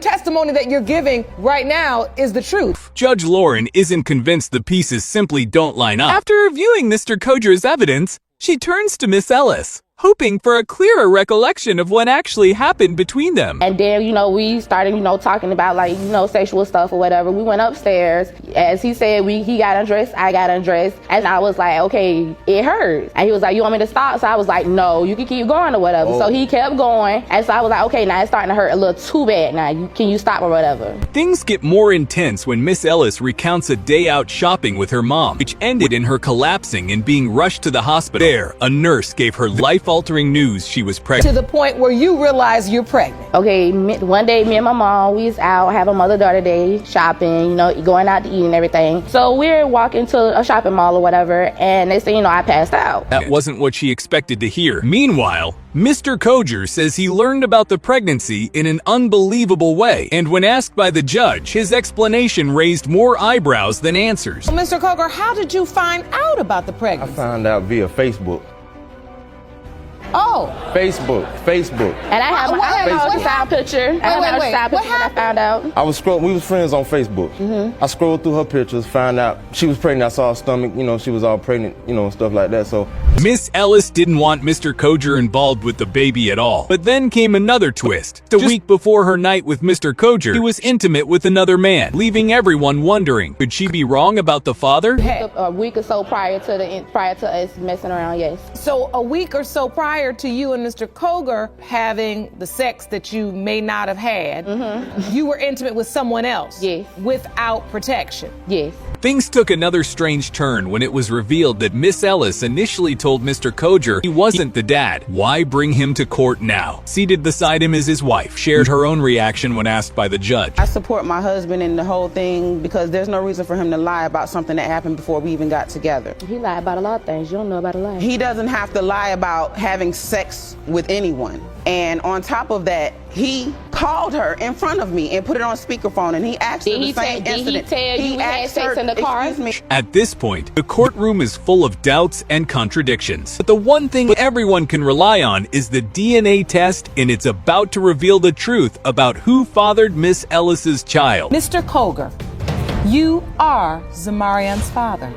S1: testimony that you're giving right now is the truth.
S4: Judge Lauren isn't convinced the pieces simply don't line up. After reviewing Mr. Koger's evidence, she turns to Miss Ellis, hoping for a clearer recollection of what actually happened between them.
S10: And then, we started, talking about sexual stuff or whatever. We went upstairs. As he said, he got undressed, I got undressed. And I was like, okay, it hurts. And he was like, you want me to stop? So I was like, no, you can keep going or whatever. So he kept going. And so I was like, okay, now it's starting to hurt a little too bad now. Can you stop or whatever?
S4: Things get more intense when Miss Ellis recounts a day out shopping with her mom, which ended in her collapsing and being rushed to the hospital. There, a nurse gave her life-altering news she was pregnant.
S1: To the point where you realize you're pregnant.
S10: Okay, one day me and my mom, we was out having mother-daughter day shopping, going out to eat and everything. So we're walking to a shopping mall or whatever, and they say, I passed out.
S4: That wasn't what she expected to hear. Meanwhile, Mr. Koger says he learned about the pregnancy in an unbelievable way, and when asked by the judge, his explanation raised more eyebrows than answers.
S1: Well, Mr. Koger, how did you find out about the pregnancy?
S16: I found out via Facebook.
S10: Oh.
S16: Facebook.
S10: And I have my ultrasound picture. I have my ultrasound picture when I found out.
S16: I was scrolling. We was friends on Facebook. I scrolled through her pictures, found out she was pregnant. I saw her stomach. You know, she was all pregnant. You know, stuff like that. So
S4: Miss Ellis didn't want Mr. Koger involved with the baby at all. But then came another twist. A week before her night with Mr. Koger, he was intimate with another man, leaving everyone wondering, could she be wrong about the father?
S10: A week or so prior to us messing around, yes.
S1: So a week or so prior to you and Mr. Koger having the sex that you may not have had, you were intimate with someone else?
S10: Yes.
S1: Without protection?
S10: Yes.
S4: Things took another strange turn when it was revealed that Miss Ellis initially told Mr. Koger he wasn't the dad. Why bring him to court now? Seated beside him is his wife, shared her own reaction when asked by the judge.
S9: I support my husband in the whole thing because there's no reason for him to lie about something that happened before we even got together.
S10: He lied about a lot of things. You don't know about a lot.
S9: He doesn't have to lie about having sex with anyone. And on top of that, he called her in front of me and put it on speakerphone, and he asked her the same incident.
S10: Did he tell you we had sex in the car?
S4: At this point, the courtroom is full of doubts and contradictions. But the one thing everyone can rely on is the DNA test, and it's about to reveal the truth about who fathered Miss Ellis's child.
S1: Mr. Koger, you are Zamarian's father.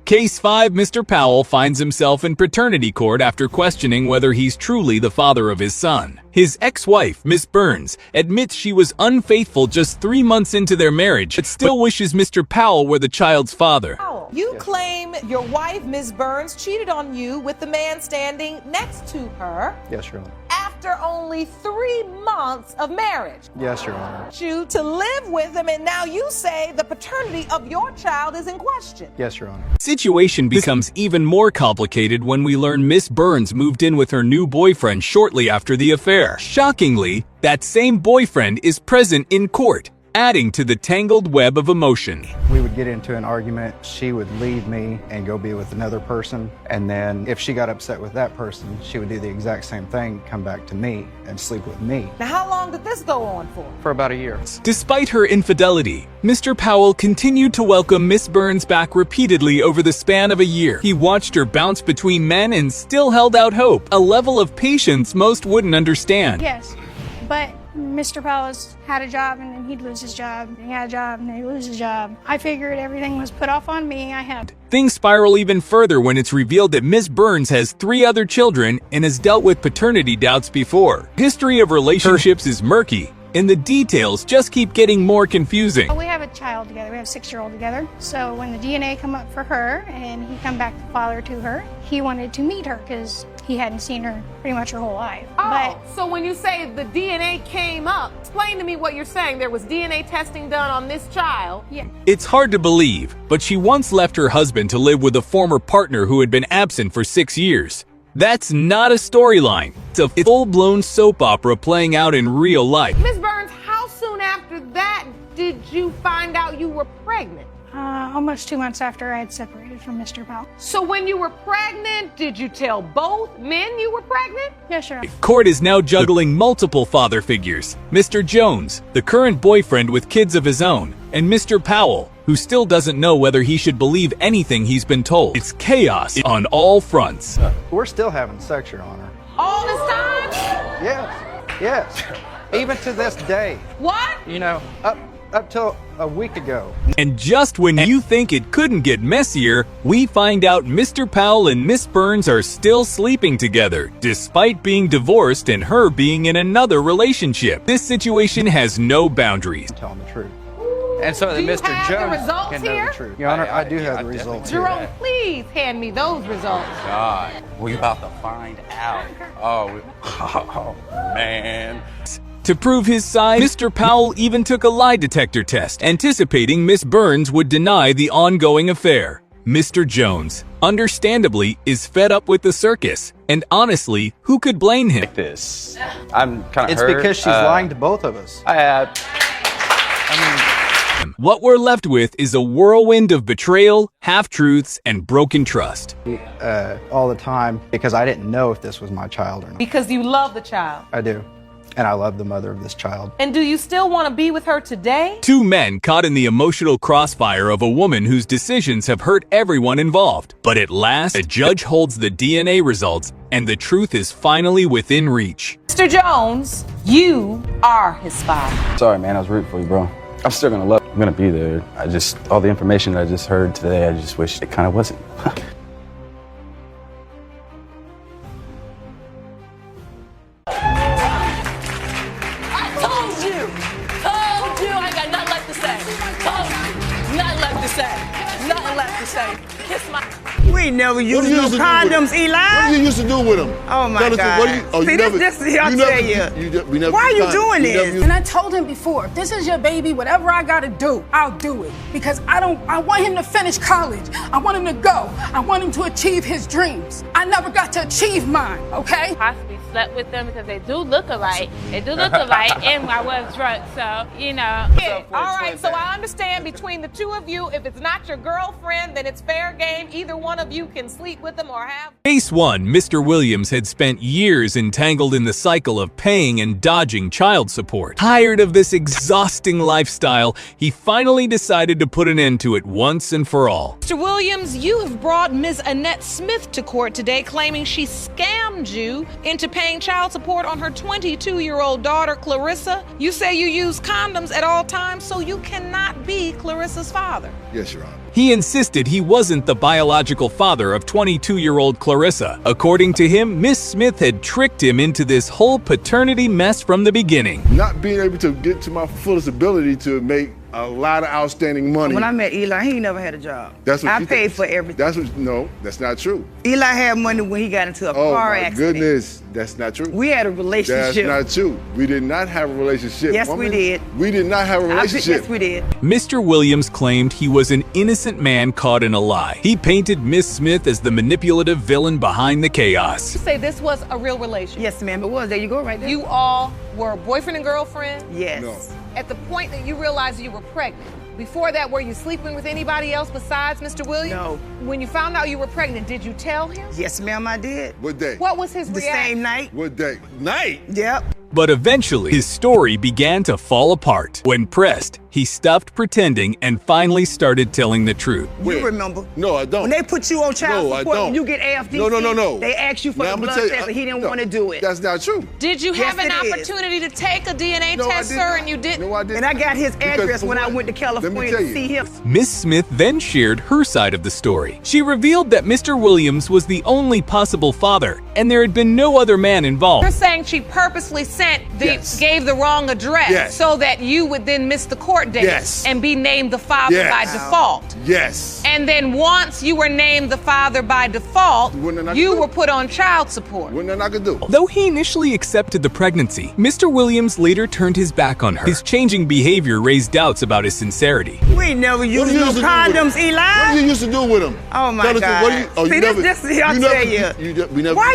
S4: Case 5, Mr. Powell finds himself in paternity court after questioning whether he's truly the father of his son. His ex-wife, Miss Burns, admits she was unfaithful just 3 months into their marriage, but still wishes Mr. Powell were the child's father.
S1: You claim your wife, Ms. Burns, cheated on you with the man standing next to her.
S17: Yes, Your Honor.
S1: After only 3 months of marriage.
S17: Yes, Your Honor.
S1: You to live with him, and now you say the paternity of your child is in question.
S17: Yes, Your Honor.
S4: Situation becomes even more complicated when we learn Miss Burns moved in with her new boyfriend shortly after the affair. Shockingly, that same boyfriend is present in court, adding to the tangled web of emotion.
S17: We would get into an argument. She would leave me and go be with another person. And then if she got upset with that person, she would do the exact same thing, come back to me and sleep with me.
S1: Now, how long did this go on for?
S17: For about a year.
S4: Despite her infidelity, Mr. Powell continued to welcome Miss Burns back repeatedly over the span of a year. He watched her bounce between men and still held out hope, a level of patience most wouldn't understand.
S12: Yes, but Mr. Powell had a job and then he'd lose his job, and he had a job and then he'd lose his job. I figured everything was put off on me.
S4: Things spiral even further when it's revealed that Miss Burns has 3 other children and has dealt with paternity doubts before. History of relationships is murky, and the details just keep getting more confusing.
S12: We have a child together. We have a 6-year-old together. So when the DNA come up for her and he come back the father to her, he wanted to meet her because he hadn't seen her pretty much her whole life.
S1: So when you say the DNA came up, explain to me what you're saying. There was DNA testing done on this child.
S12: Yeah.
S4: It's hard to believe, but she once left her husband to live with a former partner who had been absent for 6 years. That's not a storyline. It's a full-blown soap opera playing out in real life.
S1: Ms. Burns, how soon after that did you find out you were pregnant?
S12: Almost 2 months after I had separated from Mr. Powell.
S1: So when you were pregnant, did you tell both men you were pregnant?
S12: Yeah, sure.
S4: Court is now juggling multiple father figures. Mr. Jones, the current boyfriend with kids of his own, and Mr. Powell, who still doesn't know whether he should believe anything he's been told. It's chaos on all fronts.
S17: We're still having sex, Your Honor.
S1: All this time?
S17: Yes. Even to this day.
S1: What?
S17: You know, up till a week ago.
S4: And just when you think it couldn't get messier, we find out Mr. Powell and Miss Burns are still sleeping together, despite being divorced and her being in another relationship. This situation has no boundaries.
S17: I'm telling the truth. And so that
S1: Do you
S17: Mr.
S1: have the
S17: Jones
S1: results
S17: can know
S1: here?
S17: the truth. Your Honor, I do have the results here.
S1: Jerome, please hand me those results.
S14: God, we about to find out. Oh man.
S4: To prove his side, Mr. Powell even took a lie detector test, anticipating Miss Burns would deny the ongoing affair. Mr. Jones, understandably, is fed up with the circus. And honestly, who could blame him?
S14: Like this. I'm kind of
S17: hurt. It's because she's lying to both of us.
S4: What we're left with is a whirlwind of betrayal, half-truths, and broken trust.
S17: All the time, because I didn't know if this was my child or not.
S1: Because you love the child.
S17: I do. And I love the mother of this child.
S1: And do you still want to be with her today?
S4: Two men caught in the emotional crossfire of a woman whose decisions have hurt everyone involved. But at last, a judge holds the DNA results, and the truth is finally within reach.
S1: Mr. Jones, you are his father.
S14: Sorry, man. I was rooting for you, bro. I'm still gonna love you. I'm gonna be there. All the information that I just heard today, I just wish it kind of wasn't.
S5: We never used no condoms, Eli.
S13: What did you used to do with them?
S5: Oh my God. See, this I'll tell you. Why are you doing this?
S15: And I told him before, if this is your baby, whatever I gotta do, I'll do it. Because I want him to finish college. I want him to go. I want him to achieve his dreams. I never got to achieve mine, okay?
S18: Possibly slept with them because they do look alike. And I was drunk, so, you know.
S1: Yeah. All right, so I understand between the two of you, if it's not your girlfriend, then it's fair game. Either one of you can sleep with them or have.
S4: Case 1, Mr. Williams had spent years entangled in the cycle of paying and dodging child support. Tired of this exhausting lifestyle, he finally decided to put an end to it once and for all.
S1: Mr. Williams, you have brought Ms. Annette Smith to court today claiming she scammed you into paying child support on her 22-year-old daughter, Clarissa. You say you use condoms at all times, so you cannot be Clarissa's father.
S13: Yes, Your Honor.
S4: He insisted he wasn't the biological father of 22-year-old Clarissa. According to him, Miss Smith had tricked him into this whole paternity mess from the beginning.
S13: Not being able to get to my fullest ability to make a lot of outstanding money.
S5: When I met Eli, he never had a job.
S13: That's what
S5: I paid for everything.
S13: No, that's not true.
S5: Eli had money when he got into a car accident.
S13: Oh my goodness, that's not true.
S5: We had a relationship.
S13: That's not true. We did not have a relationship.
S5: Yes, we did.
S13: We did not have a relationship.
S5: Yes, we did.
S4: Mr. Williams claimed he was an innocent man caught in a lie. He painted Miss Smith as the manipulative villain behind the chaos.
S1: You say this was a real relationship?
S5: Yes, ma'am, it was. There you go, right there.
S1: You all were boyfriend and girlfriend?
S5: Yes.
S13: No.
S1: At the point that you realized you were pregnant, before that, were you sleeping with anybody else besides Mr. Williams?
S5: No.
S1: When you found out you were pregnant, did you tell him?
S5: Yes, ma'am, I did.
S13: What day?
S1: What was his reaction?
S5: The same night.
S13: What day? Night?
S5: Yep.
S4: But eventually, his story began to fall apart. When pressed, he stopped pretending and finally started telling the truth.
S5: You remember?
S13: No, I don't.
S5: When they put you on child support and you get AFDC,
S13: no.
S5: they ask you for the blood test, but he didn't want to do it.
S13: That's not true.
S1: Did you have an opportunity to take a DNA test, sir, and you didn't?
S13: No, I didn't.
S5: And I got his address when I went to California to see him.
S4: Miss Smith then shared her side of the story. She revealed that Mr. Williams was the only possible father, and there had been no other man involved.
S1: You're saying she purposely gave the wrong address so that you would then miss the court date and be named the father by default.
S13: Yes.
S1: And then once you were named the father by default, you were put on child support.
S13: What I could do?
S4: Though he initially accepted the pregnancy, Mr. Williams later turned his back on her. His changing behavior raised doubts about his sincerity.
S5: We never used no condoms, Eli.
S13: What did you used to do with them?
S5: Oh my God. Why are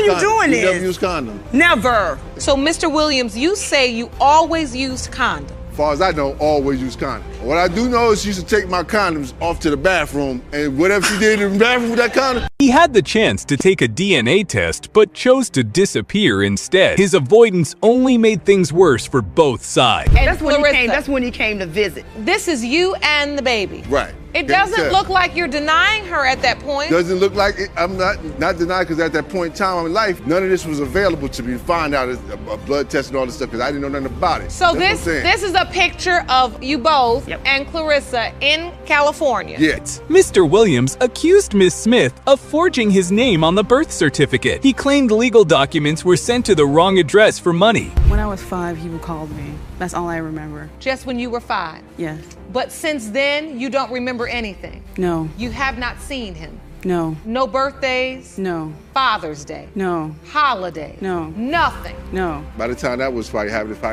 S5: you doing this?
S13: You never used condoms?
S5: Never.
S1: So, Mr. Williams, you say you always used condoms.
S13: As far as I know, always use condoms. What I do know is she used to take my condoms off to the bathroom, and whatever she did in the bathroom with that condom.
S4: He had the chance to take a DNA test, but chose to disappear instead. His avoidance only made things worse for both sides.
S1: And
S5: that's when he came to visit.
S1: This is you and the baby.
S13: Right.
S1: It doesn't look like you're denying her at that point.
S13: Doesn't look like it. I'm not denying, because at that point in time in life, none of this was available to me to find out a blood test and all this stuff, because I didn't know nothing about it.
S1: So this is a picture of you both and Clarissa in California.
S13: Yes.
S4: Mr. Williams accused Miss Smith of forging his name on the birth certificate. He claimed legal documents were sent to the wrong address for money.
S19: When I was 5, he would call me. That's all I remember.
S1: Just when you were 5?
S19: Yes.
S1: But since then, you don't remember anything?
S19: No.
S1: You have not seen him?
S19: No.
S1: No birthdays?
S19: No.
S1: Father's Day?
S19: No.
S1: Holiday?
S19: No.
S1: Nothing?
S19: No.
S13: By the time that was probably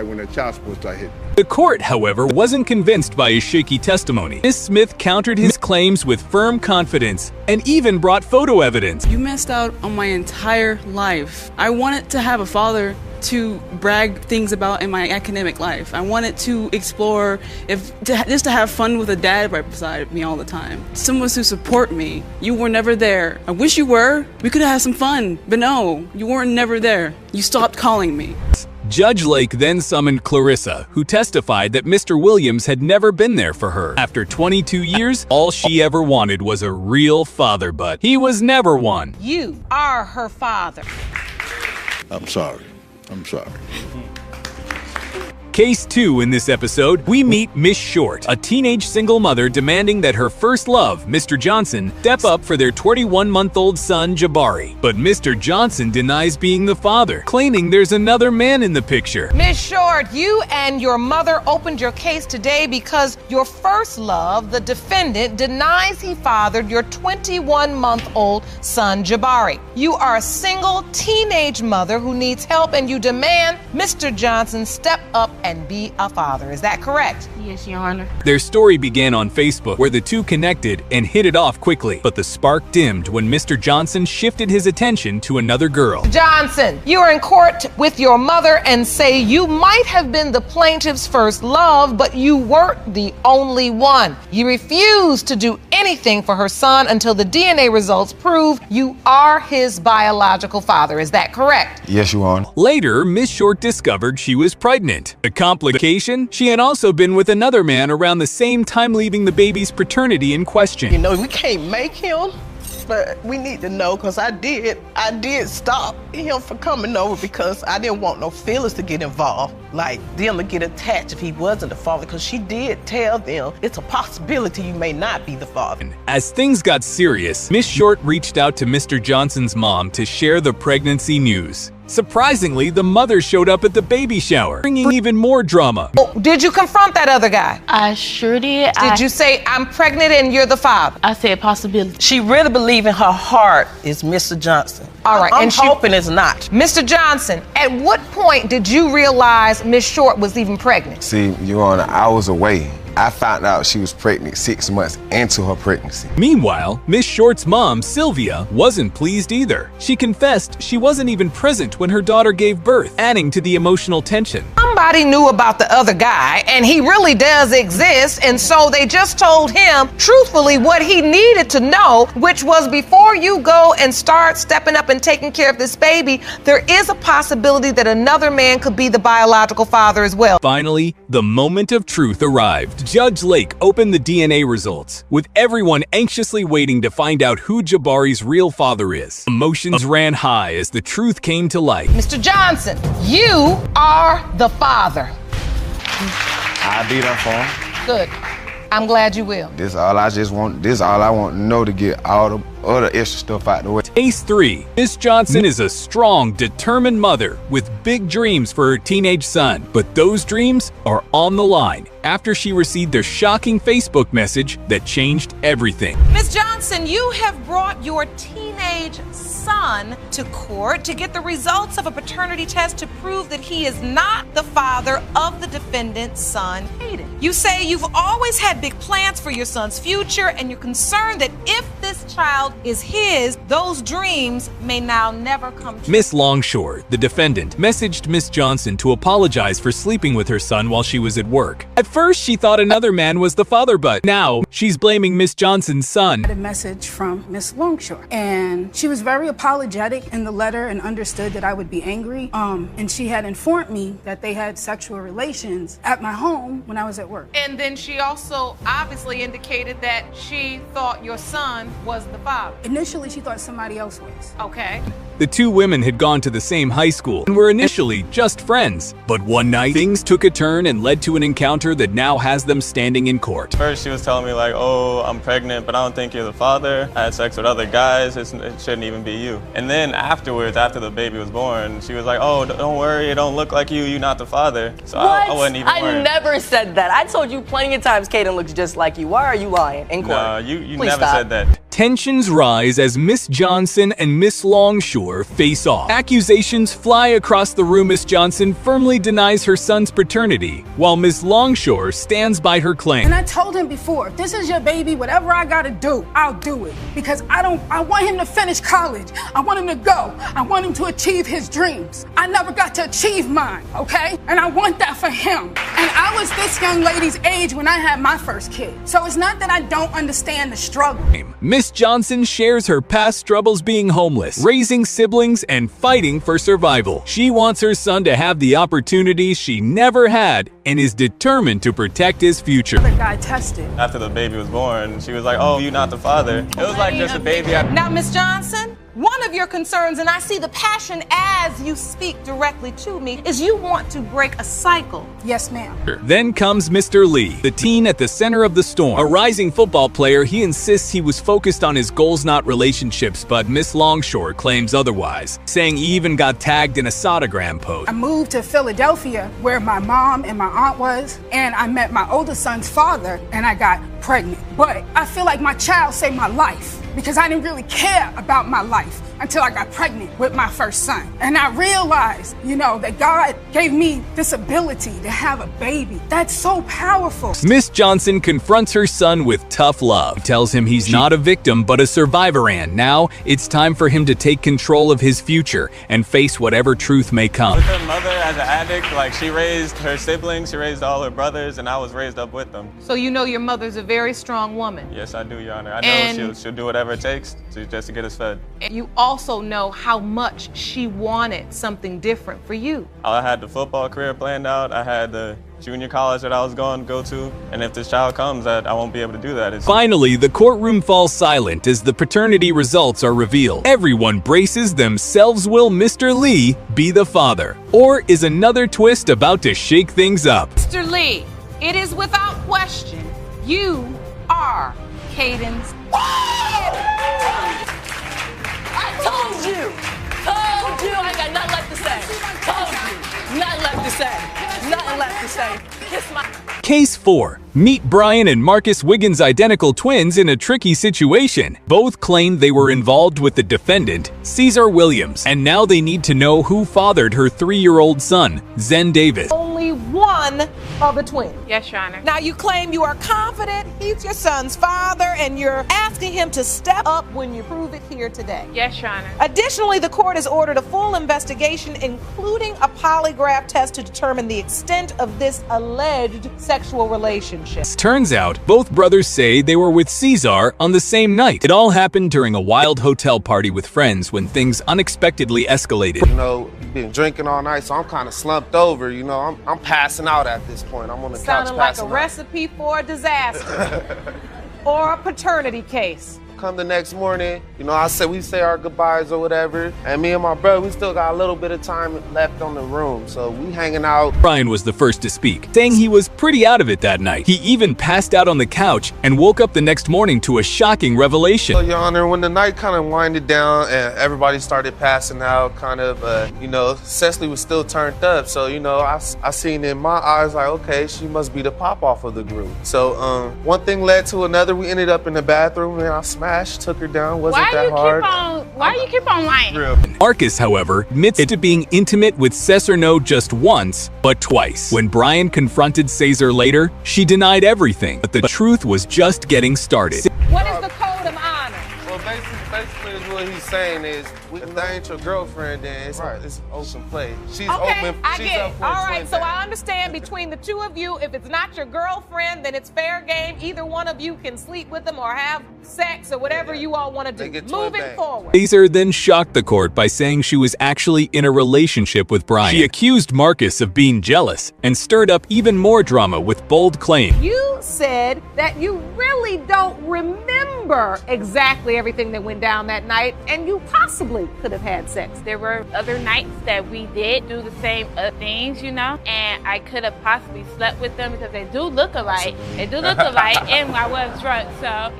S13: when that child support started hitting.
S4: The court, however, wasn't convinced by his shaky testimony. Miss Smith countered his claims with firm confidence and even brought photo evidence.
S19: You missed out on my entire life. I wanted to have a father to brag things about in my academic life. I wanted to explore, just to have fun with a dad right beside me all the time. Someone to support me. You were never there. I wish you were. We could have had some fun, but no, you weren't never there. You stopped calling me.
S4: Judge Lake then summoned Clarissa, who testified that Mr. Williams had never been there for her. After 22 years, all she ever wanted was a real father, but he was never one.
S1: You are her father.
S13: I'm sorry. I'm sorry.
S4: Case 2 in this episode, we meet Miss Short, a teenage single mother demanding that her first love, Mr. Johnson, step up for their 21-month-old son, Jabari. But Mr. Johnson denies being the father, claiming there's another man in the picture.
S1: Miss Short, you and your mother opened your case today because your first love, the defendant, denies he fathered your 21-month-old son, Jabari. You are a single teenage mother who needs help, and you demand Mr. Johnson step up and be a father. Is that correct?
S8: Yes, Your Honor.
S4: Their story began on Facebook, where the two connected and hit it off quickly. But the spark dimmed when Mr. Johnson shifted his attention to another girl.
S1: Johnson, you are in court with your mother and say you might have been the plaintiff's first love, but you weren't the only one. You refused to do anything for her son until the DNA results prove you are his biological father. Is that correct?
S16: Yes, Your Honor.
S4: Later, Miss Short discovered she was pregnant. The complication? She had also been with another man around the same time, leaving the baby's paternity in question.
S2: You know, we can't make him, but we need to know, because I did stop him from coming over because I didn't want no feelings to get involved, like them to get attached if he wasn't the father, because she did tell them it's a possibility you may not be the father.
S4: As things got serious, Miss Short reached out to Mr. Johnson's mom to share the pregnancy news. Surprisingly, the mother showed up at the baby shower, bringing even more drama.
S1: Oh, did you confront that other guy?
S8: I sure did.
S1: Did you say, I'm pregnant and you're the father?
S8: I said possibility.
S2: She really believes in her heart is Mr. Johnson.
S1: All right,
S2: I'm hoping it's not.
S1: Mr. Johnson, at what point did you realize Miss Short was even pregnant?
S3: See, Your Honor, I was away. I found out she was pregnant 6 months into her pregnancy.
S4: Meanwhile, Miss Short's mom, Sylvia, wasn't pleased either. She confessed she wasn't even present when her daughter gave birth, adding to the emotional tension.
S1: Somebody knew about the other guy, and he really does exist, and so they just told him, truthfully, what he needed to know, which was before you go and start stepping up and taking care of this baby, there is a possibility that another man could be the biological father as well.
S4: Finally, the moment of truth arrived. Judge Lake opened the DNA results, with everyone anxiously waiting to find out who Jabari's real father is. Emotions ran high as the truth came to light.
S1: Mr. Johnson, you are the father.
S3: I'll be there for him.
S1: Good. I'm glad you will.
S3: This all I want to know to get all the other extra stuff out the way.
S4: Case 3. Miss Johnson is a strong, determined mother with big dreams for her teenage son. But those dreams are on the line after she received their shocking Facebook message that changed everything.
S1: Miss Johnson, you have brought your teenage son to court to get the results of a paternity test to prove that he is not the father of the defendant's son, Hayden. You say you've always had big plans for your son's future, and you're concerned that if this child is his, those dreams may now never come true.
S4: Miss Longshore, the defendant, messaged Miss Johnson to apologize for sleeping with her son while she was at work. At first, she thought another man was the father, but now she's blaming Miss Johnson's son.
S15: I had a message from Miss Longshore, and she was very apologetic in the letter and understood that I would be angry. And she had informed me that they had sexual relations at my home when I was at work.
S1: And then she also obviously indicated that she thought your son was the father.
S15: Initially, she thought somebody else was.
S1: Okay.
S4: The two women had gone to the same high school and were initially just friends. But one night, things took a turn and led to an encounter that now has them standing in court.
S20: First, she was telling me like, oh, I'm pregnant, but I don't think you're the father. I had sex with other guys. It shouldn't even be you. And then afterwards, after the baby was born, she was like, oh, don't worry, it don't look like you. You're not the father. So I wasn't even worried.
S21: I never said that. I told you plenty of times Kaden looks just like you. Why are you lying in court?
S20: No, you
S21: Please
S20: never
S21: stop.
S20: said that.
S4: Tensions rise as Miss Johnson and Miss Longshore face off. Accusations fly across the room. Miss Johnson firmly denies her son's paternity, while Miss Longshore stands by her claim.
S15: And I told him before, if this is your baby, whatever I gotta do, I'll do it. Because I want him to finish college. I want him to go. I want him to achieve his dreams. I never got to achieve mine, okay? And I want that for him. And I was this young lady's age when I had my first kid. So it's not that I don't understand the struggle.
S4: Miss Miss Johnson shares her past troubles being homeless, raising siblings, and fighting for survival. She wants her son to have the opportunities she never had and is determined to protect his future.
S15: The guy tested.
S20: After the baby was born, she was like, oh, you're not the father. It was like just a baby.
S1: Now, Miss Johnson, one of your concerns, and I see the passion as you speak directly to me, is you want to break a cycle.
S15: Yes, ma'am.
S4: Then comes Mr. Lee, the teen at the center of the storm. A rising football player, he insists he was focused on his goals, not relationships, but Miss Longshore claims otherwise, saying he even got tagged in a sonogram post.
S15: I moved to Philadelphia where my mom and my aunt was, and I met my oldest son's father, and I got pregnant. But I feel like my child saved my life because I didn't really care about my life until I got pregnant with my first son. And I realized, that God gave me this ability to have a baby. That's so powerful.
S4: Miss Johnson confronts her son with tough love, tells him he's not a victim but a survivor, and now it's time for him to take control of his future and face whatever truth may come.
S20: With her mother as an addict, like she raised her siblings, she raised all her brothers, and I was raised up with them.
S1: So you know your mother's a very strong woman.
S20: Yes, I do, Your Honor. I know she'll do whatever it takes just to get us fed.
S1: And you also know how much she wanted something different for you.
S20: I had the football career planned out. I had the junior college that I was going to go to. And if this child comes, I won't be able to do that.
S4: Finally, the courtroom falls silent as the paternity results are revealed. Everyone braces themselves. Will Mr. Lee be the father? Or is another twist about to shake things up?
S1: Mr. Lee, it is without question, you are Caden's.
S21: I told you I got nothing left to say. Told you, nothing left to say. Nothing left to say. Kiss my...
S4: Case 4. Meet Brian and Marcus Wiggins, identical twins in a tricky situation. Both claim they were involved with the defendant, Cesar Williams, and now they need to know who fathered her 3-year-old son, Zen Davis.
S1: Only one of the twins.
S18: Yes, Your Honor.
S1: Now you claim you are confident he's your son's father and you're asking him to step up when you prove it here today.
S18: Yes, Your Honor.
S1: Additionally, the court has ordered a full investigation, including a polygraph test to determine the extent of this alleged sexual relationship.
S4: Turns out, both brothers say they were with Cesar on the same night. It all happened during a wild hotel party with friends when things unexpectedly escalated.
S6: Been drinking all night, so I'm kind of slumped over. I'm passing out at this point. I'm on the couch
S1: Sounding like
S6: passing
S1: a
S6: out.
S1: recipe for a disaster or a paternity case.
S6: Come the next morning, we say our goodbyes or whatever, and me and my brother, we still got a little bit of time left on the room, so we hanging out.
S4: Brian was the first to speak, saying he was pretty out of it that night. He even passed out on the couch and woke up the next morning to a shocking revelation.
S6: So, Your Honor, when the night kind of winded down and everybody started passing out, Cecily was still turned up, so, I seen in my eyes like, okay, she must be the pop-off of the group. So, one thing led to another. We ended up in the bathroom, and I smashed, took her down, wasn't that hard.
S18: Why do you keep on lying?
S4: Marcus, however, admits to being intimate with Cesar not just once, but twice. When Brian confronted Cesar later, she denied everything, but the truth was just getting started.
S1: What is the code of honor?
S6: Well, basically what he's saying is, if that ain't your girlfriend, then it's open play. She's
S1: okay,
S6: open.
S1: I
S6: She's
S1: get
S6: up
S1: it.
S6: for
S1: All
S6: a
S1: right,
S6: twin
S1: so
S6: dad.
S1: I understand between the two of you, if it's not your girlfriend, then it's fair game. Either one of you can sleep with them or have sex or whatever you all want to do. Moving forward.
S4: Cesar then shocked the court by saying she was actually in a relationship with Brian. She accused Marcus of being jealous and stirred up even more drama with bold claims.
S1: You said that you really don't remember exactly everything that went down that night, and you possibly could have had sex.
S18: There were other nights that we did do the same things, and I could have possibly slept with them because they do look alike. And I was drunk, so,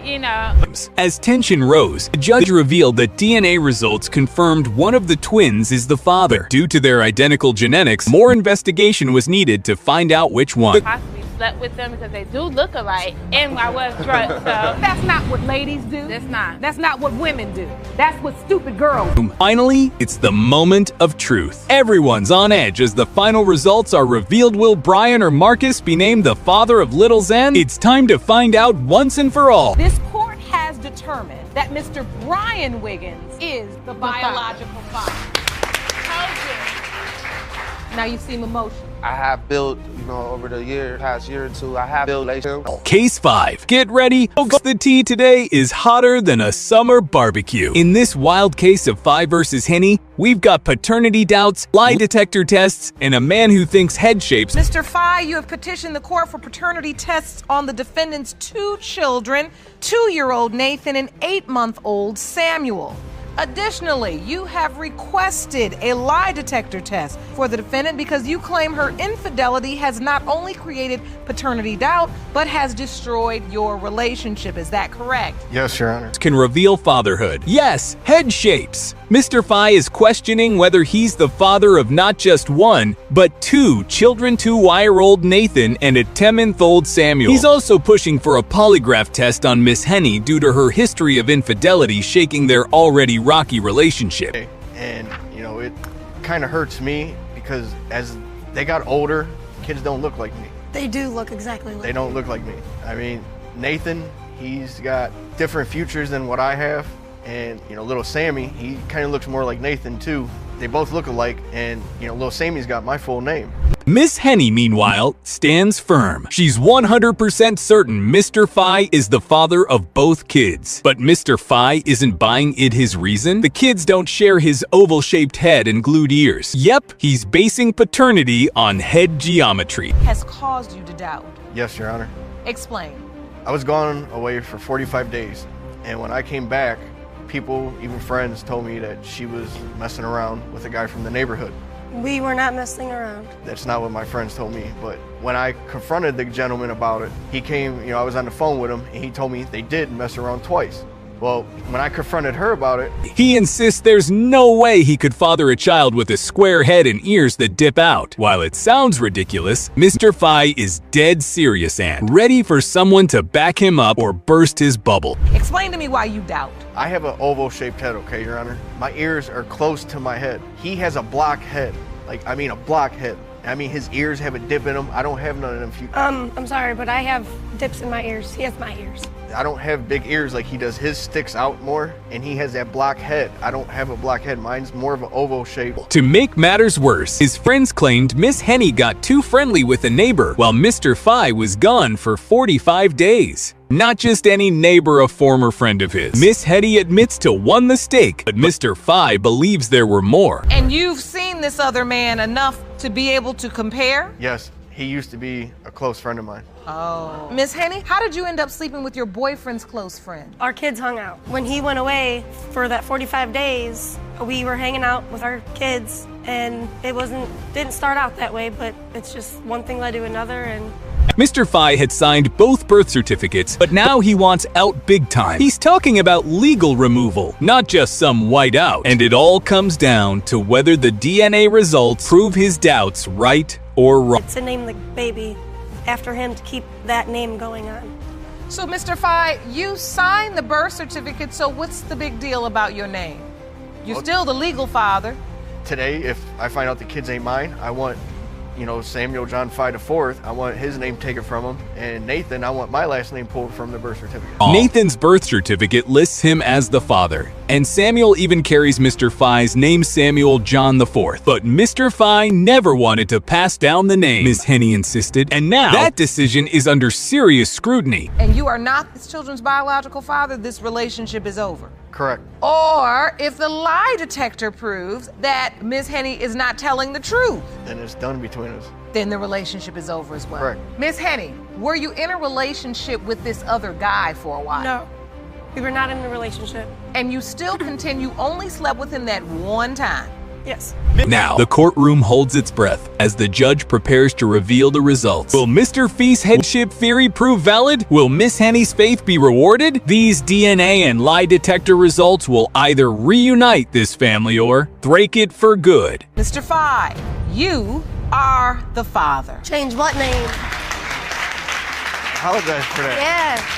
S4: As tension rose, the judge revealed that DNA results confirmed one of the twins is the father. Due to their identical genetics, more investigation was needed to find out which one.
S18: Possibly slept with them because they do look alike, and I was drunk, so.
S1: That's not what ladies do.
S18: That's not.
S1: That's not what women do. That's what stupid girls do.
S4: Finally, it's the moment of truth. Everyone's on edge as the final results are revealed. Will Brian or Marcus be named the father of little Zen? It's time to find out once and for all.
S1: This court has determined that Mr. Brian Wiggins is the biological father. Now you seem emotional.
S6: I have built, over the past year or two, I have built relationships.
S4: Case 5. Get ready, folks. The tea today is hotter than a summer barbecue. In this wild case of Phi versus Henny, we've got paternity doubts, lie detector tests, and a man who thinks head shapes.
S1: Mr. Phi, you have petitioned the court for paternity tests on the defendant's 2 children, 2-year-old Nathan and 8-month-old Samuel. Additionally, you have requested a lie detector test for the defendant because you claim her infidelity has not only created paternity doubt, but has destroyed your relationship. Is that correct?
S7: Yes, Your Honor.
S4: Can reveal fatherhood. Yes, head shapes. Mr. Phi is questioning whether he's the father of not just 1, but 2 children, 2-year-old Nathan and a 10-month-old Samuel. He's also pushing for a polygraph test on Miss Henny due to her history of infidelity shaking their already rocky relationship.
S7: And, it kind of hurts me because as they got older, kids don't look like me.
S12: They do look exactly like
S7: They don't look like me. I mean, Nathan, he's got different futures than what I have. And, little Sammy, he kind of looks more like Nathan too. They both look alike, and, little Sammy's got my full name.
S4: Miss Henny, meanwhile, stands firm. She's 100% certain Mr. Phi is the father of both kids. But Mr. Phi isn't buying it his reason. The kids don't share his oval-shaped head and glued ears. Yep, he's basing paternity on head geometry.
S1: Has caused you to doubt.
S7: Yes, Your Honor.
S1: Explain.
S7: I was gone away for 45 days, and when I came back, people, even friends, told me that she was messing around with a guy from the neighborhood.
S12: We were not messing around.
S7: That's not what my friends told me, but when I confronted the gentleman about it, he came, I was on the phone with him, and he told me they did mess around twice. Well, when I confronted her about it,
S4: he insists there's no way he could father a child with a square head and ears that dip out. While it sounds ridiculous, Mr. Phi is dead serious and ready for someone to back him up or burst his bubble.
S1: Explain to me why you doubt.
S7: I have an oval-shaped head, okay, Your Honor? My ears are close to my head. He has a block head. A block head. His ears have a dip in them. I don't have none of them.
S12: I'm sorry, but I have dips in my ears. He has my ears.
S7: I don't have big ears like he does. His sticks out more, and he has that block head. I don't have a block head. Mine's more of an oval shape.
S4: To make matters worse, his friends claimed Miss Henny got too friendly with a neighbor while Mr. Phi was gone for 45 days. Not just any neighbor, a former friend of his. Miss Henny admits to one mistake, but Mr. Phi believes there were more.
S1: And you've seen this other man enough to be able to compare?
S7: Yes, he used to be a close friend of mine.
S1: Oh. Miss Henny, how did you end up sleeping with your boyfriend's close friend?
S12: Our kids hung out. When he went away for that 45 days, we were hanging out with our kids, and didn't start out that way, but it's just one thing led to another, and
S4: Mr. Phi had signed both birth certificates, but now he wants out big time. He's talking about legal removal, not just some white out. And it all comes down to whether the DNA results prove his doubts right or wrong.
S12: to name the baby after him to keep that name going on.
S1: So, Mr. Phi, you signed the birth certificate, so what's the big deal about your name? You're still the legal father.
S7: Today, if I find out the kids ain't mine, I want, Samuel John Phi IV, I want his name taken from him. And Nathan, I want my last name pulled from the birth certificate.
S4: Nathan's birth certificate lists him as the father, and Samuel even carries Mr. Phi's name, Samuel John IV. But Mr. Phi never wanted to pass down the name, Miss Henny insisted, and now that decision is under serious scrutiny.
S1: And you are not this children's biological father, this relationship is over.
S7: Correct.
S1: Or if the lie detector proves that Miss Henny is not telling the truth,
S7: then it's done between us.
S1: Then the relationship is over as well.
S7: Correct.
S1: Miss Henny, were you in a relationship with this other guy for a while?
S12: No, we were not in a relationship.
S1: And you still continue only slept with him that one time?
S12: Yes.
S4: Now, the courtroom holds its breath as the judge prepares to reveal the results. Will Mr. Phi's headship theory prove valid? Will Miss Henny's faith be rewarded? These DNA and lie detector results will either reunite this family or break it for good.
S1: Mr. Phi, you are the father.
S12: Change what name?
S7: Apologize for that.
S12: Yeah.